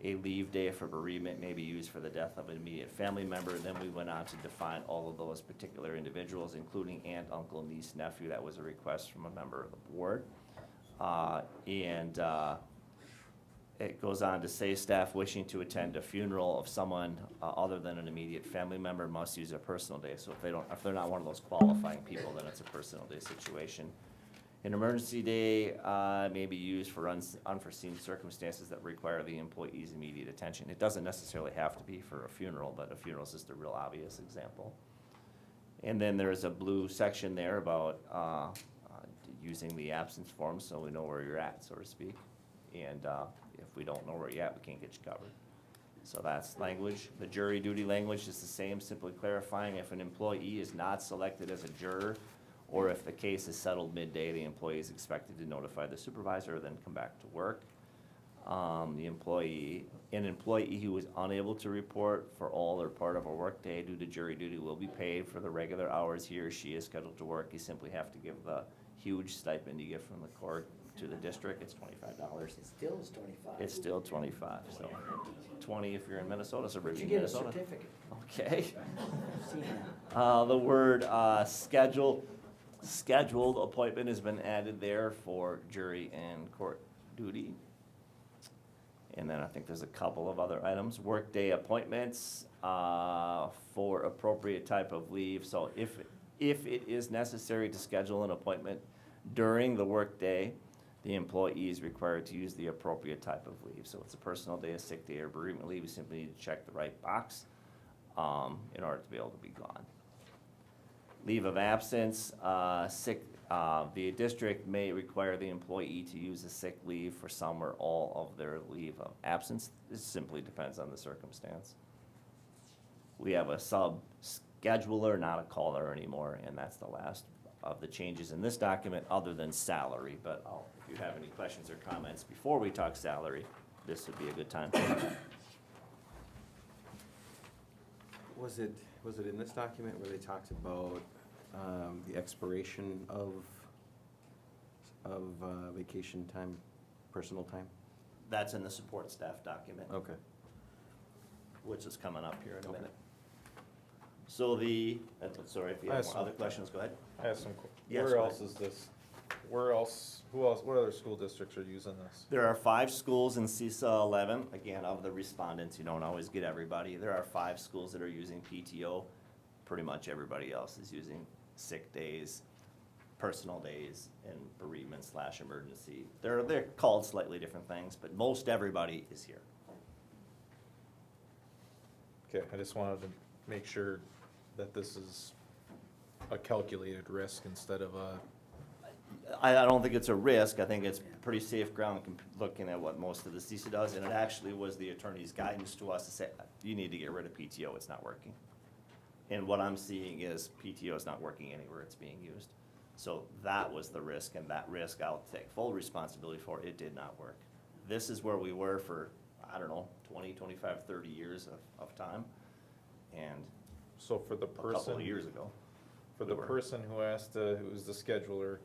Speaker 12: A leave day for bereavement may be used for the death of an immediate family member. Then we went on to define all of those particular individuals, including aunt, uncle, niece, nephew. That was a request from a member of the board. It goes on to say staff wishing to attend a funeral of someone other than an immediate family member must use a personal day. So if they're not one of those qualifying people, then it's a personal day situation. An emergency day may be used for unforeseen circumstances that require the employee's immediate attention. It doesn't necessarily have to be for a funeral, but a funeral is just a real obvious example. And then there's a blue section there about using the absence form so we know where you're at, so to speak. And if we don't know where you're at, we can't get you covered. So that's language. The jury duty language is the same, simply clarifying if an employee is not selected as a juror, or if the case is settled midday, the employee is expected to notify the supervisor, then come back to work. An employee who is unable to report for all or part of a workday due to jury duty will be paid for the regular hours he or she is scheduled to work. You simply have to give the huge stipend you get from the court to the district. It's $25.
Speaker 1: It still is 25.
Speaker 12: It's still 25, so 20 if you're in Minnesota, so
Speaker 1: Did you
Speaker 12: Richmond,
Speaker 1: get a
Speaker 12: Minnesota.
Speaker 1: certificate?
Speaker 12: Okay.
Speaker 1: See that.
Speaker 12: The word scheduled appointment has been added there for jury and court duty. And then I think there's a couple of other items. Workday appointments for appropriate type of leave. So if it is necessary to schedule an appointment during the workday, the employee is required to use the appropriate type of leave. So it's a personal day, a sick day, or bereavement leave. You simply need to check the right box in order to be able to be gone. Leave of absence, the district may require the employee to use a sick leave for some or all of their leave of absence. This simply depends on the circumstance. We have a sub-scheduler, not a caller anymore, and that's the last of the changes in this document other than salary. But if you have any questions or comments before we talk salary, this would be a good time for that.
Speaker 3: Was it in this document where they talked about the expiration of vacation time, personal time?
Speaker 12: That's in the support staff document.
Speaker 3: Okay.
Speaker 12: Which is coming up here in a
Speaker 3: Okay.
Speaker 12: minute. So sorry, if you have more other questions, go ahead.
Speaker 8: I have some,
Speaker 12: Yes,
Speaker 8: where
Speaker 12: go
Speaker 8: else
Speaker 12: ahead.
Speaker 8: is this? Who else, what other school districts are using this?
Speaker 12: There are 5 schools in CISA 11. Again, of the respondents, you don't always get everybody. There are 5 schools that are using PTO. Pretty much everybody else is using sick days, personal days, and bereavement/emergency. They're called slightly different things, but most everybody is here.
Speaker 8: Okay, I just wanted to make sure that this is a calculated risk instead of a,
Speaker 12: I don't think it's a risk. I think it's pretty safe ground looking at what most of the CISA does, and it actually was the attorney's guidance to us to say, you need to get rid of PTO, it's not working. And what I'm seeing is PTO is not working anywhere it's being used. So that was the risk, and that risk I'll take full responsibility for. It did not work. This is where we were for, 20, 25, 30 years of time, and
Speaker 8: so for the
Speaker 12: a couple
Speaker 8: person.
Speaker 12: of years ago.
Speaker 8: For the
Speaker 12: we were.
Speaker 8: person who's the scheduler,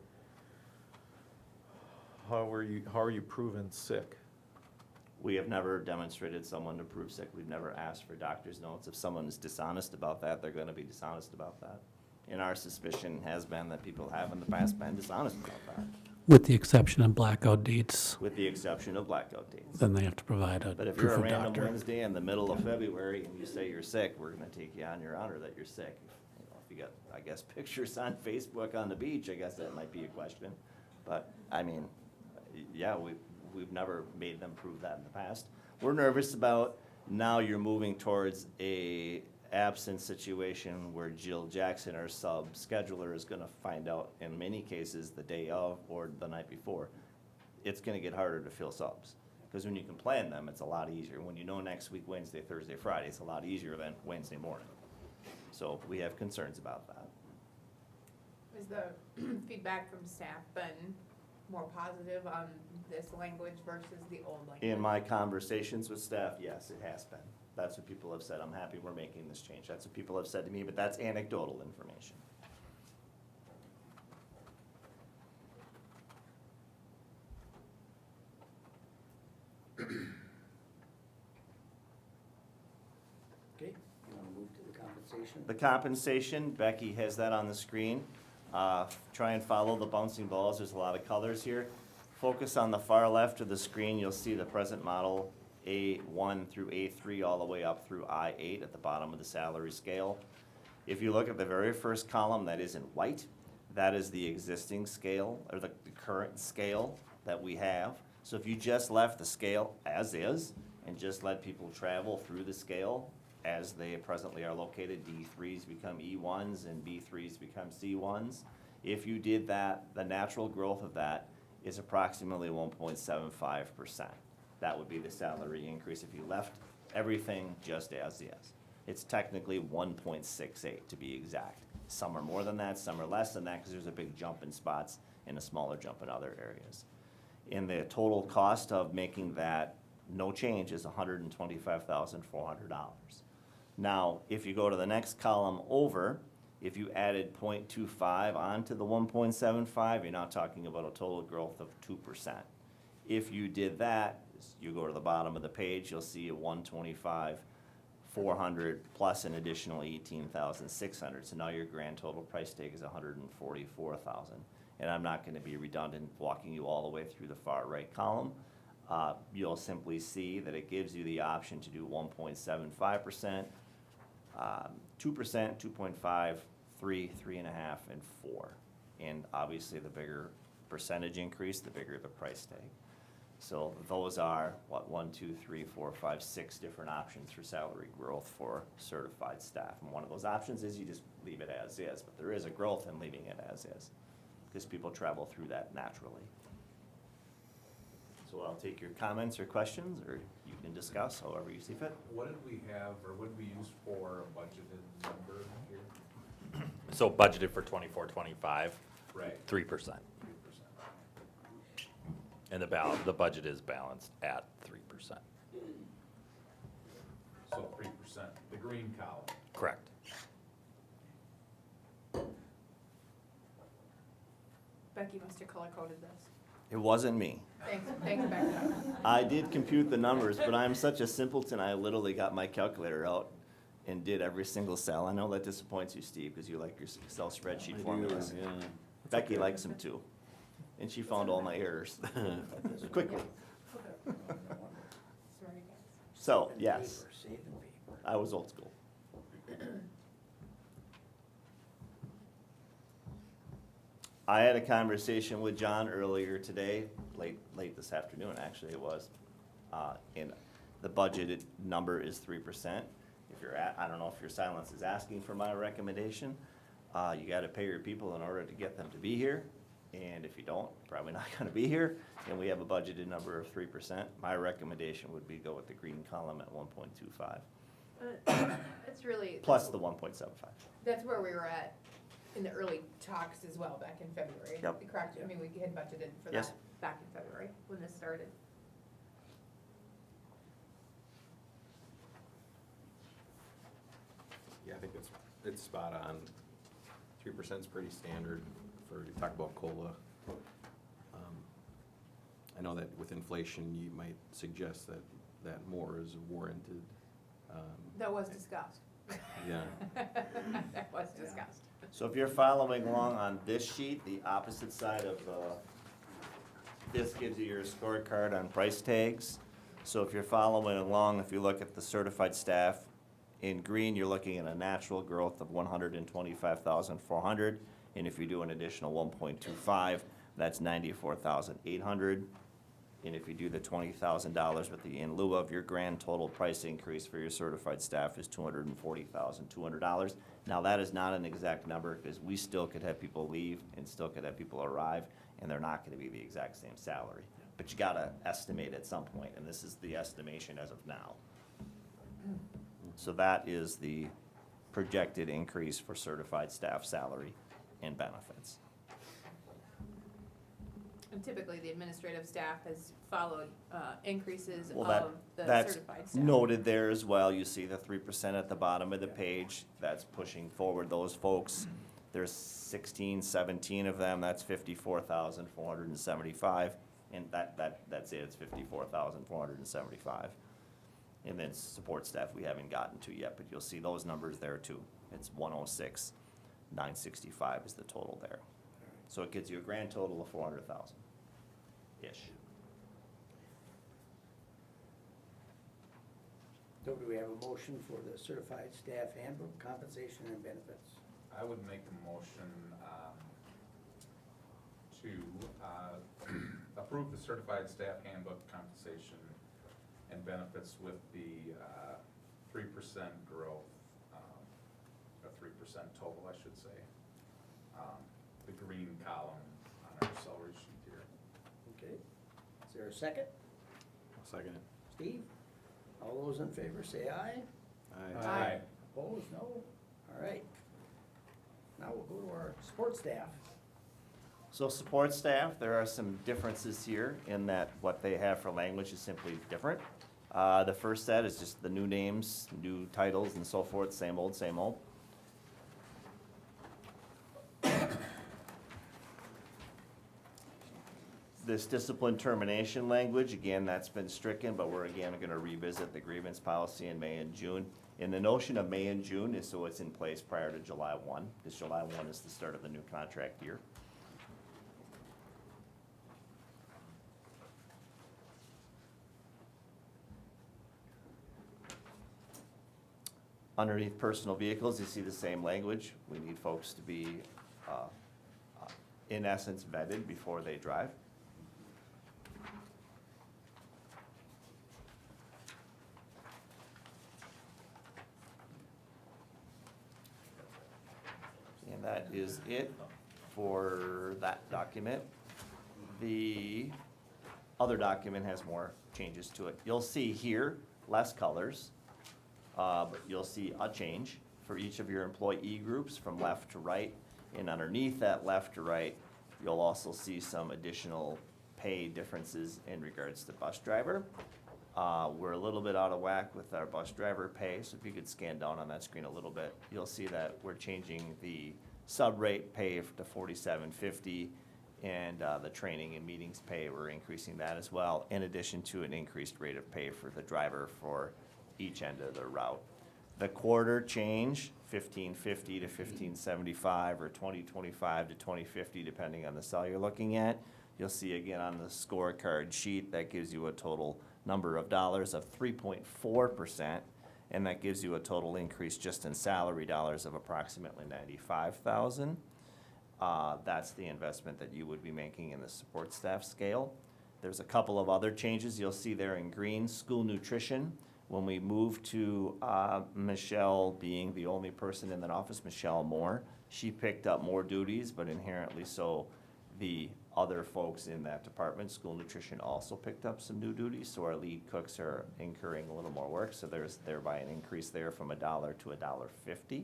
Speaker 8: How are you proven sick?
Speaker 12: We have never demonstrated someone to prove sick. We've never asked for doctor's notes. If someone is dishonest about that, they're gonna be dishonest about that. And our suspicion has been that people have in the past been dishonest about that,
Speaker 7: With the exception of blackout dates,
Speaker 12: with the exception of blackout dates.
Speaker 7: then they have to provide a
Speaker 12: But if you're
Speaker 7: proof
Speaker 12: a
Speaker 7: of
Speaker 12: random
Speaker 7: doctor.
Speaker 12: Wednesday in the middle of February and you say you're sick, we're gonna take you on your honor that you're sick. You know, if you got, I guess, pictures on Facebook on the beach, I guess that might be a question. But, I mean, yeah, we've never made them prove that in the past. We're nervous about now you're moving towards a absence situation where Jill Jackson, our sub-scheduler, is gonna find out in many cases the day of or the night before. It's gonna get harder to fill subs. Because when you can plan them, it's a lot easier. When you know next week, Wednesday, Thursday, Friday, it's a lot easier than Wednesday morning. So we have concerns about that.
Speaker 6: Has the feedback from staff been more positive on this language versus the old language?
Speaker 12: In my conversations with staff, yes, it has been. That's what people have said. I'm happy we're making this change. That's what people have said to me, but that's anecdotal information.
Speaker 1: Okay, you want to move to the compensation?
Speaker 12: The compensation, Becky has that on the screen. Try and follow the bouncing balls. There's a lot of colors here. Focus on the far left of the screen. You'll see the present model A1 through A3 all the way up through I8 at the bottom of the salary scale. If you look at the very first column that is in white, that is the existing scale, or the current scale that we have. So if you just left the scale as is, and just let people travel through the scale as they presently are located, D3s become E1s and B3s become C1s. If you did that, the natural growth of that is approximately 1.75%. That would be the salary increase if you left everything just as is. It's technically 1.68 to be exact. Some are more than that, some are less than that, because there's a big jump in spots and a smaller jump in other areas. And the total cost of making that no change is $125,400. Now, if you go to the next column over, if you added 0.25 onto the 1.75, you're now talking about a total growth of 2%. If you did that, you go to the bottom of the page, you'll see a 125,400 plus an additional 18,600. So now your grand total price tag is 144,000. And I'm not going to be redundant walking you all the way through the far right column. You'll simply see that it gives you the option to do 1.75%, 2%, 2.5, 3, 3.5, and 4. And obviously the bigger percentage increase, the bigger the price tag. So those are, 1, 2, 3, 4, 5, 6 different options for salary growth for certified staff. And one of those options is you just leave it as is, but there is a growth in leaving it as is, because people travel through that naturally. So I'll take your comments or questions, or you can discuss however you see fit.
Speaker 3: What did we have, or what did we use for a budgeted number here?
Speaker 10: So budgeted for 24-25,
Speaker 3: Right.
Speaker 10: 3%. And the budget is balanced at 3%.
Speaker 3: So 3%, the green column.
Speaker 10: Correct.
Speaker 6: Becky must have color-coded this.
Speaker 12: It wasn't me.
Speaker 6: Thanks, Becky.
Speaker 12: I did compute the numbers, but I'm such a simpleton, I literally got my calculator out and did every single cell. I know that disappoints you, Steve, because you like your Excel spreadsheet formulas. Becky likes them too, and she found all my errors quickly.
Speaker 6: Sorry, guys.
Speaker 12: So, yes,
Speaker 1: Saving paper.
Speaker 12: I was old school. I had a conversation with John earlier today, late this afternoon, actually it was, and the budgeted number is 3%. If you're I don't know if your silence is asking for my recommendation. You gotta pay your people in order to get them to be here, and if you don't, you're probably not gonna be here, and we have a budgeted number of 3%. My recommendation would be go with the green column at 1.25,
Speaker 6: It's really.
Speaker 12: plus the 1.75.
Speaker 6: That's where we were at in the early talks as well, back in February.
Speaker 12: Yep.
Speaker 6: Correct, I mean, we had budgeted for
Speaker 12: Yes.
Speaker 6: that back in February, when this started.
Speaker 3: Yeah, I think it's spot on. 3% is pretty standard for, you talk about COLA. I know that with inflation, you might suggest that more is warranted.
Speaker 6: That was discussed.
Speaker 3: Yeah.
Speaker 6: That was discussed.
Speaker 12: So if you're following along on this sheet, the opposite side of this gives you your scorecard on price tags. So if you're following along, if you look at the certified staff, in green, you're looking at a natural growth of 125,400. And if you do an additional 1.25, that's 94,800. And if you do the $20,000 with the in lieu of, your grand total price increase for your certified staff is $240,200. Now, that is not an exact number, because we still could have people leave and still could have people arrive, and they're not gonna be the exact same salary. But you gotta estimate at some point, and this is the estimation as of now. So that is the projected increase for certified staff salary and benefits.
Speaker 6: And typically, the administrative staff has followed increases
Speaker 12: Well,
Speaker 6: of the
Speaker 12: that's
Speaker 6: certified staff.
Speaker 12: noted there as well. You see the 3% at the bottom of the page. That's pushing forward those folks. There's 16, 17 of them. That's 54,475. And that's it. It's 54,475. And then support staff we haven't gotten to yet, but you'll see those numbers there too. It's 106, 965 is the total there. So it gives you a grand total of 400,000-ish.
Speaker 1: So do we have a motion for the certified staff handbook, compensation and benefits?
Speaker 2: I would make a motion to approve the certified staff handbook, compensation and benefits with the 3% growth, or 3% total, I should say. The green column on our salary sheet here.
Speaker 1: Okay. Is there a second?
Speaker 3: I'll second it.
Speaker 1: Steve? All those in favor say aye.
Speaker 2: Aye.
Speaker 1: Opposed, no? All right. Now we'll go to our support staff.
Speaker 12: So support staff, there are some differences here in that what they have for language is simply different. The first set is just the new names, new titles and so forth, same old, same old. This discipline termination language, again, that's been stricken, but we're again gonna revisit the grievance policy in May and June. And the notion of May and June is so it's in place prior to July 1, because July 1 is the start of the new contract year. Underneath personal vehicles, you see the same language. We need folks to be, in essence, vetted before they drive. And that is it for that document. The other document has more changes to it. You'll see here less colors, but you'll see a change for each of your employee groups from left to right. And underneath that left to right, you'll also see some additional pay differences in regards to bus driver. We're a little bit out of whack with our bus driver pay, so if you could scan down on that screen a little bit, you'll see that we're changing the sub-rate pay to $47.50, and the training and meetings pay, we're increasing that as well, in addition to an increased rate of pay for the driver for each end of the route. The quarter change, $15.50 to $15.75, or $20.25 to $20.50, depending on the cell you're looking at. You'll see again on the scorecard sheet, that gives you a total number of dollars of 3.4%, and that gives you a total increase just in salary dollars of approximately $95,000. That's the investment that you would be making in the support staff scale. There's a couple of other changes you'll see there in green. School nutrition, when we moved to Michelle being the only person in that office, Michelle Moore, she picked up more duties, but inherently so the other folks in that department, school nutrition, also picked up some new duties, so our lead cooks are incurring a little more work, so there's thereby an increase there from $1 to $1.50.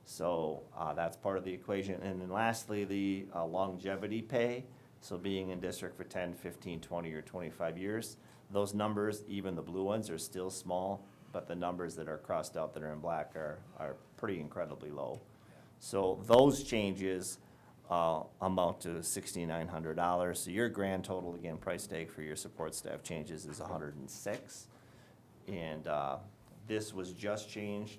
Speaker 12: So that's part of the equation. And then lastly, the longevity pay, so being in district for 10, 15, 20, or 25 years, those numbers, even the blue ones, are still small, but the numbers that are crossed out that are in black are pretty incredibly low. So those changes amount to $6,900. So your grand total, again, price tag for your support staff changes is $106. And this was just changed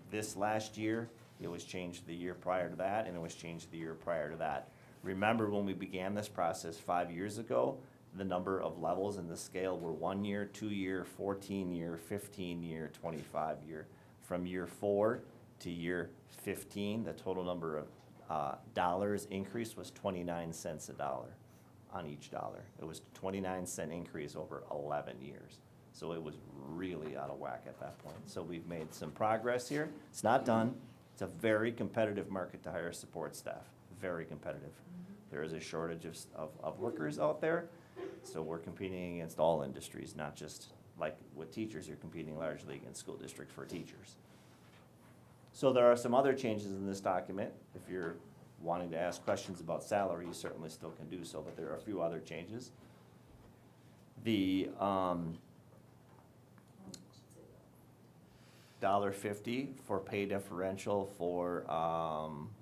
Speaker 12: this last year. It was changed the year prior to that, and it was changed the year prior to that. Remember when we began this process 5 years ago, the number of levels in the scale were 1 year, 2 year, 14 year, 15 year, 25 year. From year 4 to year 15, the total number of dollars increase was 29 cents a dollar on each dollar. It was 29-cent increase over 11 years. So it was really out of whack at that point. So we've made some progress here. It's not done. It's a very competitive market to hire support staff, very competitive. There is a shortage of workers out there, so we're competing against all industries, not just like with teachers, you're competing largely against school districts for teachers. So there are some other changes in this document. If you're wanting to ask questions about salary, you certainly still can do so, but there are a few other changes. The $1.50 for pay differential for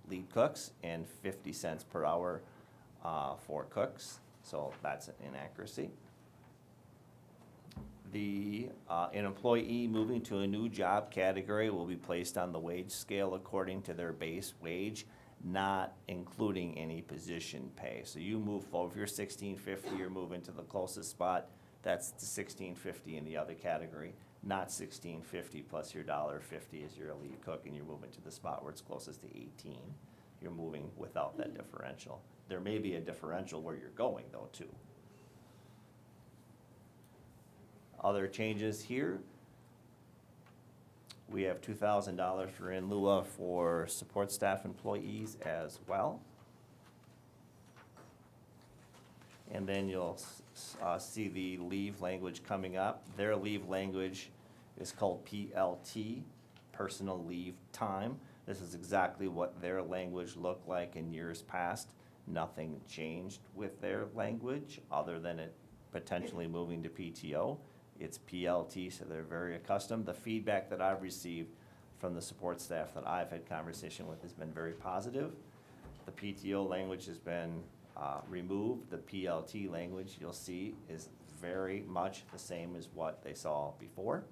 Speaker 12: lead cooks and 50 cents per hour for cooks, so that's an inaccuracy. An employee moving to a new job category will be placed on the wage scale according to their base wage, not including any position pay. So you move forward, if you're $16.50, you're moving to the closest spot, that's the $16.50 in the other category, not $16.50 plus your $1.50 as your lead cook, and you're moving to the spot where it's closest to 18. You're moving without that differential. There may be a differential where you're going though too. Other changes here. We have $2,000 for in lieu of for support staff employees as well. And then you'll see the leave language coming up. Their leave language is called PLT, personal leave time. This is exactly what their language looked like in years past. Nothing changed with their language other than it potentially moving to PTO. It's PLT, so they're very accustomed. The feedback that I've received from the support staff that I've had conversation with has been very positive. The PTO language has been removed. The PLT language, you'll see, is very much the same as what they saw before.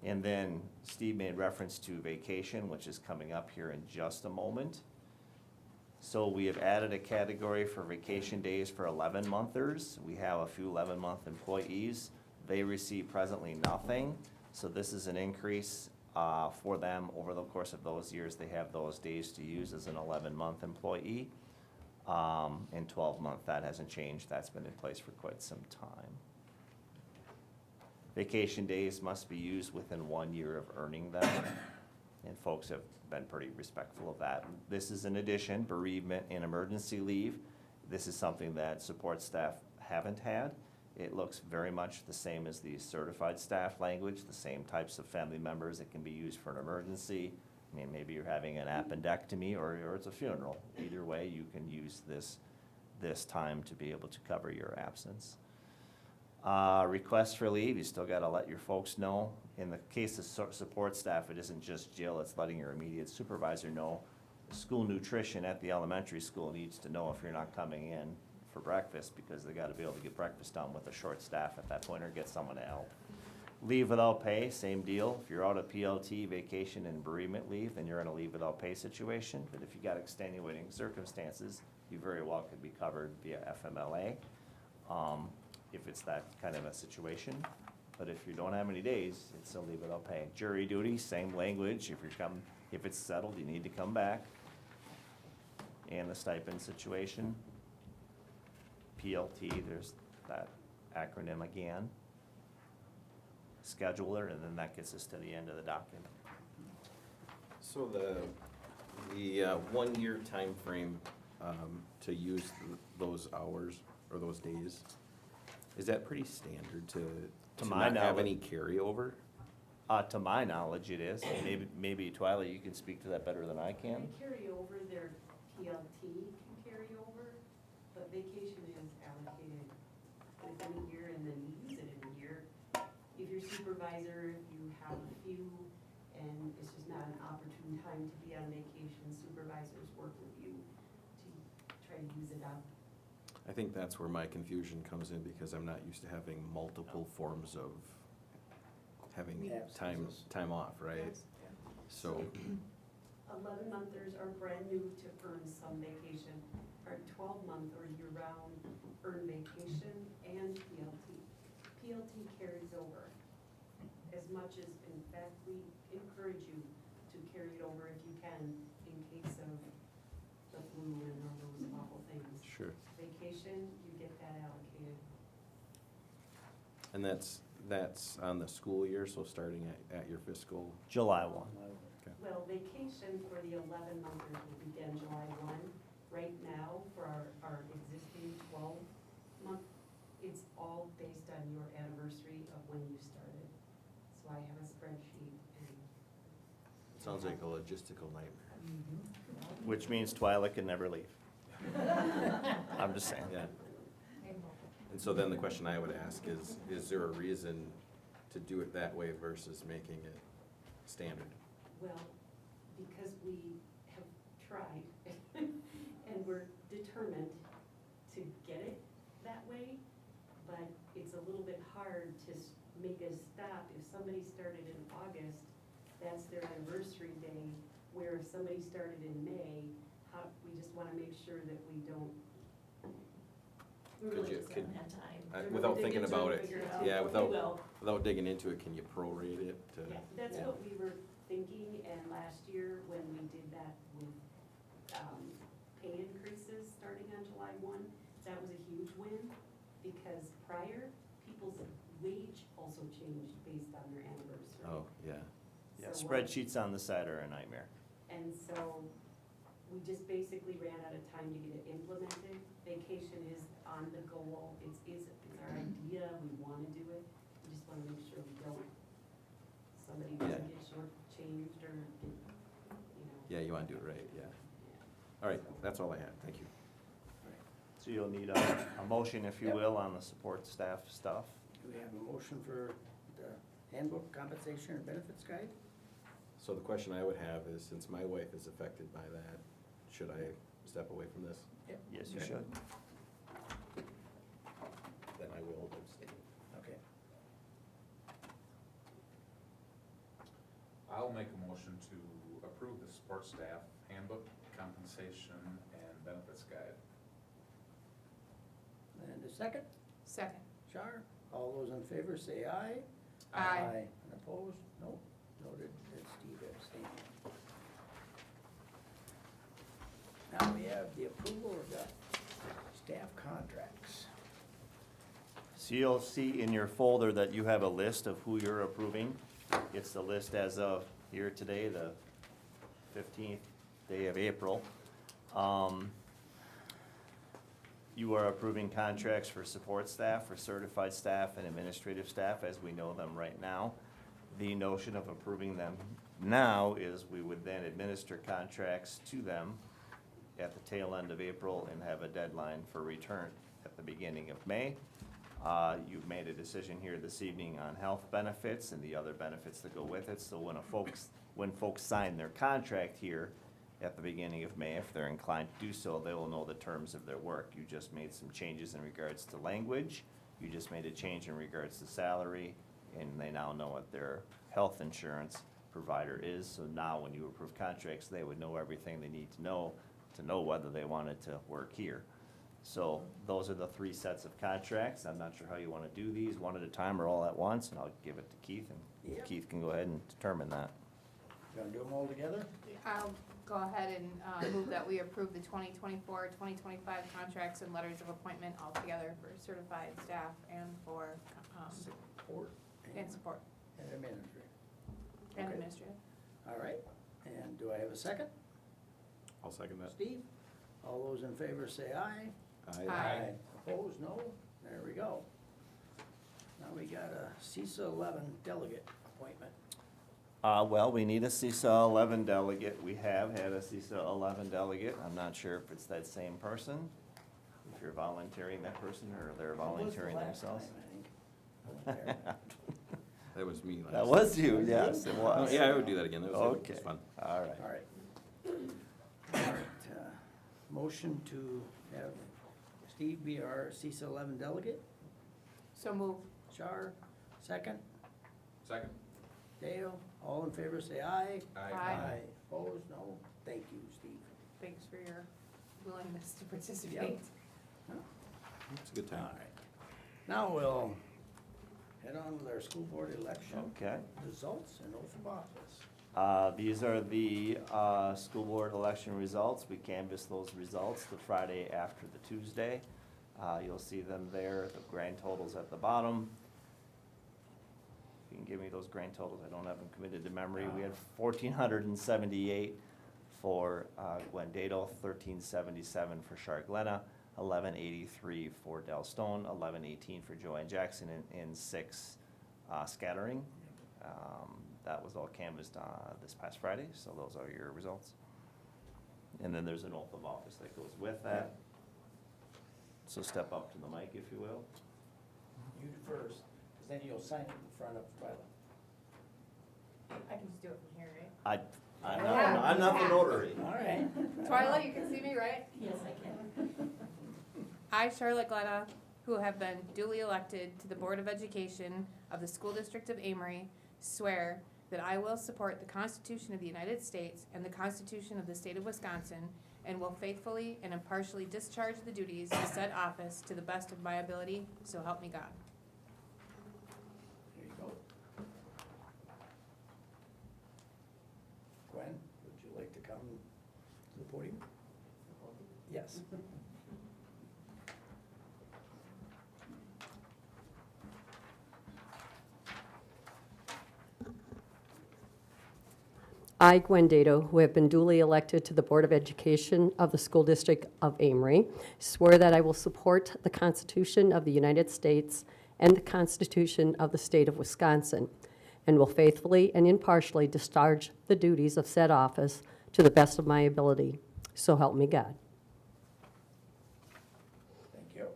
Speaker 12: And then Steve made reference to vacation, which is coming up here in just a moment. So we have added a category for vacation days for 11-monthers. We have a few 11-month employees. They receive presently nothing, so this is an increase for them over the course of those years. They have those days to use as an 11-month employee. In 12-month, that hasn't changed. That's been in place for quite some time. Vacation days must be used within 1 year of earning them, and folks have been pretty respectful of that. This is in addition, bereavement and emergency leave. This is something that support staff haven't had. It looks very much the same as the certified staff language, the same types of family members. It can be used for an emergency. I mean, maybe you're having an appendectomy or it's a funeral. Either way, you can use this time to be able to cover your absence. Requests for leave, you still gotta let your folks know. In the case of support staff, it isn't just Jill, it's letting your immediate supervisor know. School nutrition at the elementary school needs to know if you're not coming in for breakfast, because they gotta be able to get breakfast done with a short staff at that point or get someone to help. Leave without pay, same deal. If you're out of PLT, vacation, and bereavement leave, then you're in a leave without pay situation. But if you got extenuating circumstances, you very well could be covered via FMLA, if it's that kind of a situation. But if you don't have any days, it's a leave without pay. Jury duty, same language. If it's settled, you need to come back. And the stipend situation. PLT, there's that acronym again. Scheduler, and then that gets us to the end of the document.
Speaker 3: So the 1 year time frame to use those hours or those days, is that pretty standard to
Speaker 12: my
Speaker 3: not have
Speaker 12: knowledge-
Speaker 3: any carryover?
Speaker 12: To my knowledge, it is. Maybe Twyla, you can speak to that better than I can.
Speaker 17: They carry over, their PLT can carry over, but vacation is allocated within a year and then you use it in a year. If you're supervisor, you have a few, and it's just not an opportune time to be on vacation, supervisors work with you to try to use it up.
Speaker 3: I think that's where my confusion comes in, because I'm not used to having multiple forms of having time off, right? So,
Speaker 17: 11-monthers are brand new to earn some vacation. Our 12-month or year-round earn vacation and PLT. PLT carries over as much as, in fact, we encourage you to carry it over if you can in case of the flu and all those awful things.
Speaker 3: sure.
Speaker 17: Vacation, you get that allocated.
Speaker 3: And that's on the school year, so starting at your fiscal,
Speaker 12: July 1.
Speaker 17: Well, vacation for the 11-monthers will begin July 1. Right now, for our existing 12-month, it's all based on your anniversary of when you started. So I have a spreadsheet and.
Speaker 3: sounds like a logistical nightmare.
Speaker 12: Which means Twyla can never leave. I'm just saying.
Speaker 3: Yeah. And so then the question I would ask is there a reason to do it that way versus making it standard?
Speaker 17: Well, because we have tried and we're determined to get it that way, but it's a little bit hard to make us stop. If somebody started in August, that's their anniversary day, where if somebody started in May, we just wanna make sure that we don't.
Speaker 3: Could you, could,
Speaker 17: We're
Speaker 3: without
Speaker 17: gonna dig
Speaker 3: thinking
Speaker 17: into
Speaker 3: about
Speaker 17: and
Speaker 3: it,
Speaker 17: figure out
Speaker 3: yeah,
Speaker 17: what we will.
Speaker 3: without digging into it, can you prorate it to?
Speaker 17: Yeah, that's what we were thinking, and last year, when we did that with, pay increases starting on July 1, that was a huge win, because prior, people's wage also changed based on their anniversary.
Speaker 3: Oh, yeah.
Speaker 12: Yeah,
Speaker 17: So,
Speaker 12: spreadsheets on the side are a nightmare.
Speaker 17: And so, we just basically ran out of time to get it implemented. Vacation is on the goal, it's our idea, we wanna do it, we just wanna make sure we don't, somebody doesn't get shortchanged or get,
Speaker 3: Yeah, you wanna do it right, yeah. All right, that's all I had, thank you.
Speaker 12: So you'll need a motion, if you will, on the support staff stuff.
Speaker 1: Do we have a motion for the handbook compensation and benefits guide?
Speaker 3: So the question I would have is, since my wife is affected by that, should I step away from this?
Speaker 12: Yes, you
Speaker 1: Okay.
Speaker 12: should.
Speaker 3: Then I will abstain.
Speaker 1: Okay.
Speaker 18: I'll make a motion to approve the support staff handbook, compensation, and benefits guide.
Speaker 1: And a second?
Speaker 6: Second.
Speaker 1: Char? All those in favor say aye.
Speaker 6: Aye.
Speaker 1: And opposed? No. Noted that Steve abstained. Now we have the approval of the staff contracts.
Speaker 12: So you'll see in your folder that you have a list of who you're approving. It's the list as of here today, the 15th day of April. You are approving contracts for support staff, for certified staff and administrative staff as we know them right now. The notion of approving them now is we would then administer contracts to them at the tail end of April and have a deadline for return at the beginning of May. You've made a decision here this evening on health benefits and the other benefits that go with it. So when folks sign their contract here at the beginning of May, if they're inclined to do so, they will know the terms of their work. You just made some changes in regards to language. You just made a change in regards to salary, and they now know what their health insurance provider is. So now when you approve contracts, they would know everything they need to know whether they wanted to work here. So those are the 3 sets of contracts. I'm not sure how you want to do these, one at a time or all at once, and I'll give it to Keith, and
Speaker 1: Yep.
Speaker 12: Keith can go ahead and determine that.
Speaker 1: Gonna do them all together?
Speaker 6: I'll go ahead and move that we approve the 2024, 2025 contracts and letters of appointment altogether for certified staff and for,
Speaker 1: Support.
Speaker 6: and support,
Speaker 1: And administrative.
Speaker 6: and
Speaker 1: Okay.
Speaker 6: administrative.
Speaker 1: All right. And do I have a second?
Speaker 3: I'll second that.
Speaker 1: Steve? All those in favor say aye.
Speaker 6: Aye.
Speaker 1: Opposed, no? There we go. Now we got a CISA 11 delegate appointment.
Speaker 12: Well, we need a CISA 11 delegate. We have had a CISA 11 delegate. I'm not sure if it's that same person, if you're volunteering that person or they're volunteering themselves.
Speaker 3: That was me last.
Speaker 12: That was you, yes, it
Speaker 3: Oh,
Speaker 12: was.
Speaker 3: yeah, I would do that again, that was
Speaker 12: Okay,
Speaker 3: fun.
Speaker 12: all right.
Speaker 1: All right. All right. motion to have Steve be our CISA 11 delegate.
Speaker 6: So move.
Speaker 1: Char, second.
Speaker 18: Second.
Speaker 1: Dale, all in favor, say aye.
Speaker 6: Aye.
Speaker 1: Opposed, no? Thank you, Steve.
Speaker 6: Thanks for your willingness to participate.
Speaker 3: It's a good
Speaker 1: All
Speaker 3: time.
Speaker 1: right. Now we'll head on with our school board election
Speaker 12: Okay.
Speaker 1: results and oath of office.
Speaker 12: These are the school board election results. We canvassed those results the Friday after the Tuesday. You'll see them there, the grand totals at the bottom. You can give me those grand totals, I don't have them committed to memory. We had 1,478 for Gwen Dado, 1,377 for Char Glenna, 1,183 for Del Stone, 1,118 for Joanne Jackson, and 6 scattering. That was all canvassed this past Friday, so those are your results. And then there's an oath of office that goes with that. So step up to the mic, if you will.
Speaker 1: You first, because then you'll sign it in front of Twyla.
Speaker 6: I can just do it from here, right?
Speaker 12: I'm not the notary.
Speaker 1: All right.
Speaker 6: Twyla, you can see me, right?
Speaker 9: Yes, I can.
Speaker 6: I, Charlotte Glenna, who have been duly elected to the Board of Education of the School District of Amery, swear that I will support the Constitution of the United States and the Constitution of the State of Wisconsin, and will faithfully and impartially discharge the duties of said office to the best of my ability, so help me God.
Speaker 1: There you go. Gwen, would you like to come to the podium? Yes.
Speaker 19: I, Gwen Dado, who have been duly elected to the Board of Education of the School District of Amery, swear that I will support the Constitution of the United States and the Constitution of the State of Wisconsin, and will faithfully and impartially discharge the duties of said office to the best of my ability. So help me God.
Speaker 1: Thank you.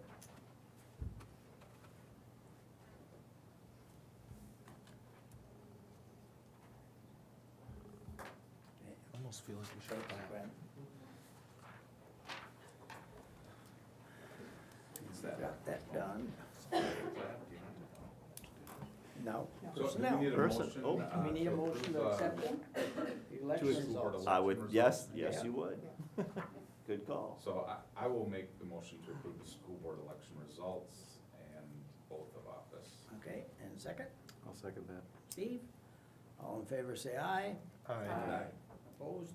Speaker 8: I almost feel like we should have
Speaker 1: Gwen. Got that done. No.
Speaker 18: So do
Speaker 1: Personnel.
Speaker 18: we need a
Speaker 12: Person-
Speaker 18: motion?
Speaker 12: oh.
Speaker 1: Do we need a motion to
Speaker 18: approve,
Speaker 1: accept them? The
Speaker 18: to
Speaker 1: election
Speaker 18: a school board
Speaker 1: results.
Speaker 12: I would,
Speaker 18: election
Speaker 12: yes,
Speaker 18: results?
Speaker 12: yes, you would. Good call.
Speaker 18: So I will make the motion to approve the school board election results and oath of office.
Speaker 1: Okay, and second?
Speaker 3: I'll second that.
Speaker 1: Steve? All in favor, say aye.
Speaker 6: Aye.
Speaker 1: Opposed?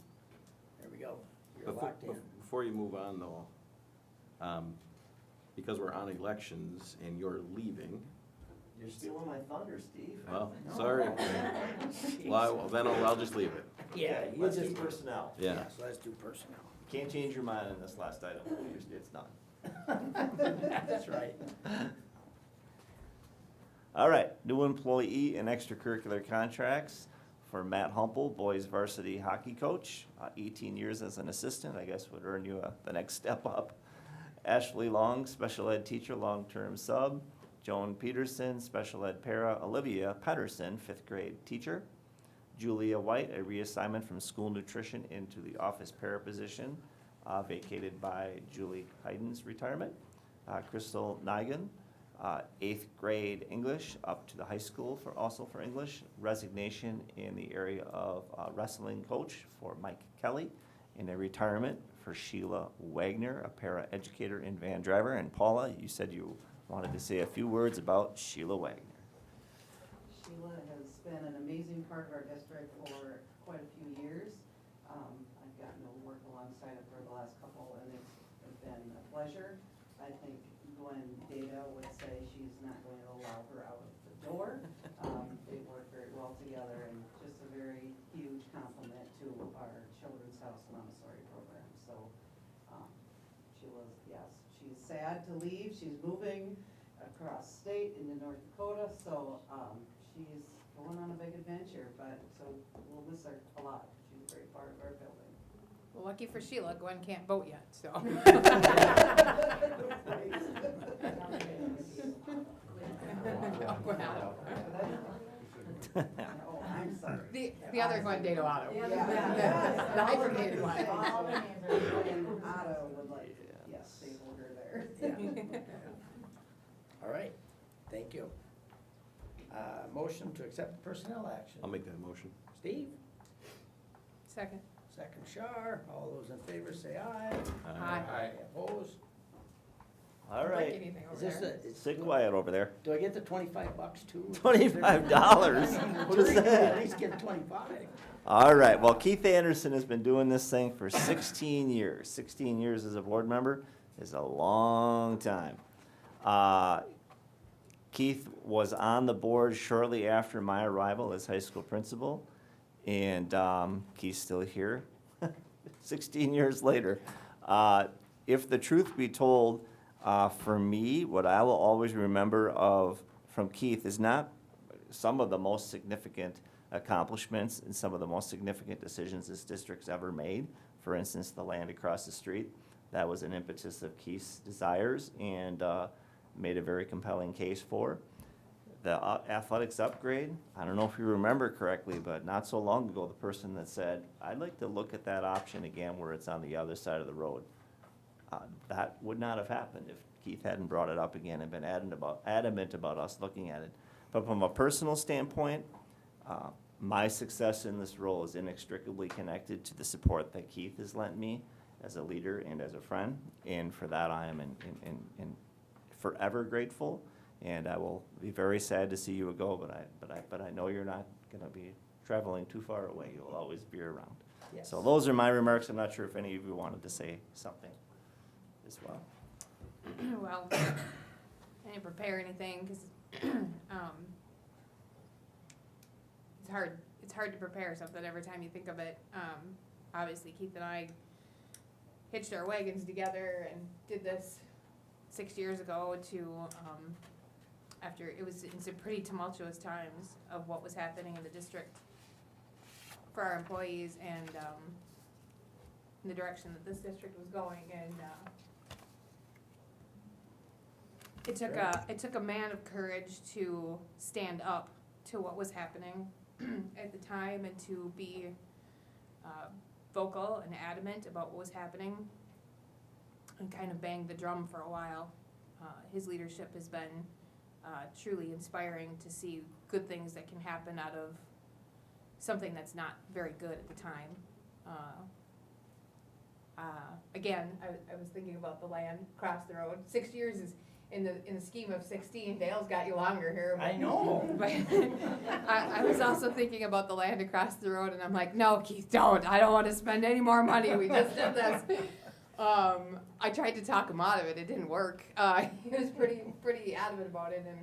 Speaker 1: There we go. You're
Speaker 3: Before,
Speaker 1: locked in.
Speaker 3: before you move on though, because we're on elections and you're leaving,
Speaker 12: You're stealing my thunder, Steve.
Speaker 3: well, sorry. Well, then I'll just leave it.
Speaker 1: Yeah, you
Speaker 12: Let's do
Speaker 1: just,
Speaker 12: personnel.
Speaker 3: Yeah.
Speaker 1: yes, let's do personnel.
Speaker 12: Can't change your mind on this last item. It's done.
Speaker 1: That's right.
Speaker 12: All right, new employee and extracurricular contracts for Matt Humple, boys varsity hockey coach, 18 years as an assistant, I guess would earn you the next step up. Ashley Long, special ed teacher, long-term sub. Joan Peterson, special ed para. Olivia Pedersen, 5th grade teacher. Julia White, a reassignment from school nutrition into the office para position, vacated by Julie Hayden's retirement. Crystal Nigan, 8th grade English up to the high school also for English. Resignation in the area of wrestling coach for Mike Kelly, and a retirement for Sheila Wagner, a para-educator and van driver. And Paula, you said you wanted to say a few words about Sheila Wagner.
Speaker 15: Sheila has been an amazing part of our district for quite a few years. I've gotten to work alongside of her the last couple, and it's been a pleasure. I think Gwen Dado would say she's not going to allow her out of the door. They work very well together, and just a very huge compliment to our Children's House Montessori program. So Sheila's, yes, she's sad to leave. She's moving across state into North Dakota, so she's going on a big adventure, but so we'll miss her a lot. She's a great part of our building.
Speaker 6: Well, lucky for Sheila, Gwen can't vote yet, so.
Speaker 15: Oh, I'm sorry.
Speaker 6: The other Gwen Dado Otto.
Speaker 15: Yeah.
Speaker 6: The hyphenated one.
Speaker 15: All the names are in Otto with
Speaker 1: motion to accept personnel action?
Speaker 3: I'll make that motion.
Speaker 1: Steve?
Speaker 6: Second.
Speaker 1: Second, Shar. All those in favor say aye.
Speaker 6: Aye.
Speaker 1: Opposed?
Speaker 12: All
Speaker 6: Break
Speaker 12: right.
Speaker 6: anything
Speaker 1: Is
Speaker 6: over
Speaker 1: this
Speaker 6: there.
Speaker 12: Sit quiet over there.
Speaker 1: do I get the $25 too?
Speaker 12: $25? What is that?
Speaker 1: At least get 25.
Speaker 12: All right, well, Keith Anderson has been doing this thing for 16 years. 16 years as a board member is a long time. Keith was on the board shortly after my arrival as high school principal, and Keith's still here 16 years later. If the truth be told, for me, what I will always remember from Keith is not some of the most significant accomplishments and some of the most significant decisions this district's ever made. For instance, the land across the street, that was an impetus of Keith's desires and made a very compelling case for. The athletics upgrade, I don't know if you remember correctly, but not so long ago, the person that said, I'd like to look at that option again where it's on the other side of the road. That would not have happened if Keith hadn't brought it up again and been adamant about us looking at it. But from a personal standpoint, my success in this role is inextricably connected to the support that Keith has lent me as a leader and as a friend, and for that I am in forever grateful. And I will be very sad to see you go, but I know you're not going to be traveling too far away. You'll always be around.
Speaker 1: Yes.
Speaker 12: So those are my remarks. I'm not sure if any of you wanted to say something as well.
Speaker 6: Well, I didn't prepare anything because it's hard to prepare something every time you think of it. Obviously, Keith and I hitched our wagons together and did this 6 years ago to after it was in some pretty tumultuous times of what was happening in the district for our employees and in the direction that this district was going, and it took a man of courage to stand up to what was happening at the time and to be vocal and adamant about what was happening and kind of bang the drum for a while. His leadership has been truly inspiring to see good things that can happen out of something that's not very good at the time. Again, I was thinking about the land across the road. 6 years is, in the scheme of 16, Dale's got you longer here.
Speaker 1: I know.
Speaker 6: But I was also thinking about the land across the road, and I'm like, no, Keith, don't. I don't want to spend any more money. We just did this. I tried to talk him out of it. It didn't work. He was pretty adamant about it, and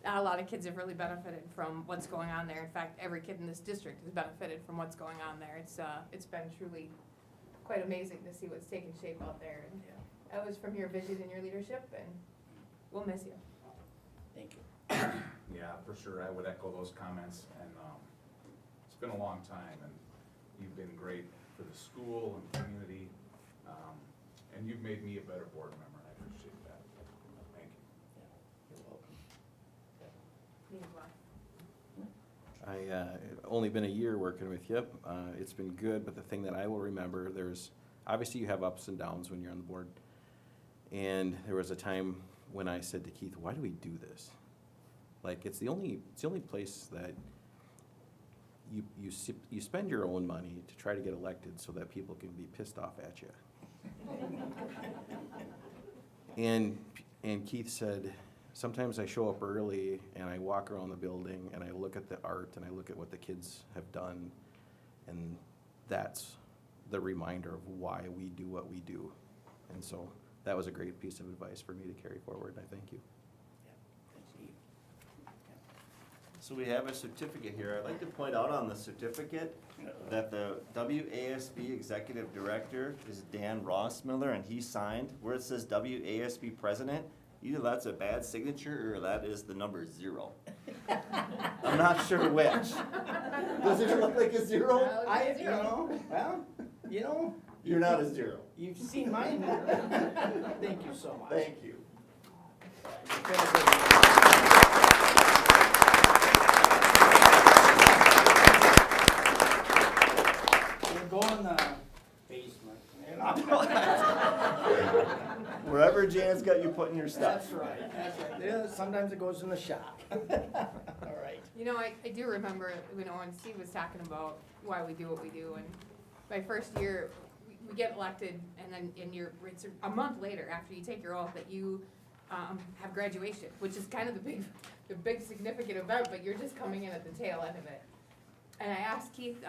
Speaker 6: not a lot of kids have really benefited from what's going on there. In fact, every kid in this district has benefited from what's going on there. It's been truly quite amazing to see what's taking shape out there. And that was from your vision and your leadership, and we'll miss you.
Speaker 1: Thank you.
Speaker 18: Yeah, for sure, I would echo those comments, and it's been a long time, and you've been great for the school and community, and you've made me a better board member, and I appreciate that. Thank you.
Speaker 1: You're welcome.
Speaker 3: Only been a year working with you. It's been good, but the thing that I will remember, there's, obviously you have ups and downs when you're on the board. And there was a time when I said to Keith, why do we do this? Like, it's the only place that you spend your own money to try to get elected so that people can be pissed off at you. And Keith said, sometimes I show up early and I walk around the building and I look at the art and I look at what the kids have done, and that's the reminder of why we do what we do. And so that was a great piece of advice for me to carry forward, and I thank you.
Speaker 1: Thanks, Steve.
Speaker 12: So we have a certificate here. I'd like to point out on the certificate that the WASB Executive Director is Dan Rossmiller, and he signed where it says WASB President. Either that's a bad signature or that is the number 0. I'm not sure which. Does it look like a 0? You're not a 0.
Speaker 1: You've seen mine. Thank you so much.
Speaker 12: Thank you.
Speaker 1: We'll go in the basement.
Speaker 12: Wherever whatever Jan's got you put in your stuff.
Speaker 1: That's right, that's right. Yeah, sometimes it goes in the shop. All right.
Speaker 6: You know, I do remember, you know, when Steve was talking about why we do what we do, and my first year, we get elected, and then it's a month later after you take your oath that you have graduation, which is kind of the big significant event, but you're just coming in at the tail end of it. And I asked Keith,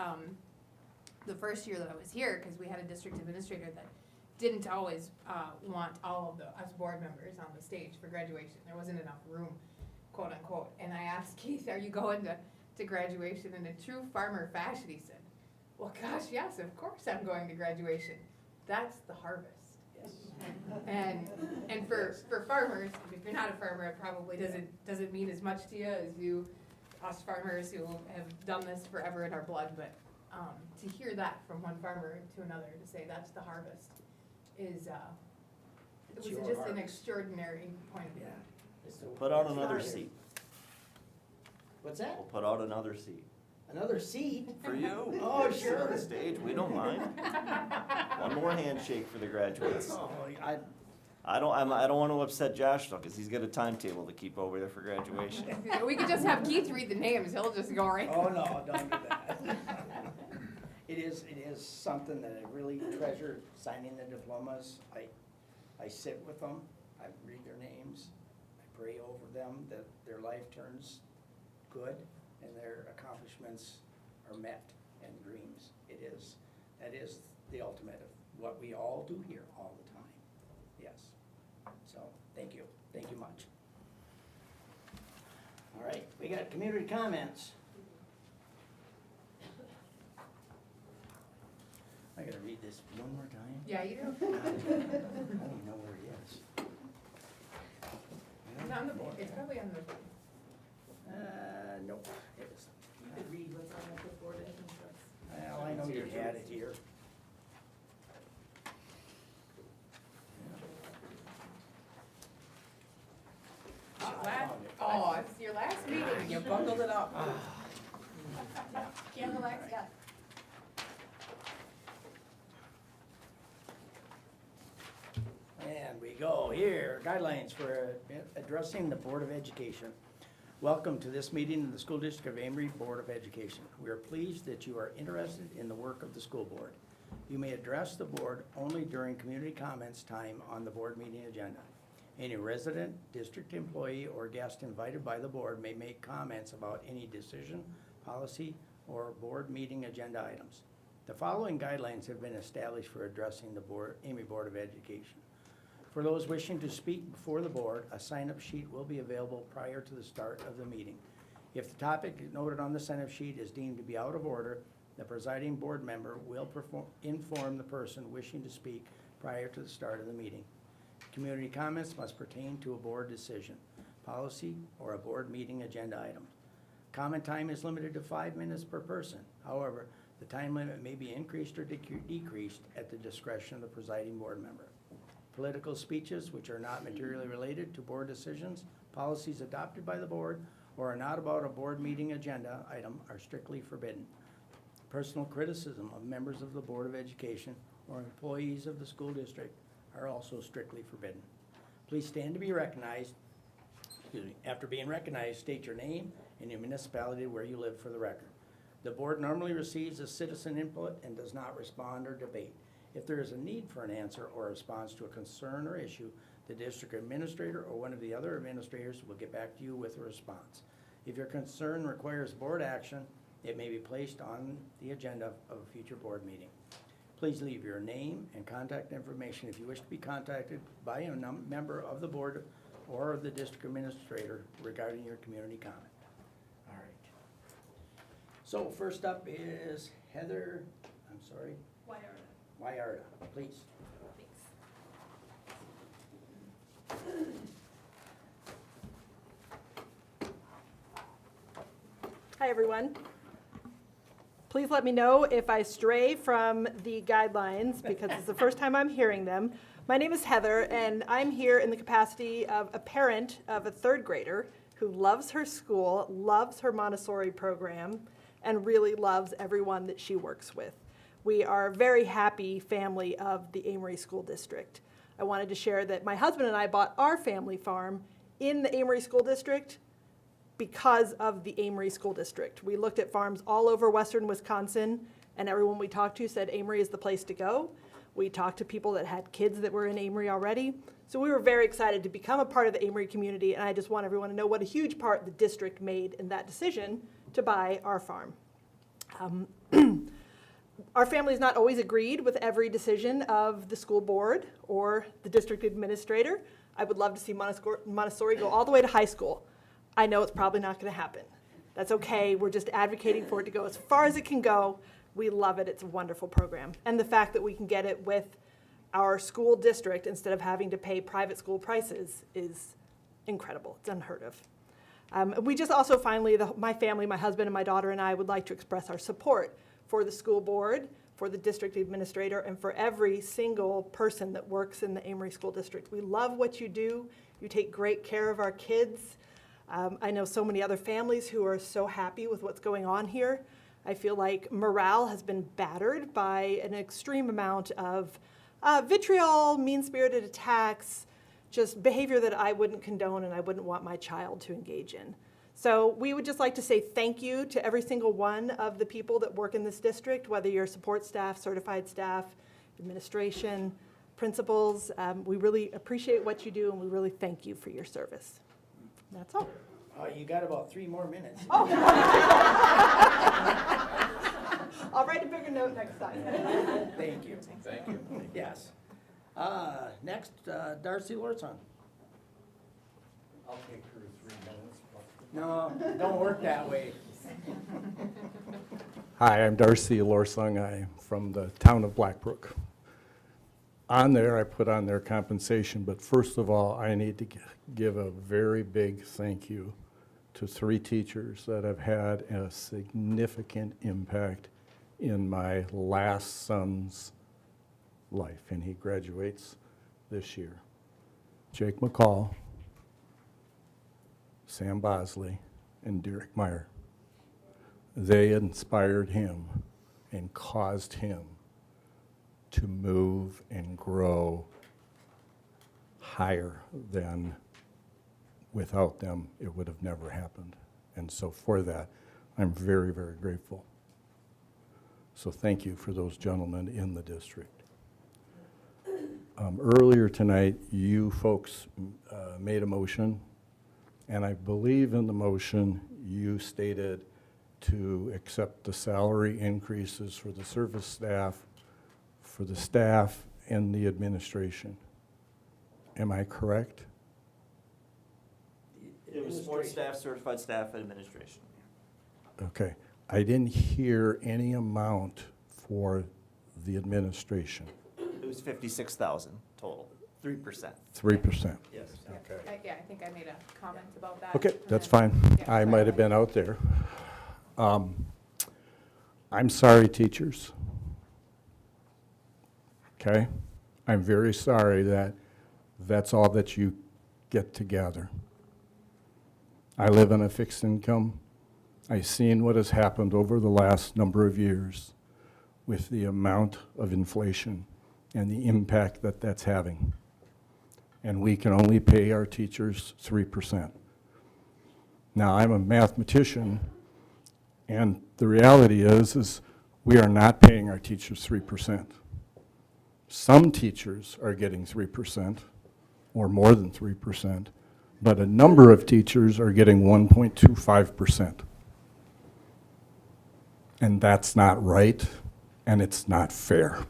Speaker 6: the first year that I was here, because we had a district administrator that didn't always want all of us board members on the stage for graduation. There wasn't enough room, quote unquote. And I asked Keith, are you going to graduation? In a true farmer fashion, he said, well, gosh, yes, of course I'm going to graduation. That's the harvest.
Speaker 1: Yes.
Speaker 6: And for farmers, if you're not a farmer, it probably doesn't mean as much to you as us farmers who have done this forever in our blood. But to hear that from one farmer to another, to say that's the harvest, it was
Speaker 1: It's your
Speaker 6: just an
Speaker 1: harvest.
Speaker 6: extraordinary point of view.
Speaker 12: Put out another seat.
Speaker 1: What's that?
Speaker 12: We'll put out another seat.
Speaker 1: Another seat?
Speaker 12: For you.
Speaker 1: Oh,
Speaker 12: Sit
Speaker 1: sure.
Speaker 12: on the stage, we don't mind. One more handshake for the graduates.
Speaker 1: Oh,
Speaker 12: I don't want to upset Josh though, because he's got a timetable to keep over there for graduation.
Speaker 6: We could just have Keith read the names. He'll just go right.
Speaker 1: Oh, no, don't do that. It is something that I really treasure, signing the diplomas. I sit with them, I read their names, I pray over them that their life turns good and their accomplishments are met and dreams. That is the ultimate of what we all do here all the time. Yes. So, thank you much. All right, we got community comments. I gotta read this one more time.
Speaker 6: Yeah, you do.
Speaker 1: I don't even know where it is.
Speaker 6: It's on the board. It's probably on the board.
Speaker 1: Nope, it isn't.
Speaker 6: You could read what's on the board. I think that's.
Speaker 1: Well, I know you had it here.
Speaker 6: Oh, it's your last meeting. You buckled it up. Can't relax yet.
Speaker 1: And we go here, guidelines for addressing the Board of Education. Welcome to this meeting of the School District of Amery Board of Education. We are pleased that you are interested in the work of the school board. You may address the board only during community comments time on the board meeting agenda. Any resident, district employee, or guest invited by the board may make comments about any decision, policy, or board meeting agenda items. The following guidelines have been established for addressing the Amery Board of Education. For those wishing to speak before the board, a sign-up sheet will be available prior to the start of the meeting. If the topic noted on the sign-up sheet is deemed to be out of order, the presiding board member will inform the person wishing to speak prior to the start of the meeting. Community comments must pertain to a board decision, policy, or a board meeting agenda item. Comment time is limited to 5 minutes per person. However, the time limit may be increased or decreased at the discretion of the presiding board member. Political speeches which are not materially related to board decisions, policies adopted by the board, or are not about a board meeting agenda item are strictly forbidden. Personal criticism of members of the Board of Education or employees of the school district are also strictly forbidden. Please stand to be recognized. Excuse me. After being recognized, state your name and your municipality where you live for the record. The board normally receives a citizen input and does not respond or debate. If there is a need for an answer or a response to a concern or issue, the district administrator or one of the other administrators will get back to you with a response. If your concern requires board action, it may be placed on the agenda of a future board meeting. Please leave your name and contact information if you wish to be contacted by a member of the board or the district administrator regarding your community comment. All right. So first up is Heather, Wyarda, please.
Speaker 16: Hi, everyone. Please let me know if I stray from the guidelines because it's the first time I'm hearing them. My name is Heather, and I'm here in the capacity of a parent of a third grader who loves her school, loves her Montessori program, and really loves everyone that she works with. We are a very happy family of the Amery School District. I wanted to share that my husband and I bought our family farm in the Amery School District because of the Amery School District. We looked at farms all over western Wisconsin, and everyone we talked to said Amery is the place to go. We talked to people that had kids that were in Amery already. So we were very excited to become a part of the Amery community, and I just want everyone to know what a huge part the district made in that decision to buy our farm. Our family's not always agreed with every decision of the school board or the district administrator. I would love to see Montessori go all the way to high school. I know it's probably not going to happen. That's okay. We're just advocating for it to go as far as it can go. We love it. It's a wonderful program. And the fact that we can get it with our school district instead of having to pay private school prices is incredible. It's unheard of. We just also finally, my family, my husband and my daughter and I would like to express our support for the school board, for the district administrator, and for every single person that works in the Amery School District. We love what you do. You take great care of our kids. I know so many other families who are so happy with what's going on here. I feel like morale has been battered by an extreme amount of vitriol, mean-spirited attacks, just behavior that I wouldn't condone and I wouldn't want my child to engage in. So we would just like to say thank you to every single one of the people that work in this district, whether you're support staff, certified staff, administration, principals. We really appreciate what you do and we really thank you for your service. That's all.
Speaker 1: You got about 3 more minutes.
Speaker 16: Oh. I'll write a bigger note next time.
Speaker 1: Thank you.
Speaker 3: Thank you.
Speaker 1: Yes. Next, Darcy Lorson.
Speaker 2: I'll take her 3 minutes.
Speaker 1: No, don't work that way.
Speaker 2: Hi, I'm Darcy Lorsong. I'm from the town of Blackbrook. On there, I put on their compensation, but first of all, I need to give a very big thank you to 3 teachers that have had a significant impact in my last son's life, and he graduates this year. Jake McCall, Sam Bosley, and Derek Meyer. They inspired him and caused him to move and grow higher than without them it would have never happened. And so for that, I'm very, very grateful. So thank you for those gentlemen in the district. Earlier tonight, you folks made a motion, and I believe in the motion you stated to accept the salary increases for the service staff, for the staff, and the administration. Am I correct?
Speaker 12: It was support staff, certified staff, and administration.
Speaker 2: Okay. I didn't hear any amount for the administration.
Speaker 12: It was 56,000 total, 3%.
Speaker 2: 3%.
Speaker 12: Yes.
Speaker 2: Okay.
Speaker 6: Yeah, I think I made a comment about that.
Speaker 2: Okay,
Speaker 6: and
Speaker 2: that's
Speaker 6: then-
Speaker 2: fine.
Speaker 6: yeah,
Speaker 2: I might have been out there. I'm sorry, teachers. Okay? I'm very sorry that that's all that you get to gather. I live on a fixed income. I've seen what has happened over the last number of years with the amount of inflation and the impact that that's having. And we can only pay our teachers 3%. Now, I'm a mathematician, and the reality is we are not paying our teachers 3%. Some teachers are getting 3% or more than 3%, but a number of teachers are getting 1.25%. And that's not right, and it's not fair,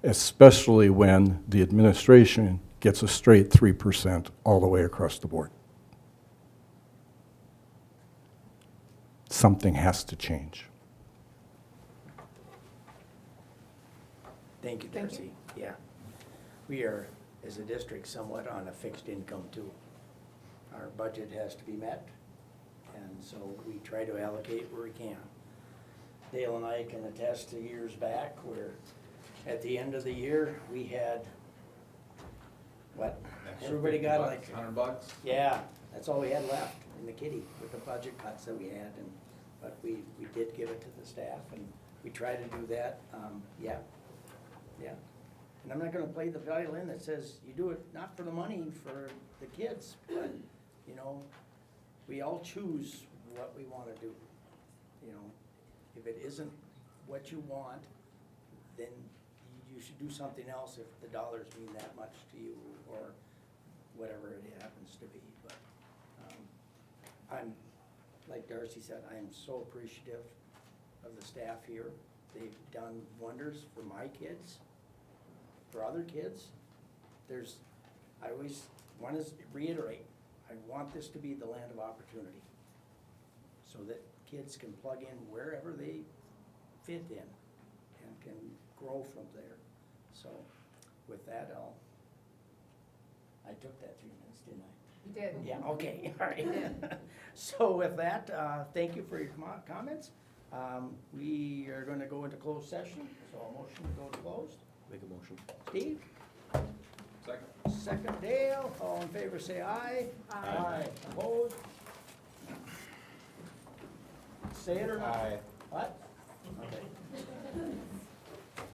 Speaker 2: especially when the administration gets a straight 3% all the way across the board. Something has to change.
Speaker 1: Thank you,
Speaker 6: Thank
Speaker 1: Darcy. Yeah. We are, as a district, somewhat on a fixed income too. Our budget has to be met, and so we try to allocate where we can. Dale and I can attest to years back where at the end of the year, we had, what? Everybody got like
Speaker 3: $100?
Speaker 1: Yeah, that's all we had left in the kitty with the budget cuts that we had, and but we did give it to the staff, and we try to do that. Yeah. And I'm not gonna play the violin that says, you do it not for the money, for the kids, but, you know, we all choose what we wanna do. You know, if it isn't what you want, then you should do something else if the dollars mean that much to you, or whatever it happens to be, but, I'm, like Darcy said, I am so appreciative of the staff here. They've done wonders for my kids, for other kids. I always want to reiterate, I want this to be the land of opportunity, so that kids can plug in wherever they fit in and can grow from there. So with that, I took that 3 minutes, didn't I?
Speaker 6: You did.
Speaker 1: Yeah, okay, all right. So with that, thank you for your comments. We are going to go into closed session, so a motion to go to closed.
Speaker 3: Make a motion.
Speaker 1: Steve?
Speaker 18: Second.
Speaker 1: Second, Dale. All in favor, say aye.
Speaker 6: Aye.
Speaker 1: Opposed? Say it or not?
Speaker 3: Aye.
Speaker 1: What? Okay.